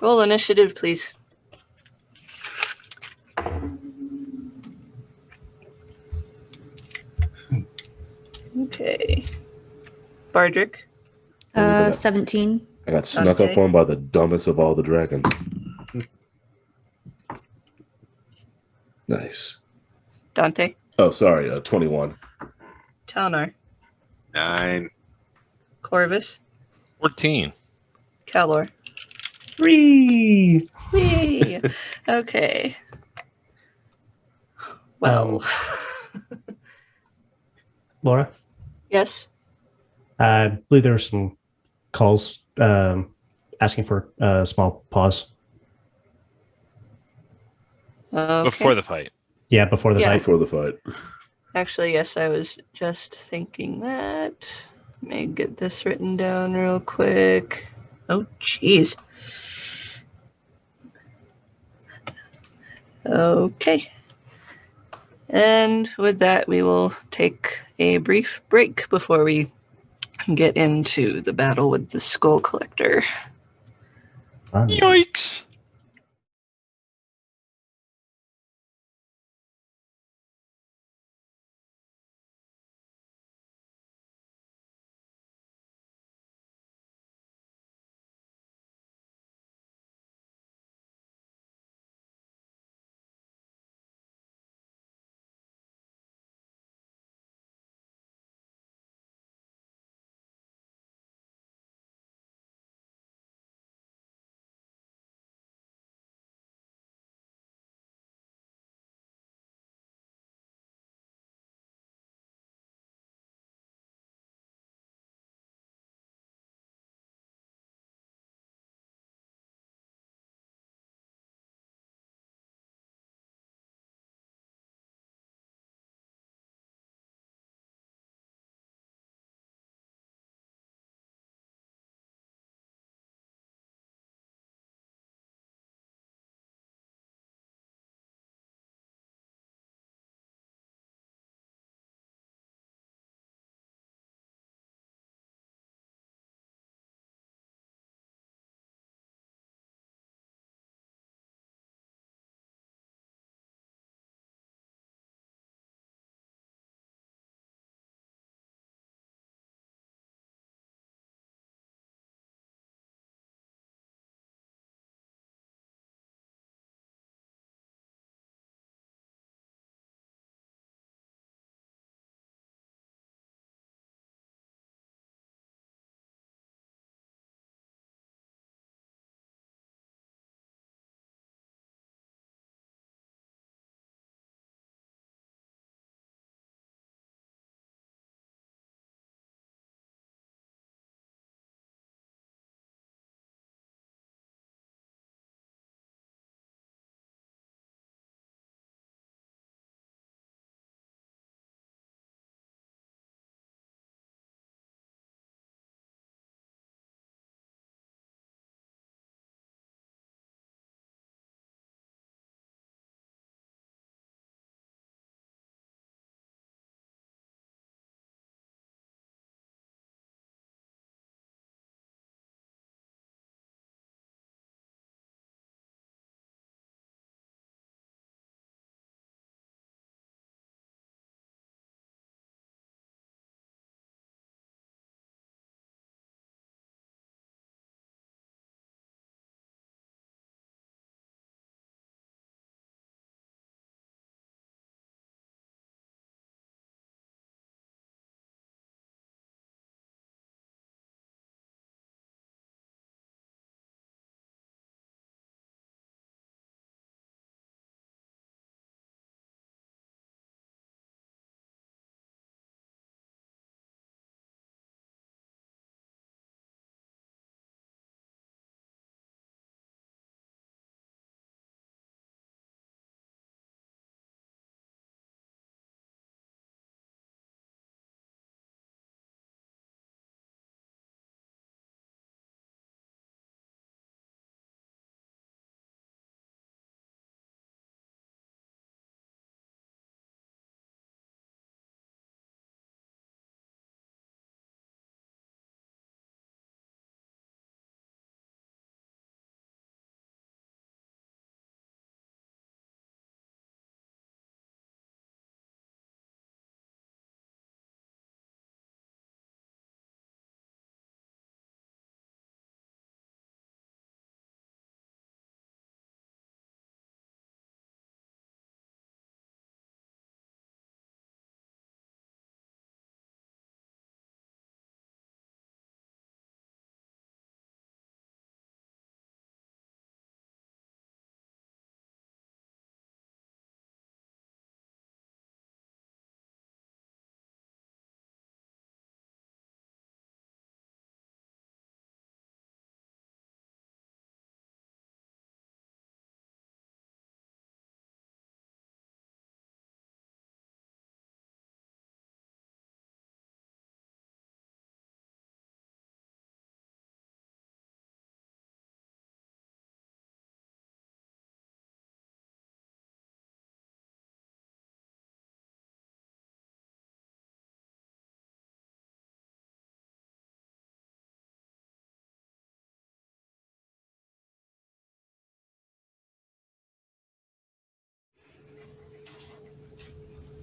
roll initiative, please. Okay. Bardrick. 17. I got snuck up on by the dumbest of all the dragons. Nice. Dante. Oh, sorry. 21. Talnar. 9. Corvus. 14. Calor. 3. Whee! Okay. Well. Laura? Yes? I believe there were some calls asking for a small pause. Okay. Before the fight. Yeah, before the Yeah. fight. Before the fight. Actually, yes, I was just thinking that. Let me get this written down real quick. Oh, jeez. Okay. And with that, we will take a brief break before we get into the battle with the Skull Collector. Yikes!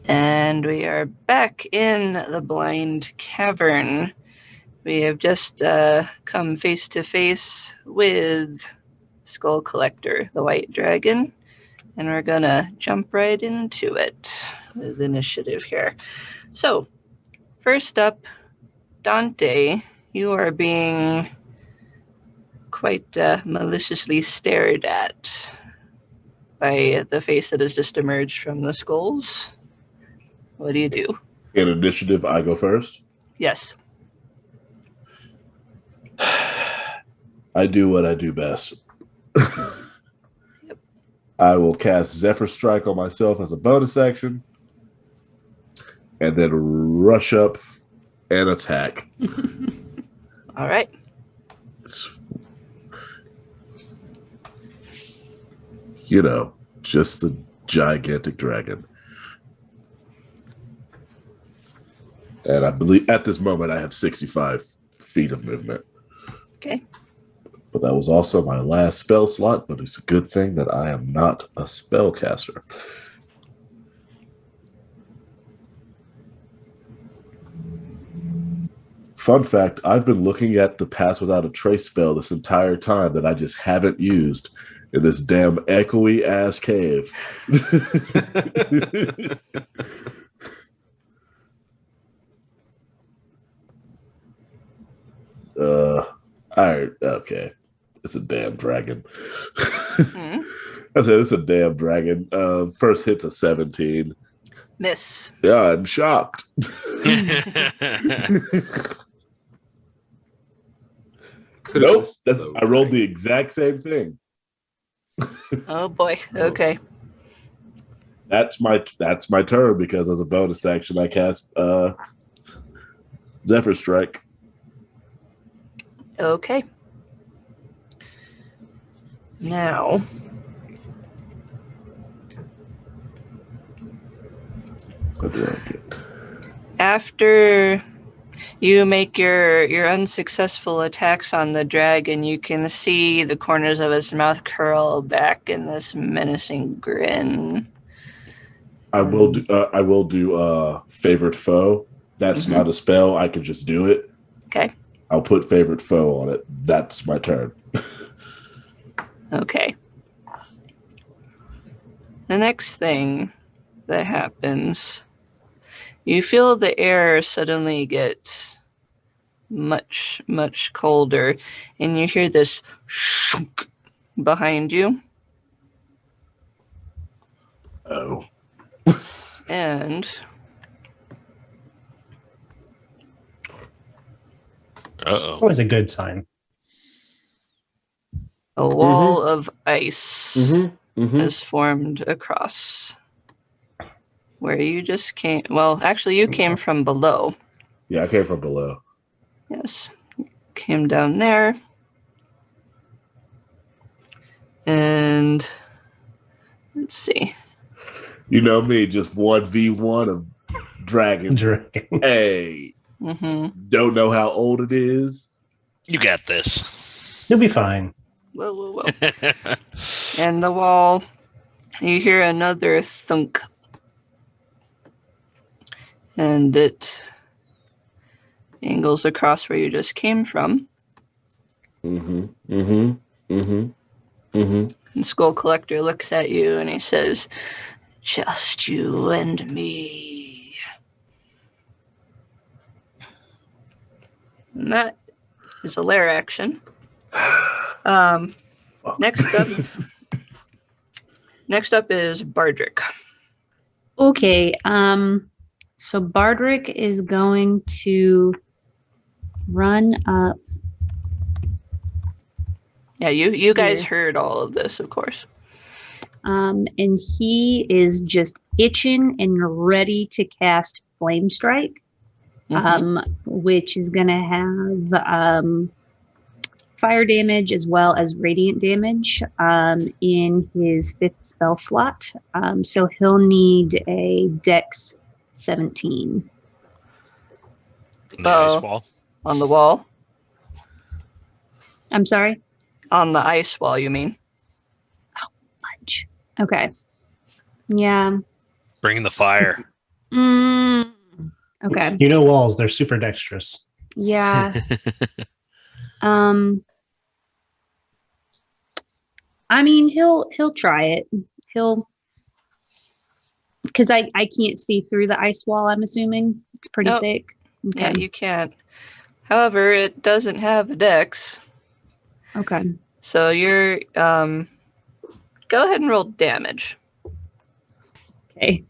And we are back in the Blind Cavern. We have just come face to face with Skull Collector, the White Dragon, and we're gonna jump right into it with initiative here. So, first up, Dante, you are being quite maliciously stared at by the face that has just emerged from the skulls. What do you do? In initiative, I go first. Yes. I do what I do best. I will cast Zephyr Strike on myself as a bonus action, and then rush up and attack. All right. You know, just the gigantic dragon. And I believe at this moment I have 65 feet of movement. Okay. But that was also my last spell slot, but it's a good thing that I am not a spellcaster. Fun fact, I've been looking at the Pass Without a Trace spell this entire time that I just haven't used in this damn echoey ass cave. Alright, okay. It's a damn dragon. I said it's a damn dragon. First hit's a 17. Miss. Yeah, I'm shocked. Nope, I rolled the exact same thing. Oh boy. Okay. That's my turn because as a bonus action I cast Zephyr Strike. Okay. Now, what do I get? after you make your unsuccessful attacks on the dragon, you can see the corners of his mouth curl back in this menacing grin. I will do favorite foe. That's not a spell. I can just do it. Okay. I'll put favorite foe on it. That's my turn. Okay. The next thing that happens, you feel the air suddenly get much, much colder, and you hear this shunk behind you. Oh. And Always a good sign. a wall of ice has formed across where you just came. Well, actually, you came from below. Yeah, I came from below. Yes. Came down there. And let's see. You know me, just 1v1 of dragon. Hey. Don't know how old it is. You got this. You'll be fine. Whoa, whoa, whoa. And the wall, you hear another thunk. And it angles across where you just came from. And Skull Collector looks at you and he says, "Just you and me." And that is a lair action. Next up is Bardrick. Okay. So Bardrick is going to run up. Yeah, you guys heard all of this, of course. And he is just itching and ready to cast Flame Strike, which is going to have fire damage as well as radiant damage in his 5th spell slot. So he'll need a Dex 17. The ice wall. On the wall? I'm sorry? On the ice wall, you mean? Oh, fudge. Okay. Yeah. Bring the fire. Okay. You know walls, they're super dexterous. Yeah. I mean, he'll try it. Because I can't see through the ice wall, I'm assuming. It's pretty Nope. thick. Okay. Yeah, you can't. However, it doesn't have a dex. Okay. So you're go ahead and roll damage. Okay.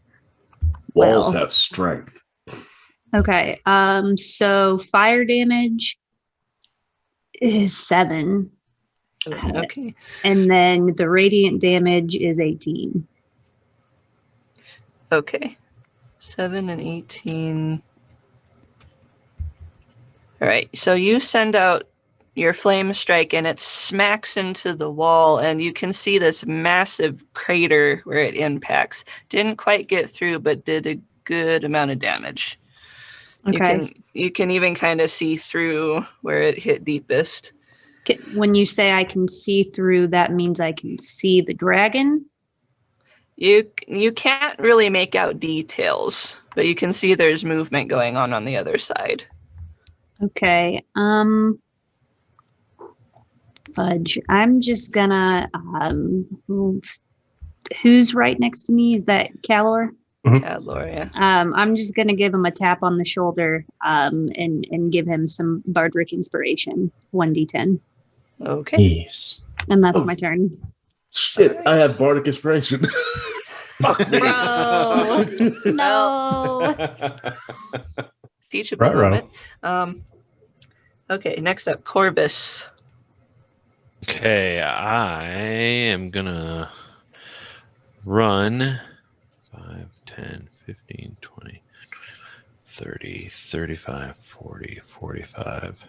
Walls Well. have strength. Okay. So fire damage is 7. Okay. And then the radiant damage is 18. Okay. 7 and 18. All right. So you send out your flame strike and it smacks into the wall and you can see this massive crater where it impacts. Didn't quite get through, but did a good amount of damage. Okay. You can even kind of see through where it hit deepest. When you say I can see through, that means I can see the dragon? You can't really make out details, but you can see there's movement going on the other side. Okay. Fudge. I'm just gonna who's right next to me? Is that Calor? Cadlor, yeah. I'm just gonna give him a tap on the shoulder and give him some Bardrick inspiration. 1d10. Okay. Yes. And that's my turn. Shit, I have bardic inspiration. Fuck me. Bro. No. Teachable Ruh-roh. moment. Okay, next up, Corvus. Okay, I am gonna run 5, 10, 15, 20, 30, 35, 40, 45,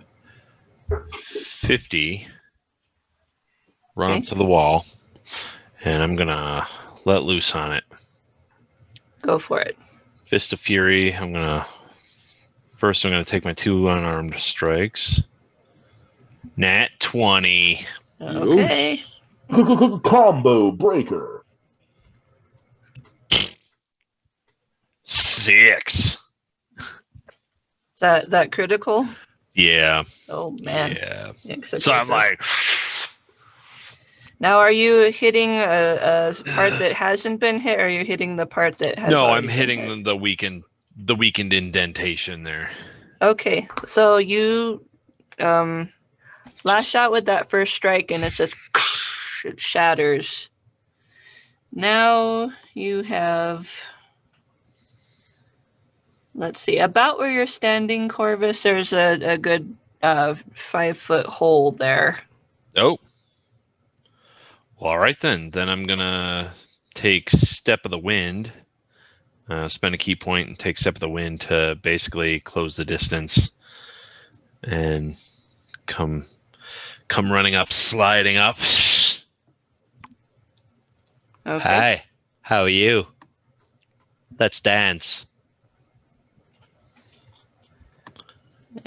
50. Run Okay. up to the wall, and I'm gonna let loose on it. Go for it. Fist of Fury. I'm gonna take my 2 unarmed strikes. Nat 20. Okay. Combo breaker. 6. That critical? Yeah. Oh man. Yeah. Yeah, So I'm like, now, are you hitting a part that hasn't been hit, or are you hitting the part that has? no, already I'm been hitting hit? the weakened indentation there. Okay, so you lash out with that first strike, and it just it shatters. Now you have, let's see, about where you're standing, Corvus. There's a good 5-foot hole there. Oh. Well, all right then. Then I'm gonna take Step of the Wind, spend a key point, and take Step of the Wind to basically close the distance, and come running up, sliding up. Okay. Hi, how are you? Let's dance.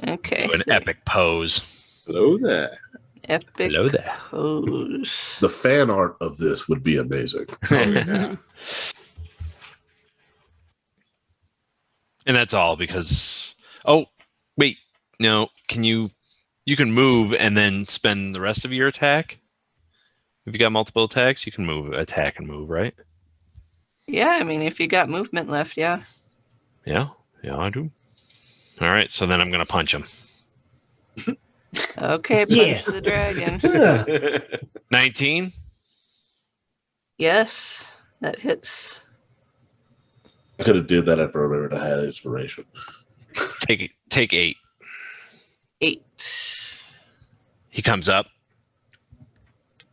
Okay. Do an so epic pose. Hello there. epic Hello there. pose. The fan art of this would be amazing. Yeah. And that's all because. Oh, wait. No. You can move and then spend the rest of your attack? If you got multiple attacks, you can attack and move, right? Yeah, I mean, if you got movement left, yeah. Yeah, I do. All right, so then I'm gonna punch him. Okay, punch Yeah. the dragon. 19. Yes, that hits. I could have did that if I remembered I had inspiration. Take 8. 8. He comes up.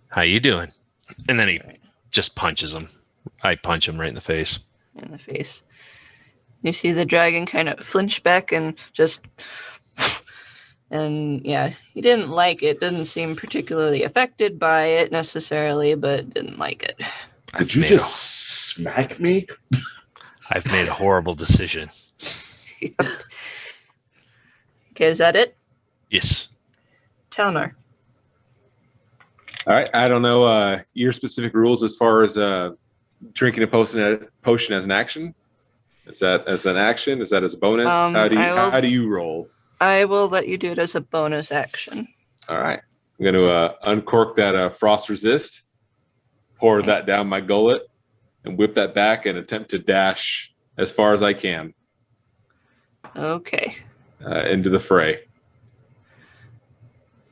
How you doing? And then he just punches him. I punch him right in the face. In the face. You see the dragon kind of flinch back and just... And yeah, he didn't like it. Didn't seem particularly affected by it necessarily, but didn't like it. Did you just smack me? I've made a horrible decision. Okay, is that it? Yes. Talnar. All right. I don't know your specific rules as far as drinking a potion as an action. Is that as an action? Is that as a bonus? How do you roll? I will let you do it as a bonus action. All right. I'm going to uncork that frost resist, pour that down my gullet, and whip that back and attempt to dash as far as I can. Okay. Into the fray.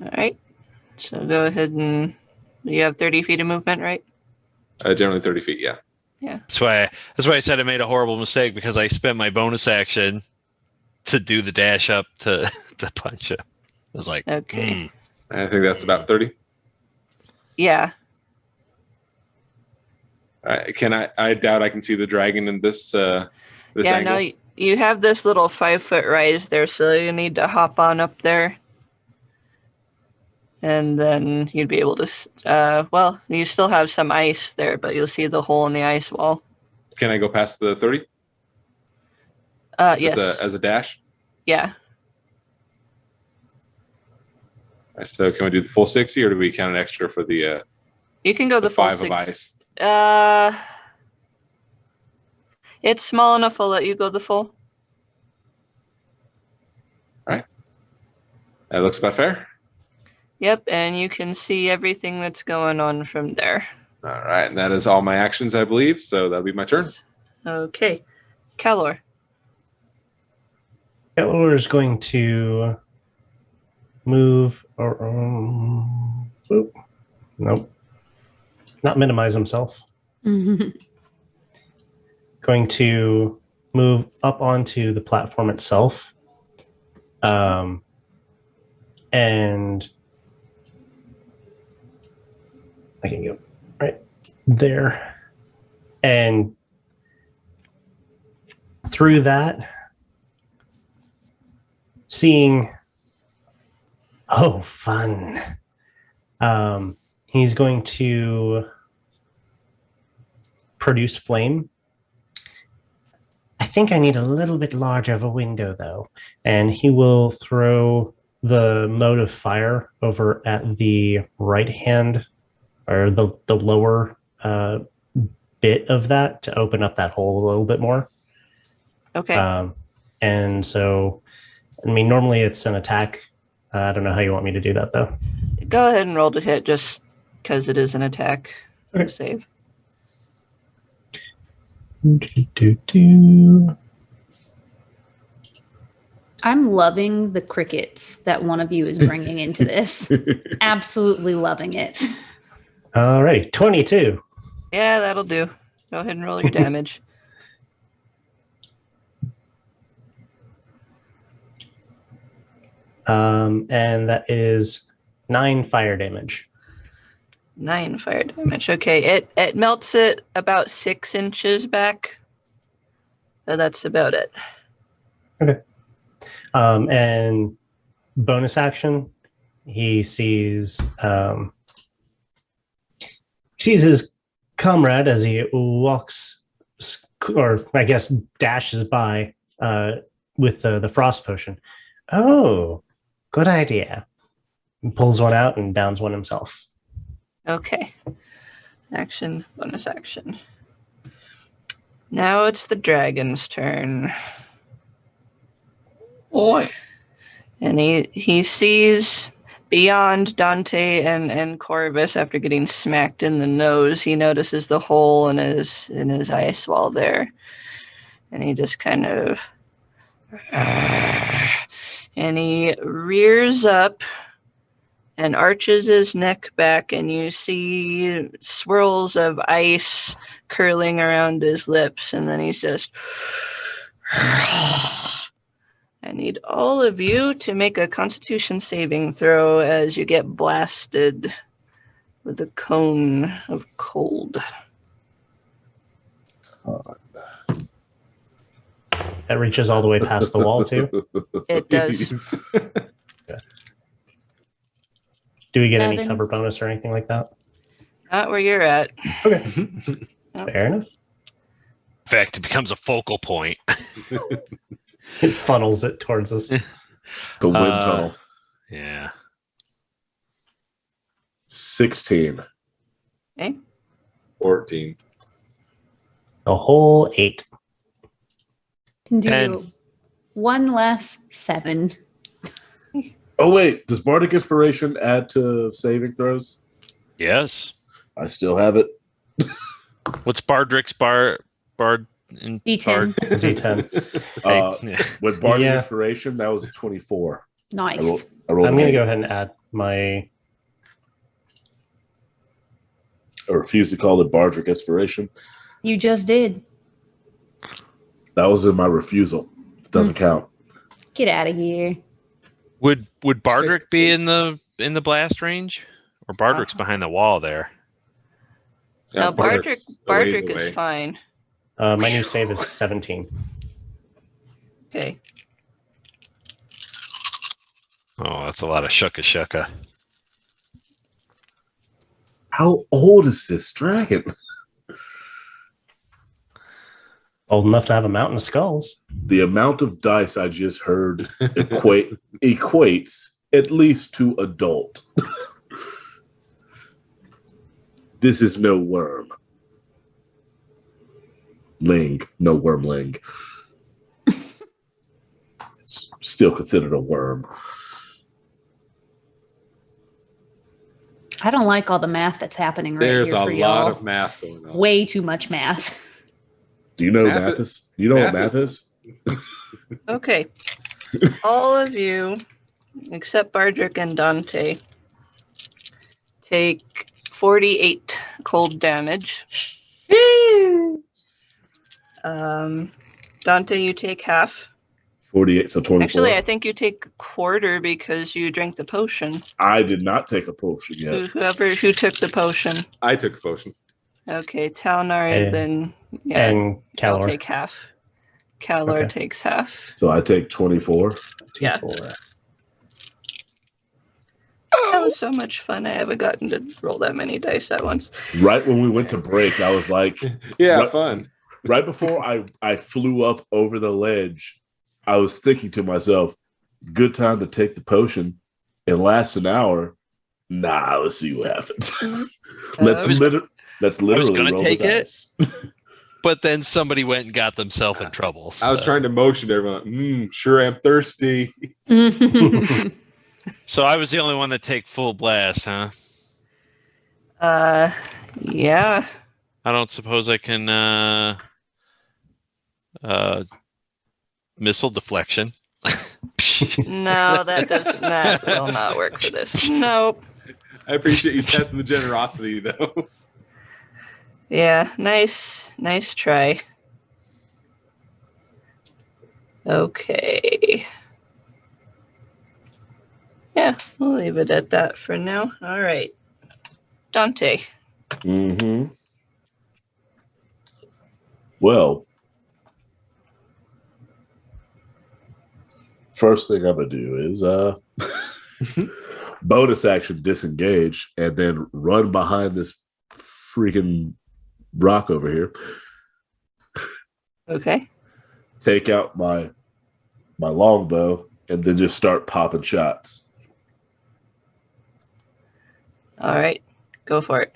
All right. So go ahead and you have 30 feet of movement, right? Generally 30 feet, yeah. Yeah. That's why I said I made a horrible mistake, because I spent my bonus action to do the dash up to punch him. I was like, okay. I think that's about 30. Yeah. All right. I doubt I can see the dragon in this angle. No, you have this little 5-foot rise there, so you need to hop on up there. And then you'd be able to, you still have some ice there, but you'll see the hole in the ice wall. Can I go past the 30? Yes. As a dash? Yeah. All right, so can we do the full 60, or do we count an extra for the you can go the full 5 of ice? It's small enough I'll let you go the full. All right. That looks about fair. Yep, and you can see everything that's going on from there. All right, and that is all my actions, I believe, so that'll be my turn. Okay. Kalor. Kalor is going to move nope. Not minimize himself. Going to move up onto the platform itself. And I can go right there. And through that, seeing, oh, fun. He's going to produce flame. I think I need a little bit larger of a window, though. And he will throw the mode of fire over at the right hand, or the lower bit of that, to open up that hole a little bit more. Okay. And so, I mean, normally it's an attack. I don't know how you want me to do that, though. Go ahead and roll to hit, just because it is an attack. Okay. Save. I'm loving the crickets that one of you is bringing into this. Absolutely loving it. All right, 22. Yeah, that'll do. Go ahead and roll your damage. And that is 9 fire damage. 9 fire damage. Okay, it melts it about 6 inches back. So that's about it. Okay. And bonus action, he sees his comrade as he walks, or I guess dashes by with the frost potion. Oh, good idea. He pulls one out and downs one himself. Okay. Action, bonus action. Now it's the dragon's turn. Oi. And he sees beyond Dante and Corvus after getting smacked in the nose. He notices the hole in his ice wall there. And he just kind of and he rears up and arches his neck back, and you see swirls of ice curling around his lips, and then he's just I need all of you to make a Constitution saving throw as you get blasted with a cone of cold. That reaches all the way past the wall, too? It does. Okay. Do we get any 7. cover bonus or anything like that? Not where you're at. Okay. Fair enough. In fact, it becomes a focal point. It funnels it towards us. The wind tunnel. Yeah. 16. Okay. 14. The whole 8. Can do 10. one less 7. Oh wait, does Bardic Inspiration add to saving throws? Yes. I still have it. What's Bardrick's bard in D10. Bard? It's a D10. Yeah. With Bardic Yeah. Inspiration, that was a 24. Nice. I rolled I'm an going to eight. go ahead and add my. I refuse to call it Bardric Inspiration. You just did. That was in my refusal. It doesn't count. Get out of here. Would Bardrick be in the blast range, or Bardrick's behind the wall there? No, Bardrick's a ways Bardrick away. is fine. My new save is 17. Okay. Oh, that's a lot of shucka. How old is this dragon? Old enough to have a mountain of skulls. The amount of dice I just heard equates at least to adult. This is no worm. Ling, no wormling. It's still considered a worm. I don't like all the math that's happening right There's here a for lot y'all. of math going on. Way too much math. Do you know Math math is- is? You know what math math is? Okay. All of you, except Bardrick and Dante, take 48 cold damage. Dante, you take half. 48, so 24. Actually, I think you take a quarter because you drank the potion. I did not take a potion yet. Who took the potion. I took a potion. Okay, Talnar, And- then And I'll Calor. take half. Calor Okay. takes half. So I take 24. Yeah. That was so much fun. I haven't gotten to roll that many dice at once. Right when we went to break, I was like, Yeah, What? fun. right before I flew up over the ledge, I was thinking to myself, good time to take the potion. It lasts an hour. Nah, let's see what happens. let's I was- literally gonna roll take the it. dice. But then somebody went and got themselves in trouble. I was so- trying to motion everyone. Sure am thirsty. So I was the only one to take full blast, huh? Yeah. I don't suppose I can missile deflection. No, that will not work for this. Nope. I appreciate you testing the generosity, though. Yeah, nice try. Okay. Yeah, we'll leave it at that for now. All right. Dante. Mm-hmm. Well, first thing I'm gonna do is bonus action disengage and then run behind this freaking rock over here. Okay. Take out my longbow and then just start popping shots. All right. Go for it.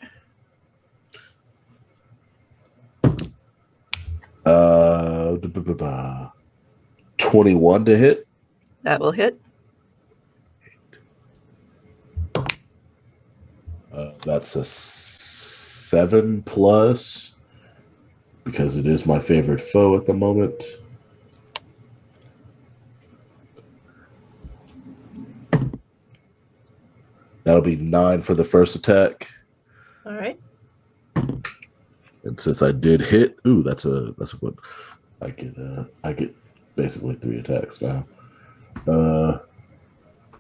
21 to hit. That will hit. That's a 7 plus because it is my favorite foe at the moment. That'll be 9 for the first attack. All right. And since I did hit, that's a good. I get basically 3 attacks now.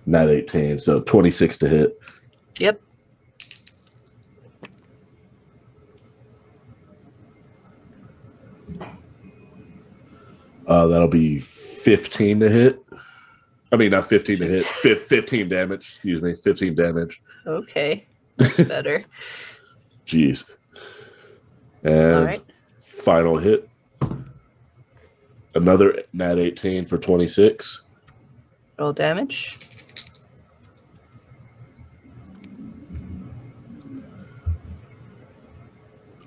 Not 18, so 26 to hit. Yep. That'll be 15 to hit. I mean, not 15 to hit. 15 damage. Excuse me, 15 damage. Okay. That's better. Jeez. And All right. final hit. Another nat 18 for 26. Roll damage.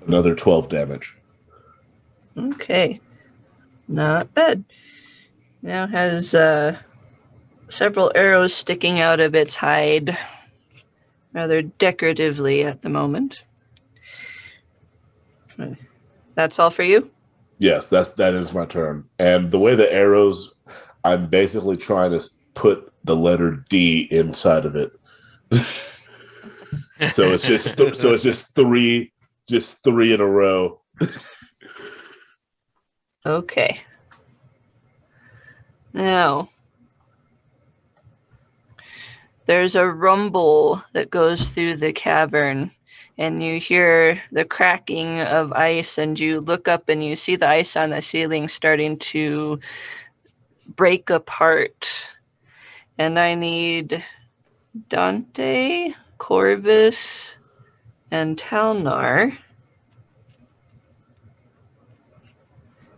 Another 12 damage. Okay. Not bad. Now has several arrows sticking out of its hide, rather decoratively at the moment. That's all for you? Yes, that is my turn. And the way the arrows, I'm basically trying to put the letter D inside of it. So it's just three in a row. Okay. Now, there's a rumble that goes through the cavern, and you hear the cracking of ice, and you look up and you see the ice on the ceiling starting to break apart. And I need Dante, Corvus, and Talnar.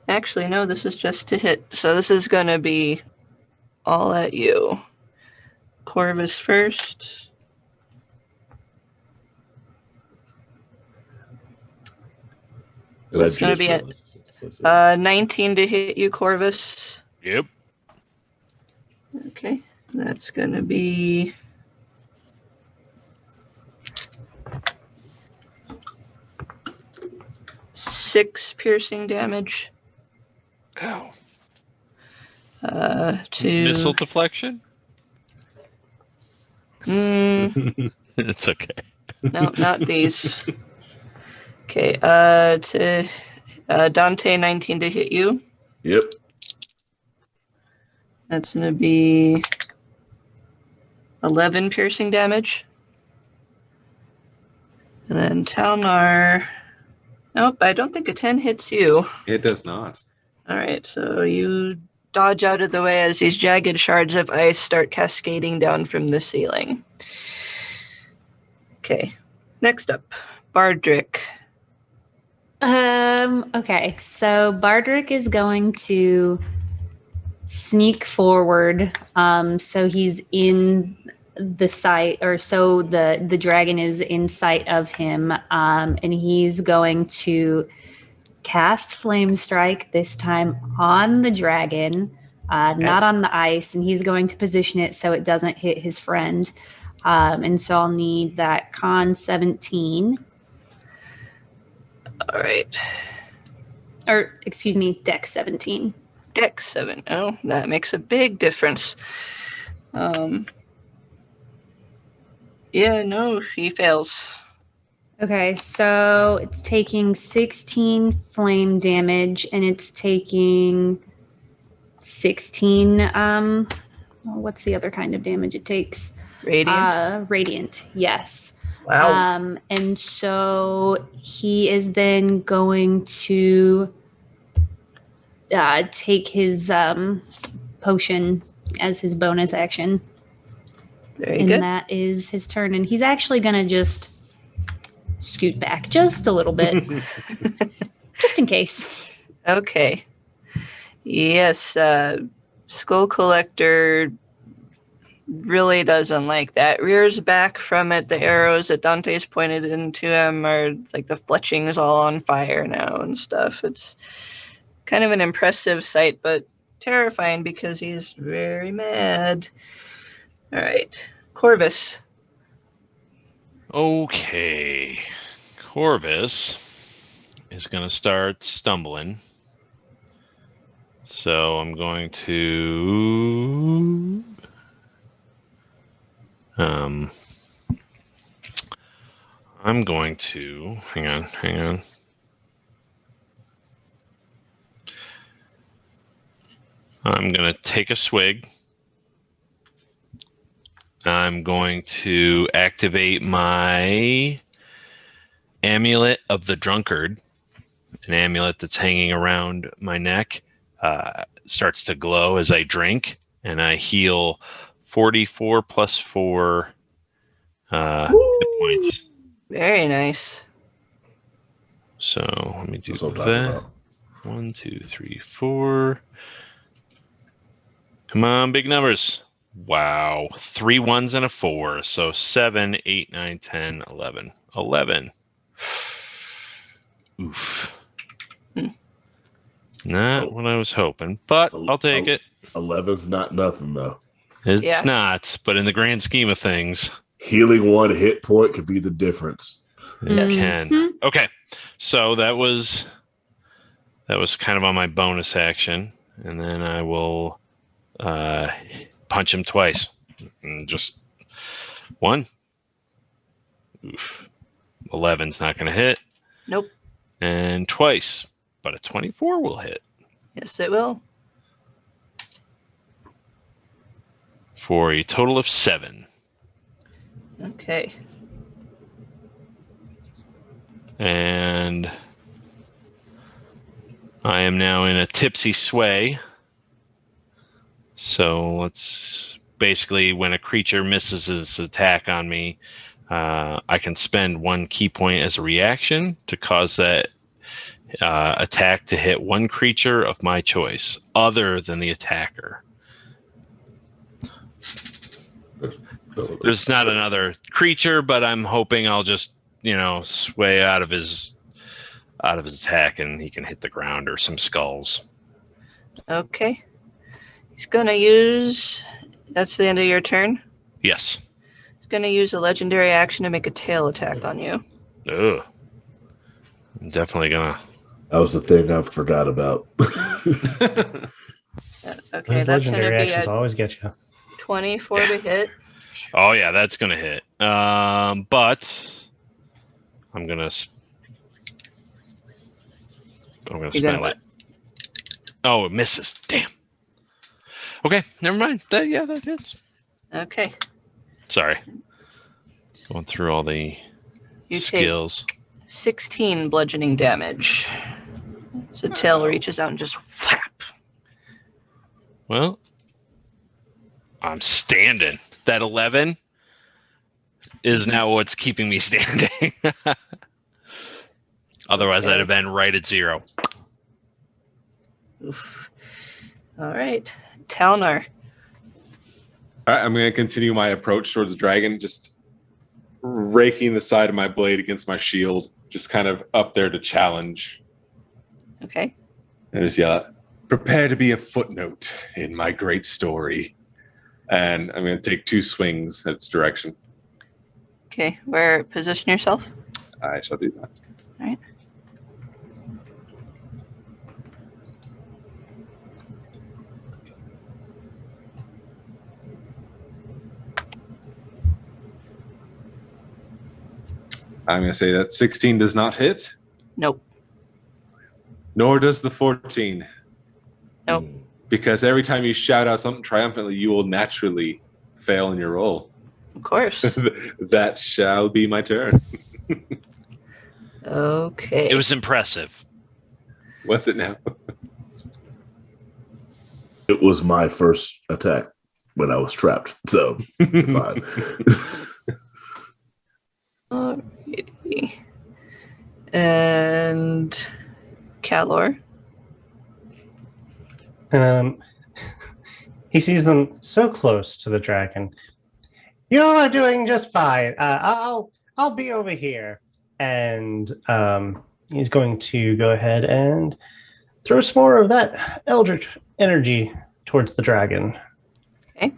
Actually, no, this is just to hit. So this is going to be all at you. Corvus first. It's going to be at 19 to hit you, Corvus. Yep. Okay, that's going to be 6 piercing damage. Ow. To Missile deflection? It's okay. No, not these. Okay, to Dante, 19 to hit you. Yep. That's going to be 11 piercing damage. And then Talnar. Nope, I don't think a 10 hits you. It does not. All right, so you dodge out of the way as these jagged shards of ice start cascading down from the ceiling. Okay, next up, Bardrick. Okay, so Bardrick is going to sneak forward. So he's in the sight, or so the dragon is in sight of him, and he's going to cast Flame Strike, this time on the dragon, not on the ice, and he's going to position it so it doesn't hit his friend. And so I'll need that con 17. All right. Or, excuse me, Dex 17. Dex 7. Oh, that makes a big difference. Yeah, no, he fails. Okay, so it's taking 16 flame damage, and it's taking 16, what's the other kind of damage it takes? Radiant? Radiant, yes. Wow. And so he is then going to take his potion as his bonus action. Very and good. That is his turn. And he's actually going to just scoot back just a little bit, just in case. Okay. Yes, Skull Collector really doesn't like that. Rears back from it. The arrows that Dante's pointed into him are like the fletching is all on fire now and stuff. It's kind of an impressive sight, but terrifying because he's very mad. All right, Corvus. Okay. Corvus is going to start stumbling. So I'm going to... I'm going to... Hang on. I'm going to take a swig. I'm going to activate my Amulet of the Drunkard, an amulet that's hanging around my neck. Starts to glow as I drink, and I heal 44 plus 4 hit points. Very nice. So let me do That's what I'm talking that. about. 1, 2, 3, 4. Come on, big numbers. Wow. 3 1s and a 4. So 7, 8, 9, 10, 11. 11. Oof. Not what I was hoping, but I'll take it. 11's not nothing, though. It's not, but in the grand scheme of things, Healing 1 hit point could be the difference. it can. Okay, so that was kind of on my bonus action, and then I will punch him twice. And just one. Oof. 11's not going to hit. Nope. And twice, but a 24 will hit. Yes, it will. For a total of 7. Okay. And I am now in a tipsy sway. So let's basically, when a creature misses its attack on me, I can spend 1 key point as a reaction to cause that attack to hit 1 creature of my choice, other than the attacker. There's not another creature, but I'm hoping I'll just, sway out of his attack, and he can hit the ground or some skulls. Okay. He's going to use... That's the end of your turn? Yes. He's going to use a legendary action to make a tail attack on you. Ugh. I'm definitely going to... That was the thing I forgot about. Okay, Those that's going to legendary be actions a always get you. 24 to hit. Oh, yeah, that's going to hit. But I'm going to spend it. Oh, it misses. Damn. Okay, never mind. That hits. Okay. Sorry. Going through all the skills. Take 16 bludgeoning damage. So tail reaches out and just whap. Well, I'm standing. That 11 is now what's keeping me standing. Otherwise, I'd have been right at 0. Oof. All right. Talnar. All right, I'm going to continue my approach towards the dragon, just raking the side of my blade against my shield, just kind of up there to challenge. Okay. And just yell out, "Prepare to be a footnote in my great story." And I'm going to take 2 swings at its direction. Okay. Where position yourself? I shall do that. All right. I'm going to say that 16 does not hit, Nope. nor does the 14. Nope. Because every time you shout out something triumphantly, you will naturally fail in your roll. Of course. That shall be my turn. Okay. It was impressive. What's it now? It was my first attack when I was trapped, so fine. Alrighty. And Calor. He sees them so close to the dragon. You all are doing just fine. I'll be over here, and he's going to go ahead and throw some more of that eldritch energy towards the dragon. Okay.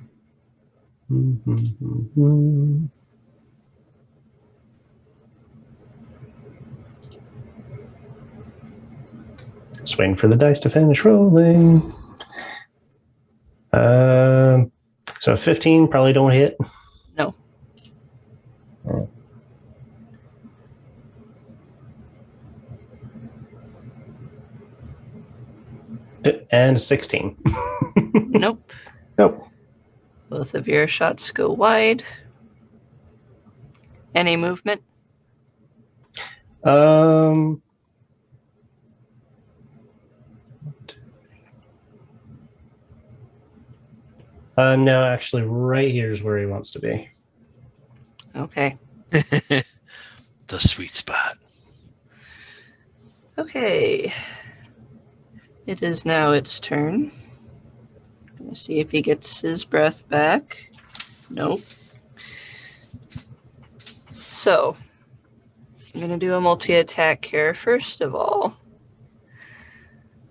Just waiting for the dice to finish rolling. So 15 probably don't hit. No. Oh. And 16. Nope. Nope. Both of your shots go wide. Any movement? No, actually, right here is where he wants to be. Okay. The sweet spot. Okay. It is now its turn. Let's see if he gets his breath back. Nope. So, I'm going to do a multi-attack here first of all.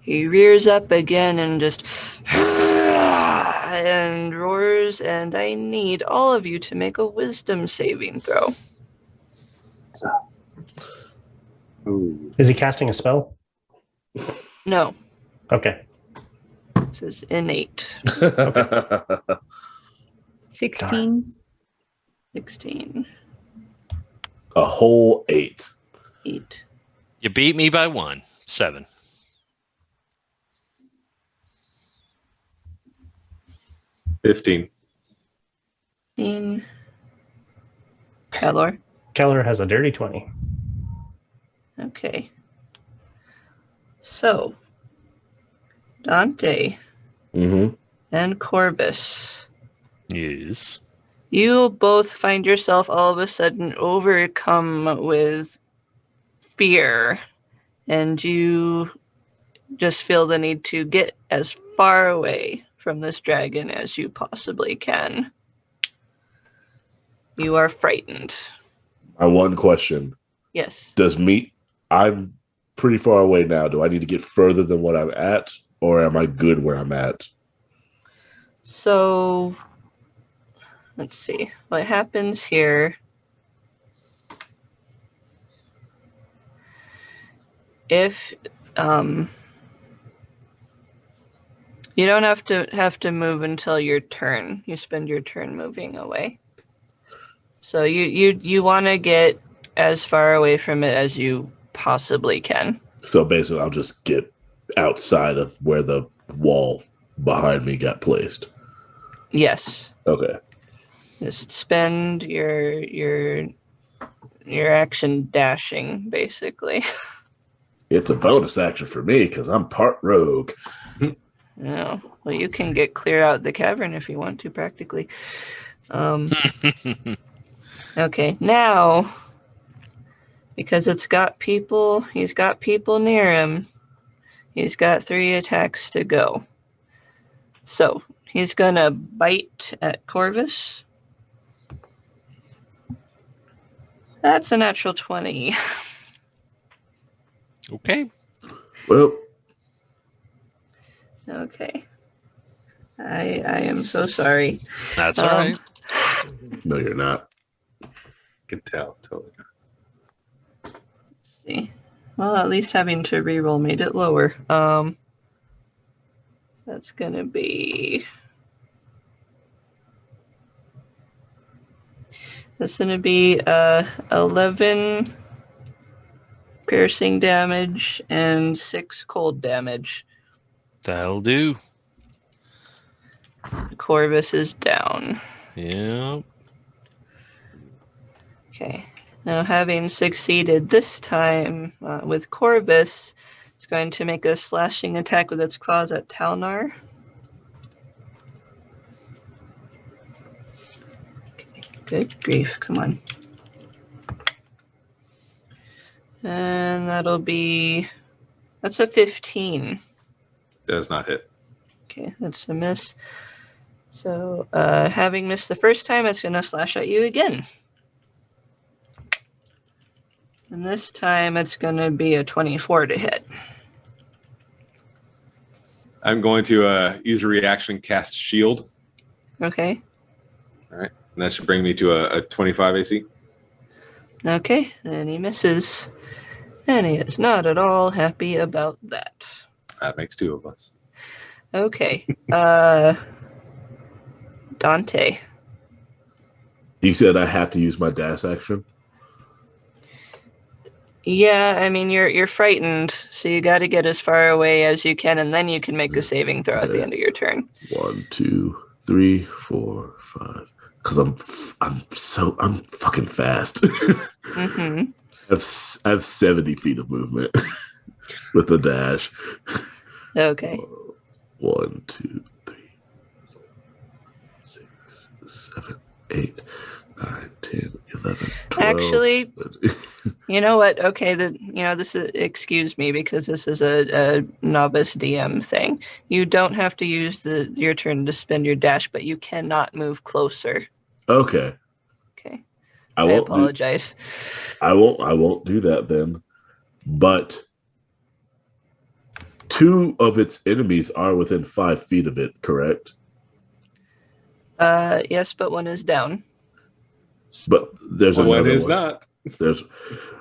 He rears up again and just and roars, and I need all of you to make a wisdom saving throw. Ooh. Is he casting a spell? No, Okay. this is innate. 16. 16. A whole 8. 8. You beat me by 1. 7. $15. 15. Kelor. Keller has a dirty 20. Okay. So, Dante Mm-hmm. and Corvus, Yes. you both find yourself all of a sudden overcome with fear, and you just feel the need to get as far away from this dragon as you possibly can. You are frightened. My one question. Yes. I'm pretty far away now. Do I need to get further than what I'm at, or am I good where I'm at? So, let's see. What happens here? If you don't have to move until your turn. You spend your turn moving away. So you want to get as far away from it as you possibly can. So basically, I'll just get outside of where the wall behind me got placed. Yes. Okay. Just spend your action dashing, basically. It's a bonus action for me because I'm part rogue. No. Well, you can get clear out the cavern if you want to, practically. Okay, now, because he's got people near him, he's got 3 attacks to go. So, he's gonna bite at Corvus. That's a natural 20. Okay. Well, Okay. I am so sorry. That's all right. no, you're not. Can tell. Totally. Let's see. Well, at least having to reroll made it lower. That's gonna be. That's gonna be 11 piercing damage and 6 cold damage. That'll do. Corvus is down. Yeah. Okay. Now, having succeeded this time with Corvus, it's going to make a slashing attack with its claws at Talnar. Okay. Good grief. Come on. And that's a 15. Does not hit. Okay, that's a miss. So, having missed the first time, it's going to slash at you again. And this time, it's going to be a 24 to hit. I'm going to use a reaction, cast shield. Okay. All right. And that should bring me to a 25 AC. Okay, then he misses. And he is not at all happy about that. That makes 2 of us. Okay. Dante. You said I have to use my dash action? Yeah, I mean you're frightened, so you got to get as far away as you can, and then you can make a saving throw at the end of your turn. 1, 2, 3, 4, 5. Because I'm fucking fast. Mm-hmm. I have 70 feet of movement with the dash. Okay. 1, 2, 3, 6, 7, 8, 9, 10, 11, 12. Actually, you know what? Okay, this is, excuse me, because this is a novice DM thing. You don't have to use your turn to spend your dash, but you cannot move closer. Okay. Okay. I I won't apologize. I won't do that then. But 2 of its enemies are within 5 feet of it, correct? Yes, but one is down. But there's One another is one. not. There's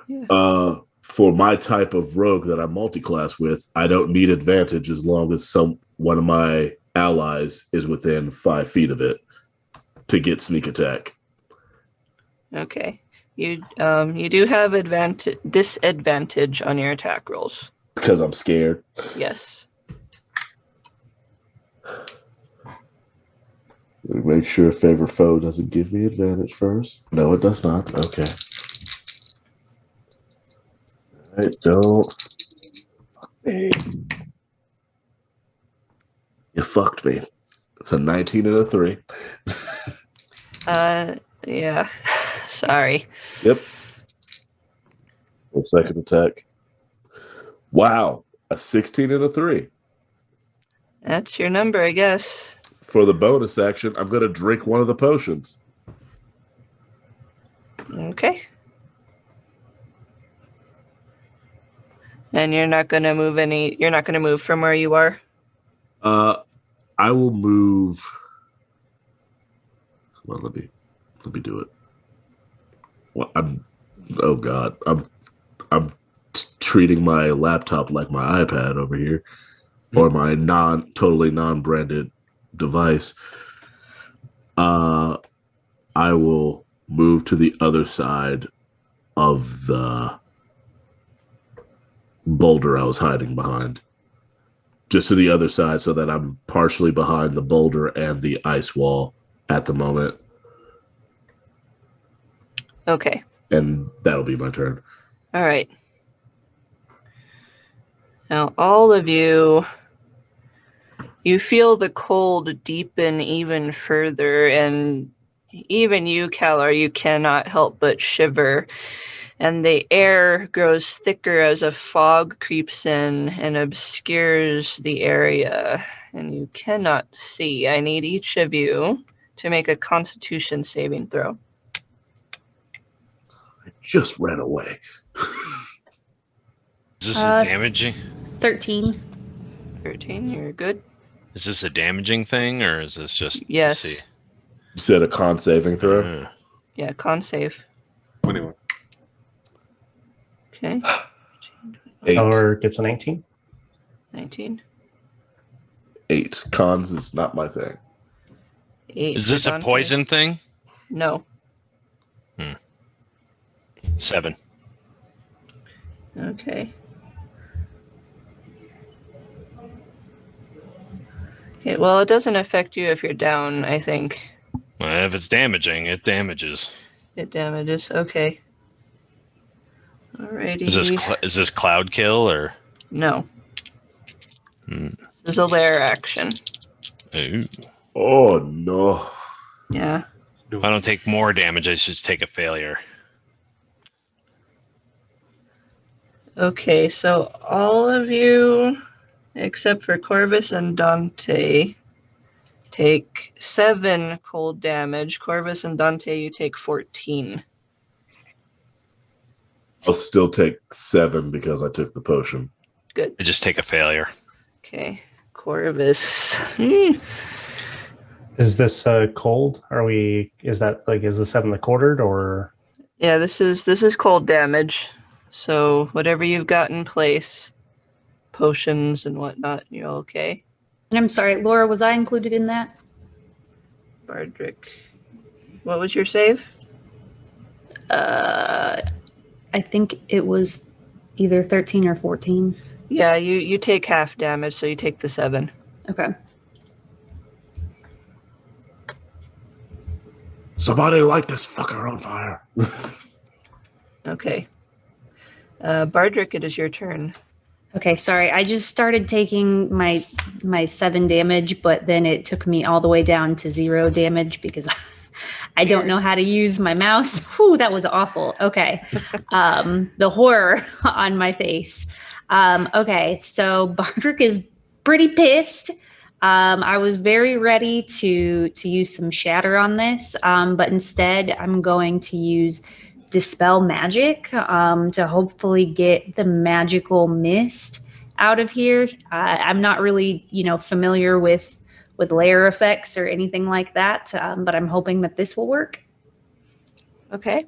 Yeah. for my type of rogue that I'm multi-class with, I don't need advantage as long as one of my allies is within 5 feet of it to get sneak attack. Okay. You do have disadvantage on your attack rolls. Because I'm scared. Yes. Make sure favorite foe doesn't give me advantage first. No, it does not. Okay. Alright, don't. Fuck me. You fucked me. It's a 19 and a 3. Yeah. Sorry. Yep. One second attack. Wow. A 16 and a 3. That's your number, I guess. For the bonus action, I'm going to drink one of the potions. Okay. And you're not going to move from where you are? I will move. Well, let me do it. Well, oh God, I'm treating my laptop like my iPad over here, or my totally non-branded device. I will move to the other side of the boulder I was hiding behind. Just to the other side so that I'm partially behind the boulder and the ice wall at the moment. Okay. And that'll be my turn. All right. Now, all of you feel the cold deepen even further, and even you, Kalar, you cannot help but shiver. And the air grows thicker as a fog creeps in and obscures the area, and you cannot see. I need each of you to make a Constitution saving throw. I just ran away. Is this a damaging? 13. 13, you're good. Is this a damaging thing, or is this just Yes. to see? You said a con saving throw? Yeah, con save. 21. Okay. 8. Or gets a 19. 19. 8. Cons is not my thing. 8. Is this for a Dante. poison thing? No. 7. Okay. Okay, well, it doesn't affect you if you're down, I think. Well, if it's damaging, it damages. It damages. Okay. Alrighty. Is this cloud kill or? No. Hmm. This is a lair action. Ooh. Oh, no. Yeah. If I don't take more damage, I should take a failure. Okay, so all of you, except for Corvus and Dante, take 7 cold damage. Corvus and Dante, you take 14. I'll still take 7 because I took the potion. Good. I just take a failure. Okay. Corvus. Is this cold? Is the 7 the quartered or? Yeah, this is cold damage. So whatever you've got in place, potions and whatnot, you're okay. I'm sorry, Laura, was I included in that? Bardrick. What was your save? I think it was either 13 or 14. Yeah, you take half damage, so you take the 7. Okay. Somebody light this fucker on fire. Okay. Bardrick, it is your turn. Okay, sorry. I just started taking my 7 damage, but then it took me all the way down to 0 damage because I don't know how to use my mouse. Whew, that was awful. Okay. The horror on my face. Okay, so Bardrick is pretty pissed. I was very ready to use some shatter on this, but instead I'm going to use Dispel Magic to hopefully get the magical mist out of here. I'm not really, familiar with layer effects or anything like that, but I'm hoping that this will work. Okay.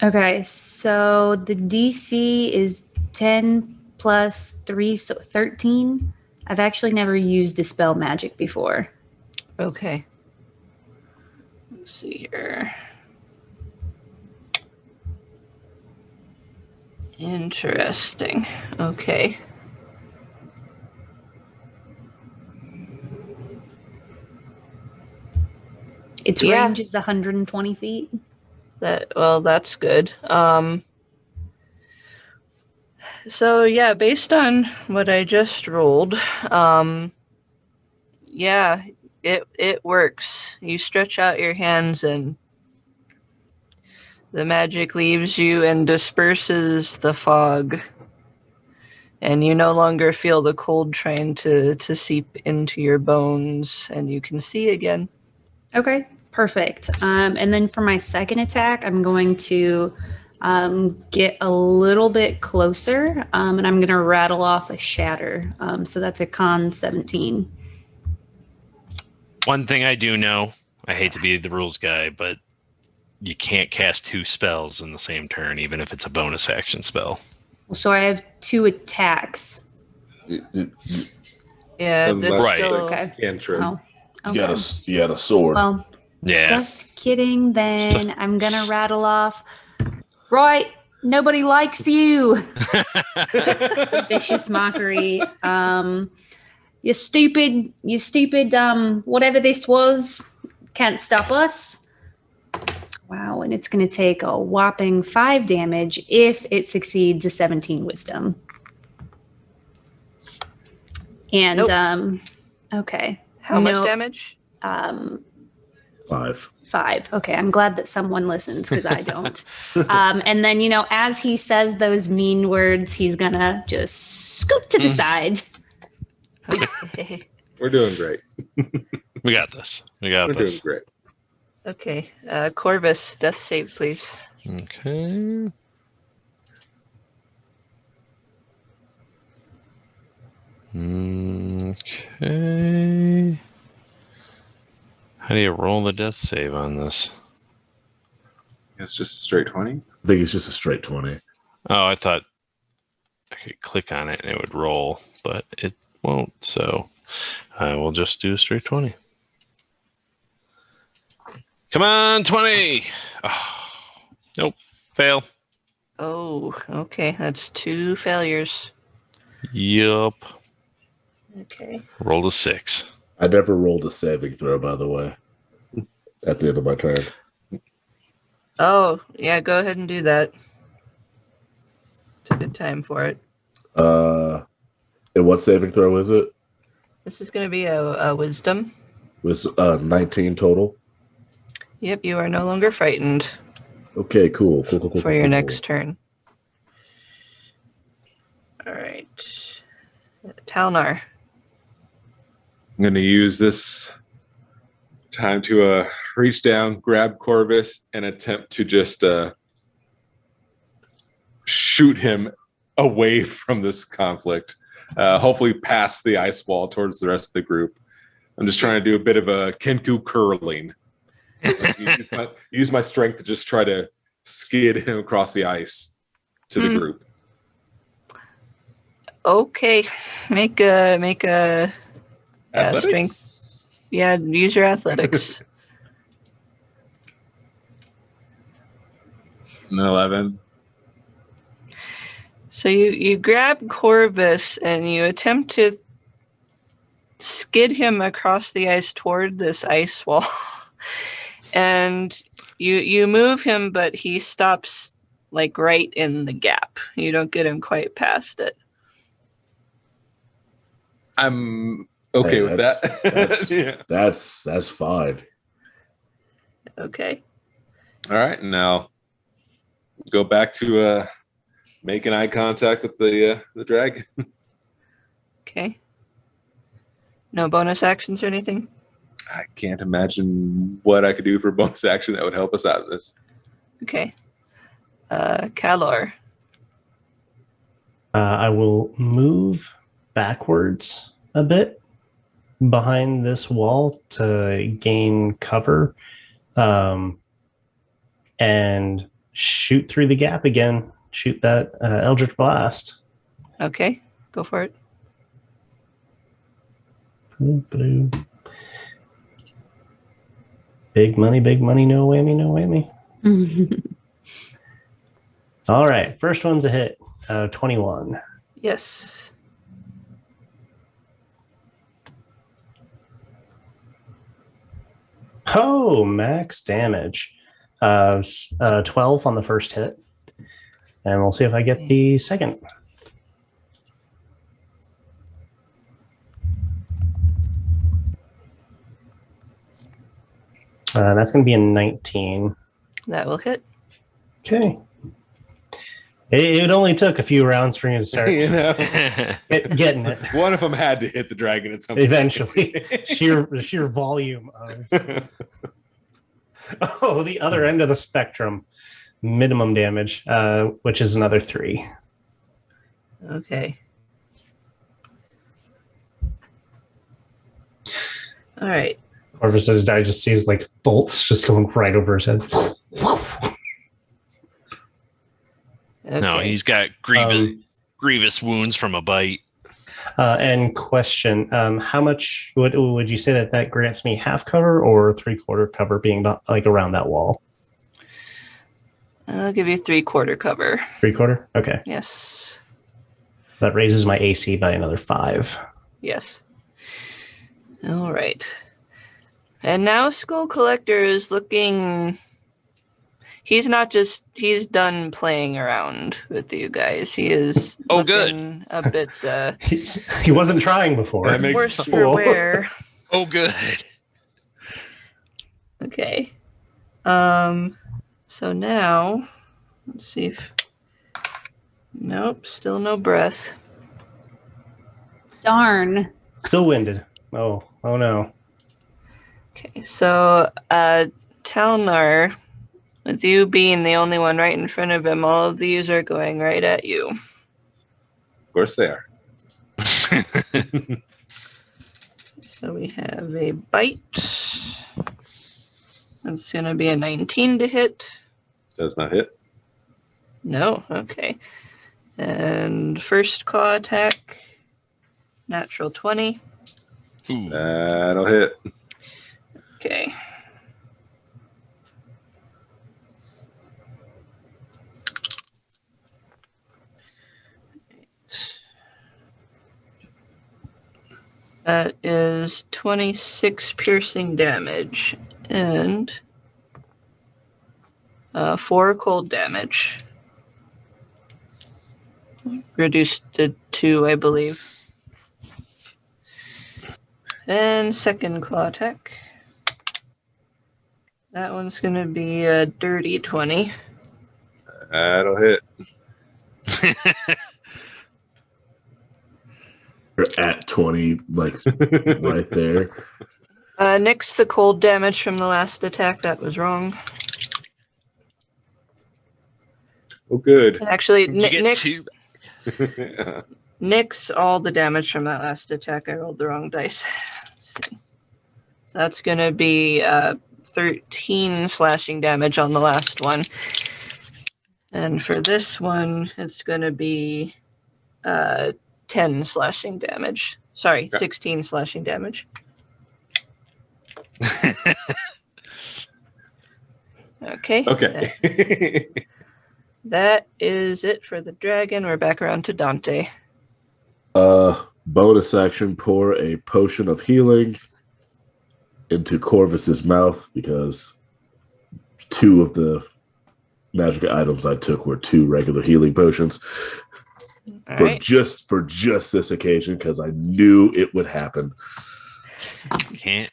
Okay, so the DC is 10 plus 3, so 13. I've actually never used Dispel Magic before. Okay. Let's see here. Interesting. Okay. Its range is 120 feet. That's good. So yeah, based on what I just rolled, it works. You stretch out your hands and the magic leaves you and disperses the fog. And you no longer feel the cold trying to seep into your bones, and you can see again. Okay, perfect. And then for my second attack, I'm going to get a little bit closer, and I'm going to rattle off a shatter. So that's a con 17. One thing I do know, I hate to be the rules guy, but you can't cast 2 spells in the same turn, even if it's a bonus action spell. So I have 2 attacks. Yeah, that's Right. still... Okay. Cantrip. Oh, You okay. got a sword. Well, Yeah. just kidding then. I'm going to rattle off. Right, nobody likes you. Vicious mockery. You stupid, whatever this was, can't stop us. Wow, and it's going to take a whopping 5 damage if it succeeds a 17 wisdom. And, Nope. Okay. How much damage? 5. 5. Okay, I'm glad that someone listens because I don't. And then, as he says those mean words, he's going to just scoot to the side. We're doing great. We got this. We're doing great. Okay. Corvus, death save, please. Okay. Okay. How do you roll the death save on this? It's just a straight 20. I think it's just a straight 20. Oh, I thought I could click on it and it would roll, but it won't. So I will just do a straight 20. Come on, 20. Oh, nope. Fail. Oh, okay. That's 2 failures. Yup. Okay. Rolled a 6. I never rolled a saving throw, by the way, at the end of my turn. Oh, yeah, go ahead and do that. It's a good time for it. And what saving throw is it? This is going to be a wisdom. Was 19 total? Yep, you are no longer frightened Okay, cool. for your next turn. All right. Talnar. I'm going to use this time to reach down, grab Corvus, and attempt to just shoot him away from this conflict. Hopefully past the ice wall towards the rest of the group. I'm just trying to do a bit of a Kenku curling. Use my strength to just try to skid him across the ice to the group. Okay, make a strength. Yeah, use your athletics. An 11. So you grab Corvus and you attempt to skid him across the ice toward this ice wall. And you move him, but he stops like right in the gap. You don't get him quite past it. I'm okay with that. Yeah. That's fine. Okay. All right, now go back to making eye contact with the dragon. Okay. No bonus actions or anything? I can't imagine what I could do for bonus action that would help us out of this. Okay. Kalor. I will move backwards a bit behind this wall to gain cover, and shoot through the gap again. Shoot that Eldritch Blast. Okay, go for it. Big money, no whammy, no whammy. All right, first one's a hit. 21. Yes. Oh, max damage. 12 on the first hit. And we'll see if I get the second. That's going to be a 19. That will hit. Okay. It only took a few rounds for you to start getting it. One of them had to hit the dragon at some point. Eventually. sheer volume of... Oh, the other end of the spectrum. Minimum damage, which is another 3. Okay. All right. Corvus's die just sees like bolts just going right over his head. Okay. No, he's got grievous wounds from a bite. And question, how much would you say that grants me? Half cover or 3/4 cover being like around that wall? I'll give you 3/4 cover. 3/4? Okay. Yes. That raises my AC by another 5. Yes. All right. And now Skull Collector is looking... He's he's done playing around with you guys. He is good. A bit he wasn't trying before. That makes worse for wear. Oh, good. Okay. So now, let's see if... Nope, still no breath. Darn. Still winded. Oh no. Okay, so Talnar, with you being the only one right in front of him, all of these are going right at you. Of course they are. So we have a bite. That's going to be a 19 to hit. Does not hit. No, okay. And first claw attack, natural 20. Ooh. That'll hit. Okay. That is 26 piercing damage and 4 cold damage. Reduced to 2, I believe. And second claw attack. That one's going to be a dirty 20. That'll hit. You're at 20, like right there. Nix the cold damage from the last attack. That was wrong. Oh, good. Actually, You get Nick 2. nix all the damage from that last attack. I rolled the wrong dice. Let's see. So that's going to be 13 slashing damage on the last one. And for this one, it's going to be 10 slashing damage. Sorry, 16 slashing damage. Okay. Okay. That is it for the dragon. We're back around to Dante. Bonus action, pour a potion of healing into Corvus's mouth, because 2 of the magic items I took were 2 regular healing potions. All For right. just this occasion, because I knew it would happen. Can't.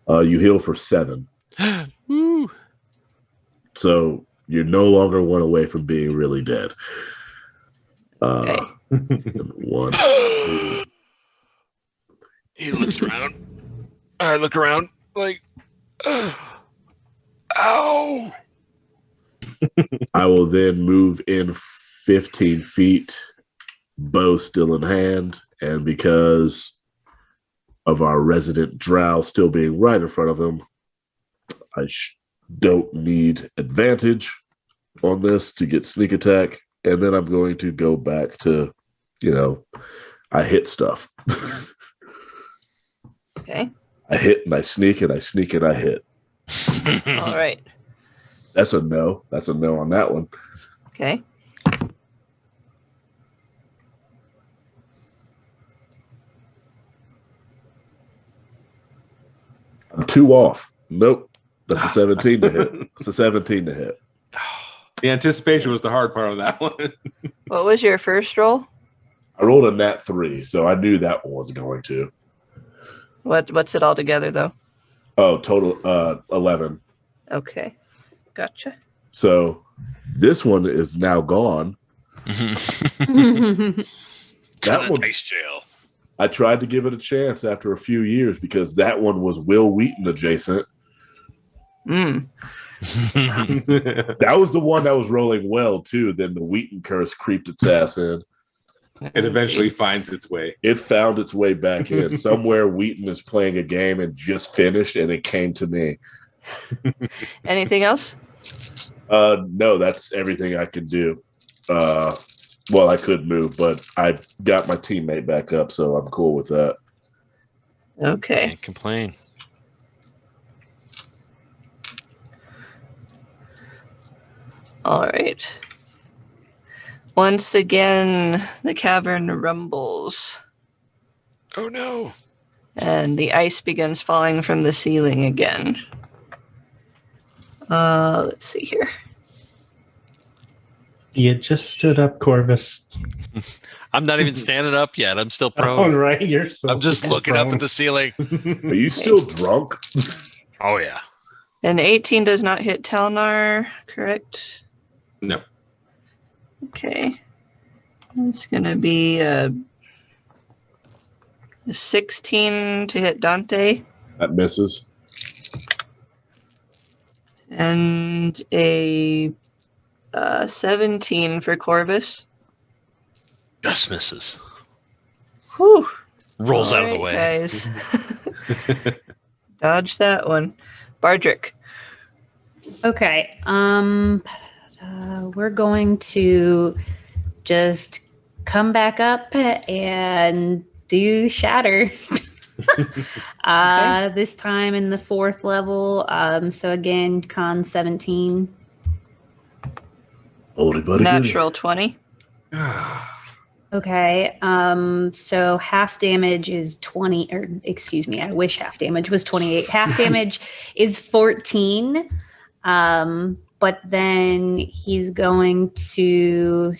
You heal for 7. Woo. So you're no longer 1 away from being really dead. Okay. 1. He looks around. I look around like, ow. I will then move in 15 feet, bow still in hand, and because of our resident drow still being right in front of him, I don't need advantage on this to get sneak attack, and then I'm going to go back to, I hit stuff. Okay. I hit and I sneak and I sneak and I hit. All right. That's a no. That's a no on that one. Okay. I'm 2 off. Nope. That's a 17 to hit. It's a 17 to hit. The anticipation was the hard part on that one. What was your first roll? I rolled a nat 3, so I knew that one was going to. What's it all together though? Oh, total 11. Okay. Gotcha. So this one is now gone. That one, Ice jail. I tried to give it a chance after a few years because that one was Will Wheaton adjacent. Mm. That was the one that was rolling well too. Then the Wheaton curse creeped its ass in. It eventually finds its way. It found its way back in. Somewhere Wheaton is playing a game and just finished, and it came to me. Anything else? No, that's everything I can do. Well, I could move, but I got my teammate back up, so I'm cool with that. Okay. Can't complain. All right. Once again, the cavern rumbles, Oh no. and the ice begins falling from the ceiling again. Let's see here. You just stood up, Corvus. I'm not even standing up yet. I'm still Oh, prone. right. You're so I'm just looking up at the ceiling. Are you still drunk? Oh yeah. And 18 does not hit Telnar, correct? No. Okay. It's going to be a 16 to hit Dante, That misses. and a 17 for Corvus. Just misses. Whew. Rolls out of the All way. right, guys. Dodge that one. Bardrick. Okay. We're going to just come back up and do shatter. This time in the 4th level. So again, con 17. Oldie buddy. Natural 20. Okay. So half damage is 20, or excuse me, I wish half damage was 28. Half damage is 14. But then he's going to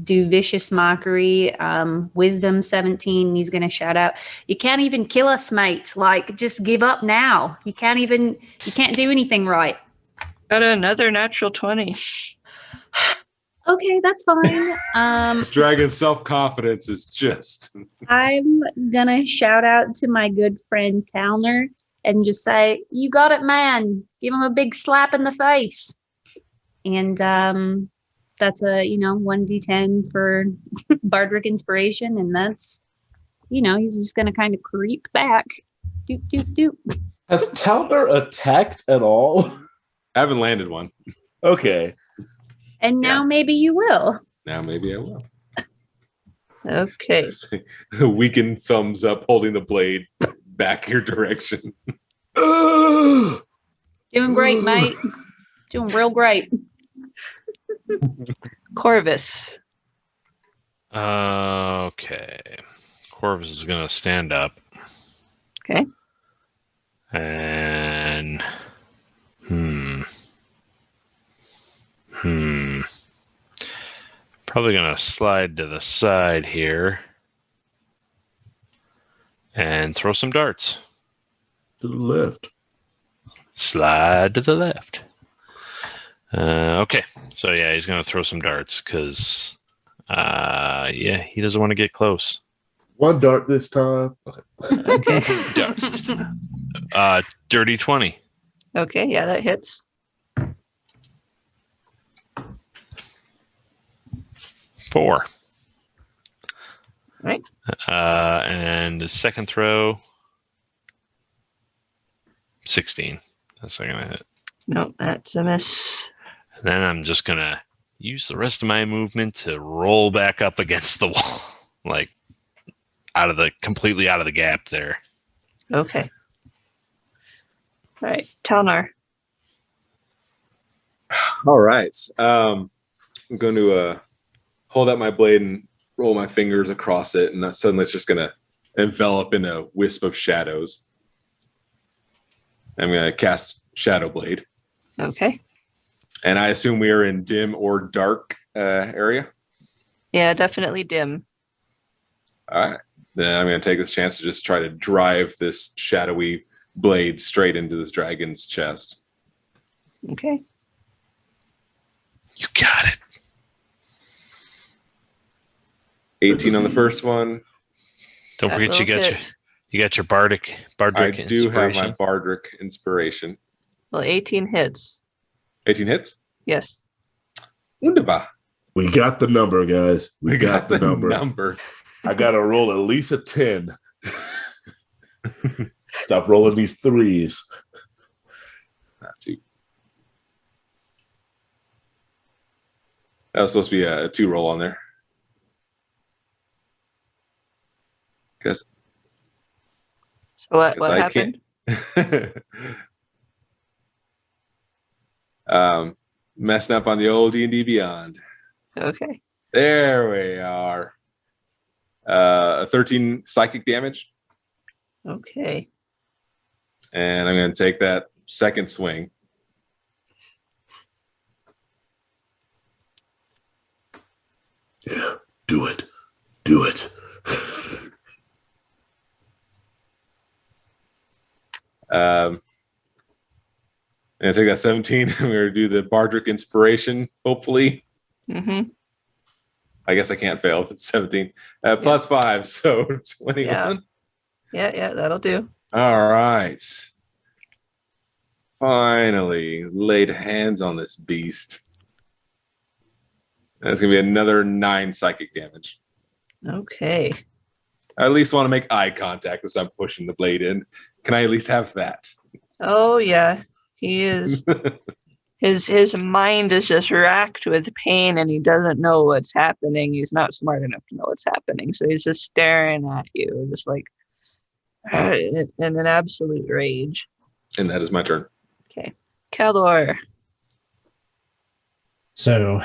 do vicious mockery, wisdom 17. He's going to shout out, "You can't even kill us, mate. Like, just give up now. You can't do anything right." Got another natural 20. Okay, that's fine. This dragon's self-confidence is just... I'm gonna shout out to my good friend Towner and just say, "You got it, man." Give him a big slap in the face. And that's a 1d10 for Bardrick inspiration, and that's he's just gonna kind of creep back. Doop doop doop. Has Towner attacked at all? I haven't landed one. Okay. And now maybe you will. Now maybe I will. Okay. Weakened thumbs up, holding the blade back your direction. Doing great, mate. Doing real great. Corvus. Okay. Corvus is going to stand up. Okay. And... Probably going to slide to the side here. And throw some darts. To the left. Slide to the left. Okay. So, yeah, he's going to throw some darts because, he doesn't want to get close. One dart this time. Okay. Dart system. Dirty 20. Okay, yeah, that hits. 4. Right. And the second throw, 16. That's not gonna hit. No, that's a miss. And then I'm just gonna use the rest of my movement to roll back up against the wall, like completely out of the gap there. Okay. All right, Talnar. All right. I'm going to hold out my blade and roll my fingers across it, and suddenly it's just going to envelop in a wisp of shadows. I'm going to cast Shadow Blade. Okay. And I assume we are in dim or dark area? Yeah, definitely dim. All right. Then I'm going to take this chance to just try to drive this shadowy blade straight into this dragon's chest. Okay. You got it. 18 on the first one. Don't That forget will hit. you got your Bardrick I do have inspiration. my Bardrick inspiration. Well, 18 hits. 18 hits? Yes. Wunderbar. We got the number, guys. We got the number. I got to roll at least a 10. Stop rolling these threes. Not two. That was supposed to be a 2 roll on there. Because So what I happened? messing up on the old D&D Beyond. Okay. There we are. 13 psychic damage. Okay. And I'm going to take that second swing. Yeah, do it. Do it. And I take that 17. I'm going to do the Bardrick inspiration, hopefully. Mm-hmm. I guess I can't fail if it's 17. Plus 5, so 21. Yeah, that'll do. All right. Finally laid hands on this beast. That's going to be another 9 psychic damage. Okay. I at least want to make eye contact as I'm pushing the blade in. Can I at least have that? Oh yeah. He is his mind is just racked with pain and he doesn't know what's happening. He's not smart enough to know what's happening. So he's just staring at you, just like in an absolute rage. And that is my turn. Okay. Caldor. So,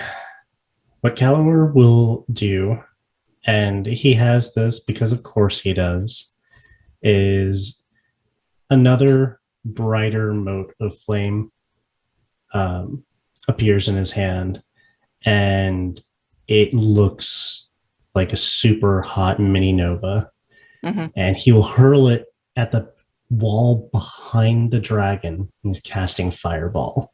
what Calor will do, and he has this because of course he does, is another brighter mote of flame appears in his hand, and it looks like a super hot mini nova. Mm-hmm. And he will hurl it at the wall behind the dragon. He's casting Fireball.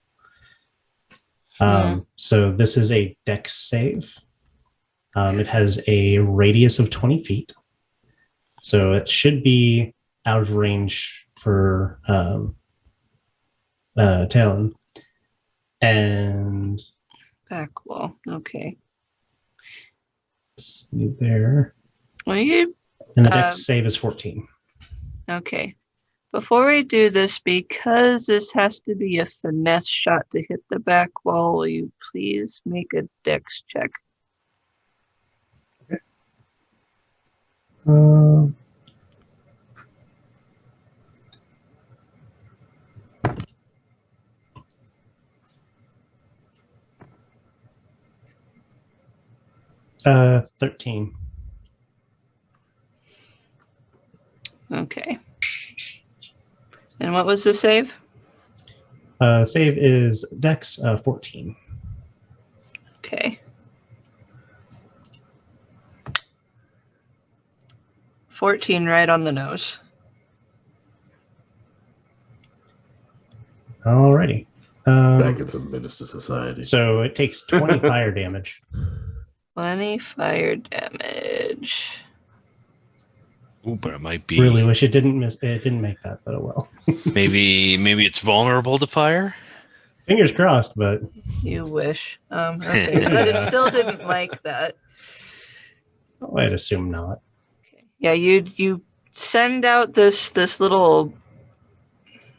So this is a dex save. It has a radius of 20 feet. So it should be out of range for Talon. And Back wall. Okay. let's see there. Well, you And the dex save is 14. okay. Before we do this, because this has to be a finesse shot to hit the back wall, will you please make a dex check? Um, uh, 13. Okay. And what was the save? Save is dex 14. Okay. 14 right on the nose. Alrighty. Back in some menace to society. So it takes 20 fire damage. 20 fire damage. Ooh, but it might be Really wish it didn't make that, but oh well. maybe it's vulnerable to fire. Fingers crossed, but You wish. Okay, but it still didn't like that. Oh, I'd assume not. Yeah, you send out this little,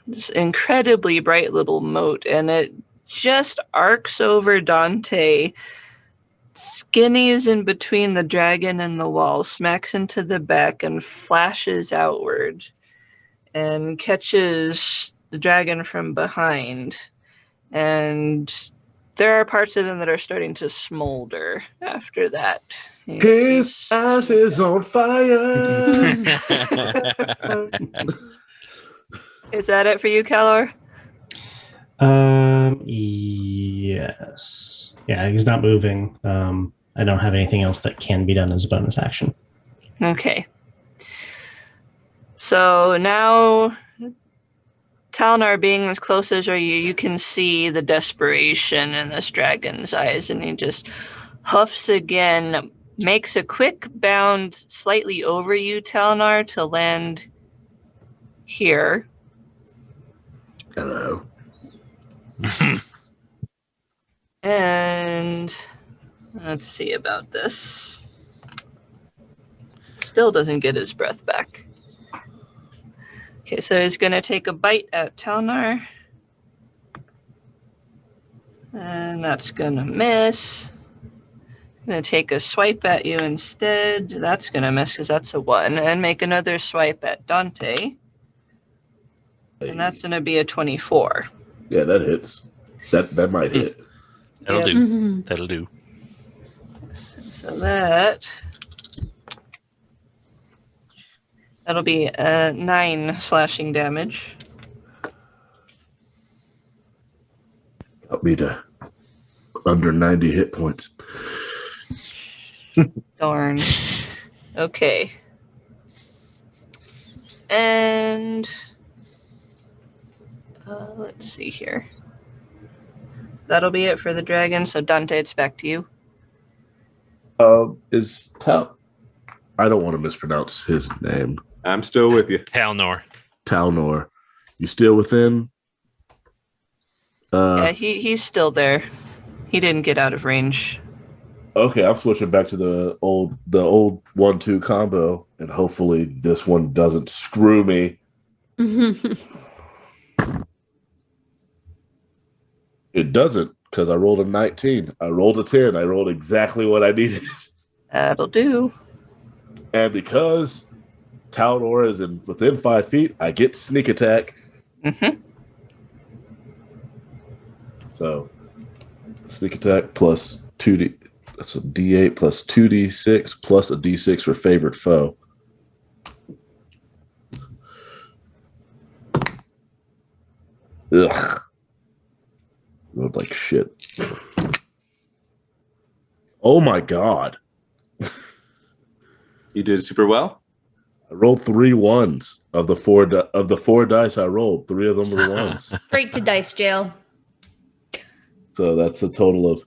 this incredibly bright little mote, and it just arcs over Dante, skinnies in between the dragon and the wall, smacks into the back, and flashes outward, and catches the dragon from behind. And there are parts of him that are starting to smolder after that. His ass is on fire. Is that it for you, Calor? Yes. Yeah, he's not moving. I don't have anything else that can be done as a bonus action. Okay. So now, Talnar being as close as you can see the desperation in this dragon's eyes, and he just huffs again, makes a quick bound slightly over you, Talnar, to land here. Hello. And let's see about this. Still doesn't get his breath back. Okay, so he's going to take a bite at Talnar. And that's going to miss. Going to take a swipe at you instead. That's going to miss because that's a 1. And make another swipe at Dante. And that's going to be a 24. Yeah, that hits. That might hit. That'll Yep. do. Mm-hmm. That'll do. So that'll be 9 slashing damage. Help me to under 90 hit points. Darn. Okay. And let's see here. That'll be it for the dragon. So Dante, it's back to you. Is Tal? I don't want to mispronounce his name. I'm still with you. Talnor. Talnor. You still within? Yeah, he's still there. He didn't get out of range. Okay, I'm switching back to the old 1-2 combo, and hopefully this one doesn't screw me. It doesn't, because I rolled a 19. I rolled a 10. I rolled exactly what I needed. That'll do. And because Talnor is within 5 feet, I get sneak attack. Mm-hmm. So sneak attack plus 2d. That's a d8 plus 2d6 plus a d6 for favored foe. Ugh. Rolled like shit. Oh my god. You did super well. I rolled 3 1s of the four dice I rolled. 3 of them were 1s. Straight to dice jail. So that's a total of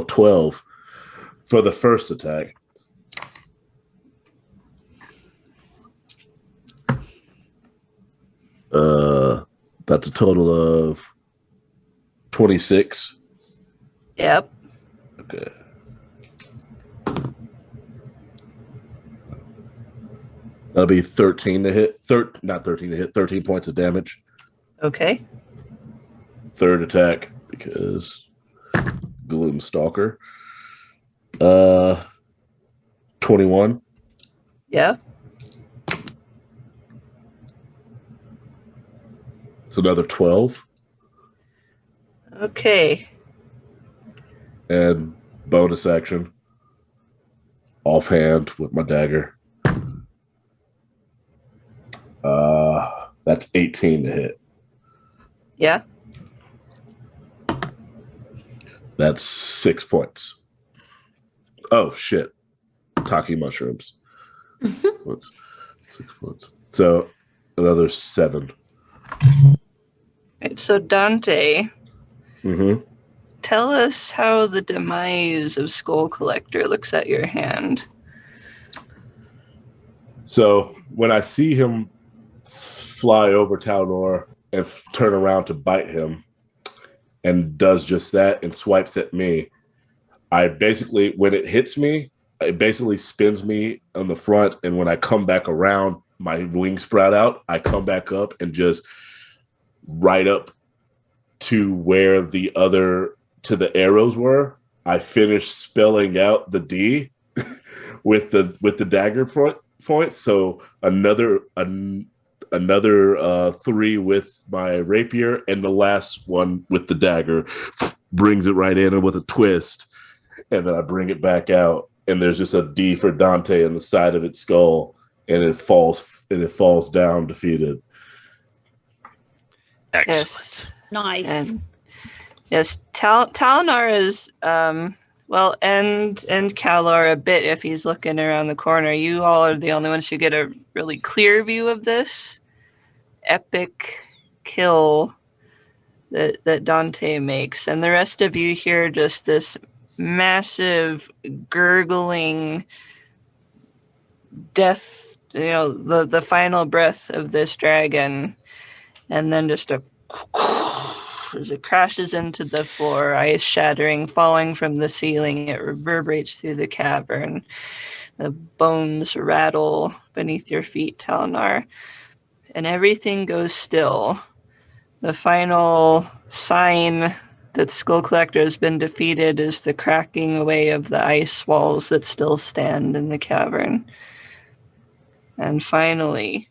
12 for the first attack. That's a total of 26. Yep. Okay. That'll be 13 to hit. Not 13 to hit, 13 points of damage. Okay. Third attack, because Gloomstalker. 21. Yeah. It's another 12. Okay. And bonus action. Offhand with my dagger. That's 18 to hit. Yeah. That's 6 points. Oh, shit. Taki mushrooms. 6 points. So another 7. Right, so Dante, Mm-hmm. tell us how the demise of Skull Collector looks at your hand. So when I see him fly over Talnor and turn around to bite him, and does just that and swipes at me, I basically, when it hits me, it basically spins me on the front, and when I come back around, my wings sprout out. I come back up and just right up to where the arrows were. I finish spelling out the D with the dagger point. So another 3 with my rapier, and the last one with the dagger brings it right in with a twist, and then I bring it back out, and there's just a D for Dante in the side of its skull, and it falls down defeated. Excellent. Nice. And yes, Talinar is and Kalor a bit if he's looking around the corner. You all are the only ones who get a really clear view of this epic kill that Dante makes, and the rest of you hear just this massive gurgling death, the final breath of this dragon, and then just a as it crashes into the floor, ice shattering, falling from the ceiling. It reverberates through the cavern. The bones rattle beneath your feet, Talinar, and everything goes still. The final sign that Skull Collector has been defeated is the cracking away of the ice walls that still stand in the cavern. And finally,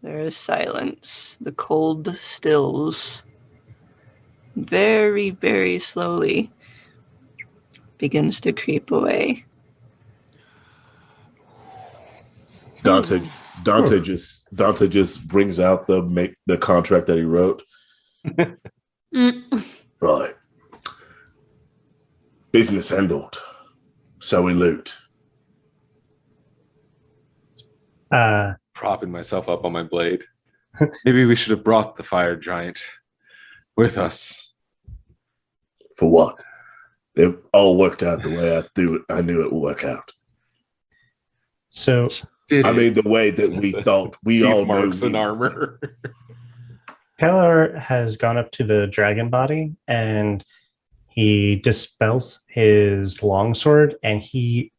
there is silence. The cold stills. Very, very slowly begins to creep away. Dante just brings out the contract that he wrote. Right. Business handled. So we loot. Propping myself up on my blade. Maybe we should have brought the fire giant with us. For what? It all worked out the way I knew it would work out. So, the way that we thought we all marks knew. and armor. Keller has gone up to the dragon body and he dispels his longsword and he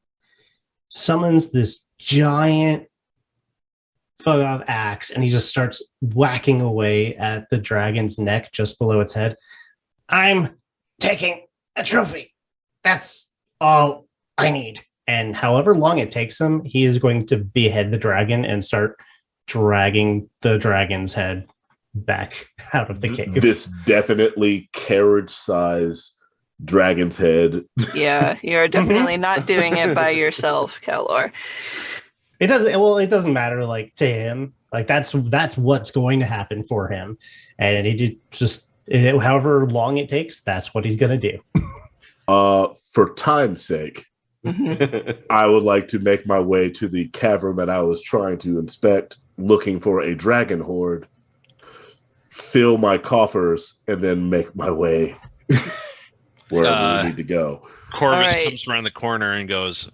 summons this giant axe and he just starts whacking away at the dragon's neck just below its head. I'm taking a trophy. That's all I need. And however long it takes him, he is going to behead the dragon and start dragging the dragon's head back out of the cave. This definitely carriage size dragon's head. Yeah, you're definitely not doing it by yourself, Kalor. It doesn't matter to him. That's what's going to happen for him. And however long it takes, that's what he's going to do. For time's sake, I would like to make my way to the cavern that I was trying to inspect, looking for a dragon horde, fill my coffers, and then make my way wherever we need to go. Corvus comes around the corner and goes,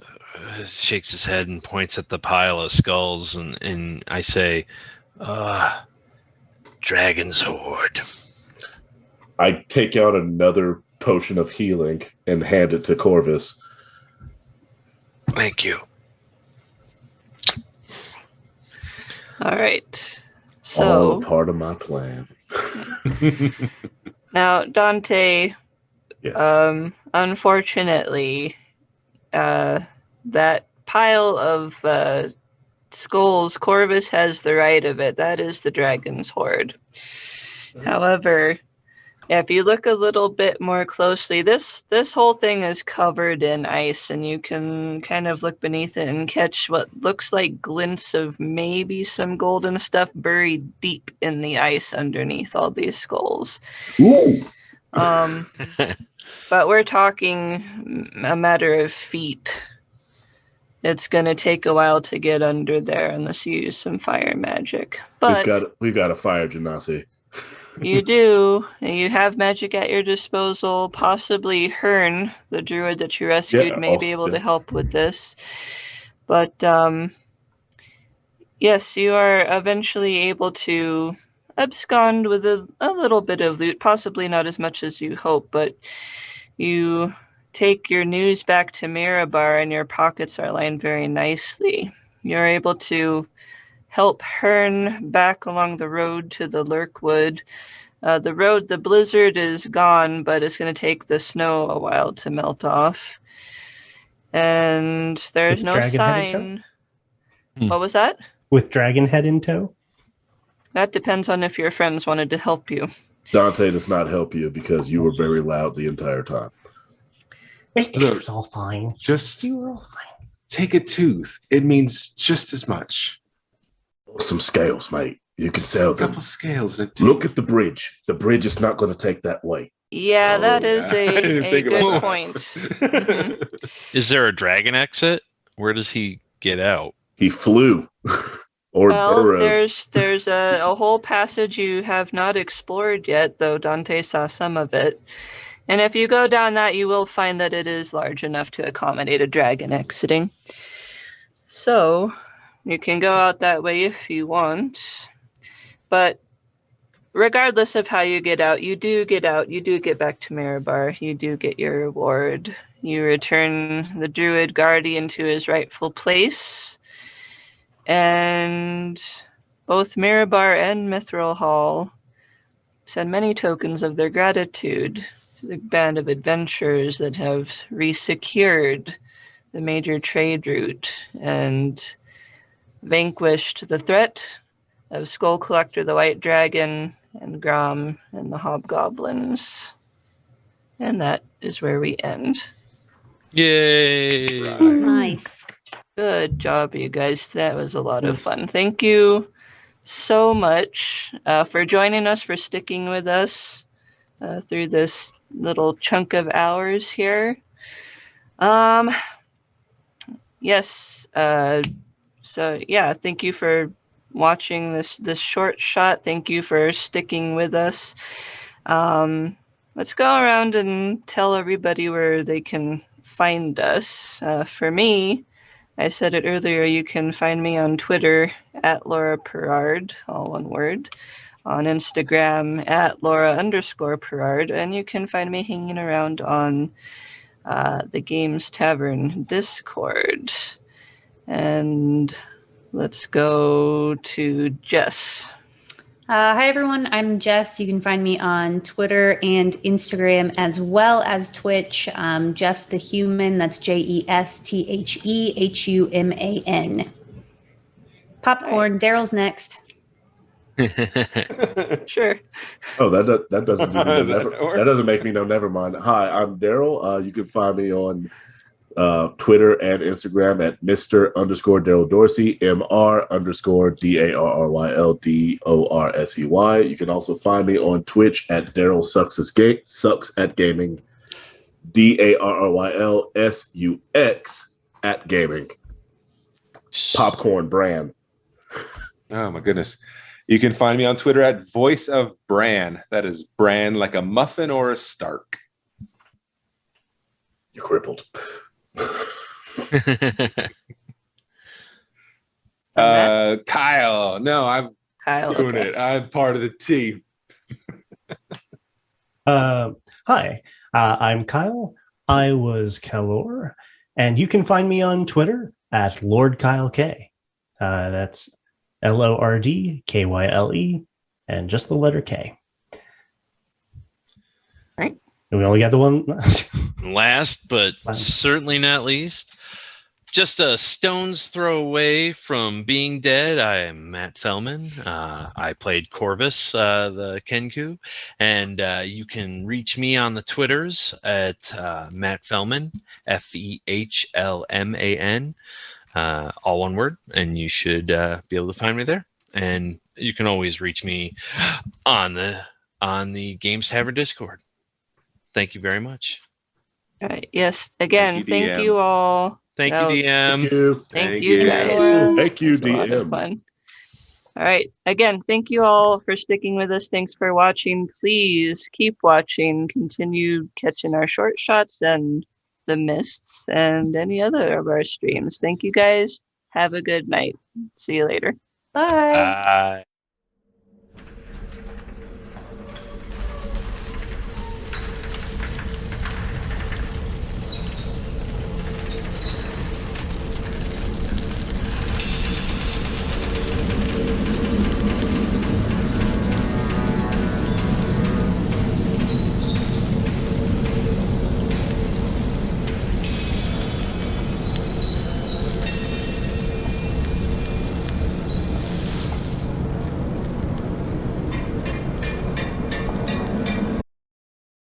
shakes his head and points at the pile of skulls, and I say, dragon's horde. I take out another potion of healing and hand it to Corvus. Thank you. All right. All part of my plan. Now, Dante, Yes. Unfortunately, that pile of skulls, Corvus has the right of it. That is the dragon's horde. However, if you look a little bit more closely, this whole thing is covered in ice, and you can kind of look beneath it and catch what looks like glints of maybe some golden stuff buried deep in the ice underneath all these skulls. Ooh. But we're talking a matter of feet. It's going to take a while to get under there unless you use some fire magic. But we've got a fire genasi. You do. You have magic at your disposal. Possibly Hearn, the druid that you rescued, may be able to help with this. But yes, you are eventually able to abscond with a little bit of loot. Possibly not as much as you hope, but you take your news back to Mirabar and your pockets are lined very nicely. You're able to help Hearn back along the road to the Lurkwood. The blizzard is gone, but it's going to take the snow a while to melt off. And there's With no Dragonhead in sign. What was that? With Dragonhead in tow? That depends on if your friends wanted to help you. Dante does not help you because you were very loud the entire time. It was all fine. Just You were all fine. take a tooth. It means just as much. Some scales, mate. You can sell A them. couple scales and a tooth. Look at the bridge. The bridge is not going to take that weight. Yeah, Oh, that is yeah. I didn't a think about good that. point. Mhm. Is there a dragon exit? Where does he get out? He flew or Well, burrowed. there's a whole passage you have not explored yet, though Dante saw some of it. And if you go down that, you will find that it is large enough to accommodate a dragon exiting. So, you can go out that way if you want. But regardless of how you get out, you do get back to Mirabar, you do get your reward. You return the Druid Guardian to his rightful place. And both Mirabar and Mithril Hall send many tokens of their gratitude to the band of adventurers that have resecured the major trade route and vanquished the threat of Skull Collector the White Dragon and Grom and the Hobgoblins. And that is where we end. Yay! Right. Nice. Good job, you guys. That was a lot of fun. Thank you so much for joining us, for sticking with us through this little chunk of hours here. Yes. So yeah, thank you for watching this short shot. Thank you for sticking with us. Let's go around and tell everybody where they can find us. For me, I said it earlier, you can find me on Twitter at Laura Perard, all one word, on Instagram at Laura_Perard, and you can find me hanging around on the Games Tavern Discord. And let's go to Jess. Hi, everyone. I'm Jess. You can find me on Twitter and Instagram as well as Twitch. Jess the Human. That's JESTHEHUMAN. Popcorn. Daryl's next. Sure. Oh, that doesn't mean Does that work? that doesn't make me know. Never mind. Hi, I'm Daryl. You can find me on Twitter and Instagram at Mr_Daryl Dorsey, MR_DARRYLDORSEY. You can also find me on Twitch at Daryl Sucks at Gaming, DARRYLSUX at Gaming. Popcorn brand. Oh my goodness. You can find me on Twitter at Voice of Bran. That is Bran like a muffin or a Stark. You're crippled. Kyle. No, I'm Kyle. doing okay. it. I'm part of the team. Hi, I'm Kyle. I was Kalor, and you can find me on Twitter at Lord Kyle K. That's LORDKYLE, and just the letter K. Right. And we only got the one. Last but certainly not least, just a stone's throw away from being dead, I am Matt Fellman. I played Corvus, the Kenku, and you can reach me on the Twitters at Matt Fellman, FEHLMAN, all one word, and you should be able to find me there. And you can always reach me on the Games Tavern Discord. Thank you very much. All right. Yes. Again, Thank you, thank DM. you all. Thank No, you, DM. Thank you. Thank you Thanks, guys. Laura. Thank you, It was a lot of DM. fun. All right. Again, thank you all for sticking with us. Thanks for watching. Please keep watching. Continue catching our short shots and the mists and any other of our streams. Thank you guys. Have a good night. See you later. Bye. Bye.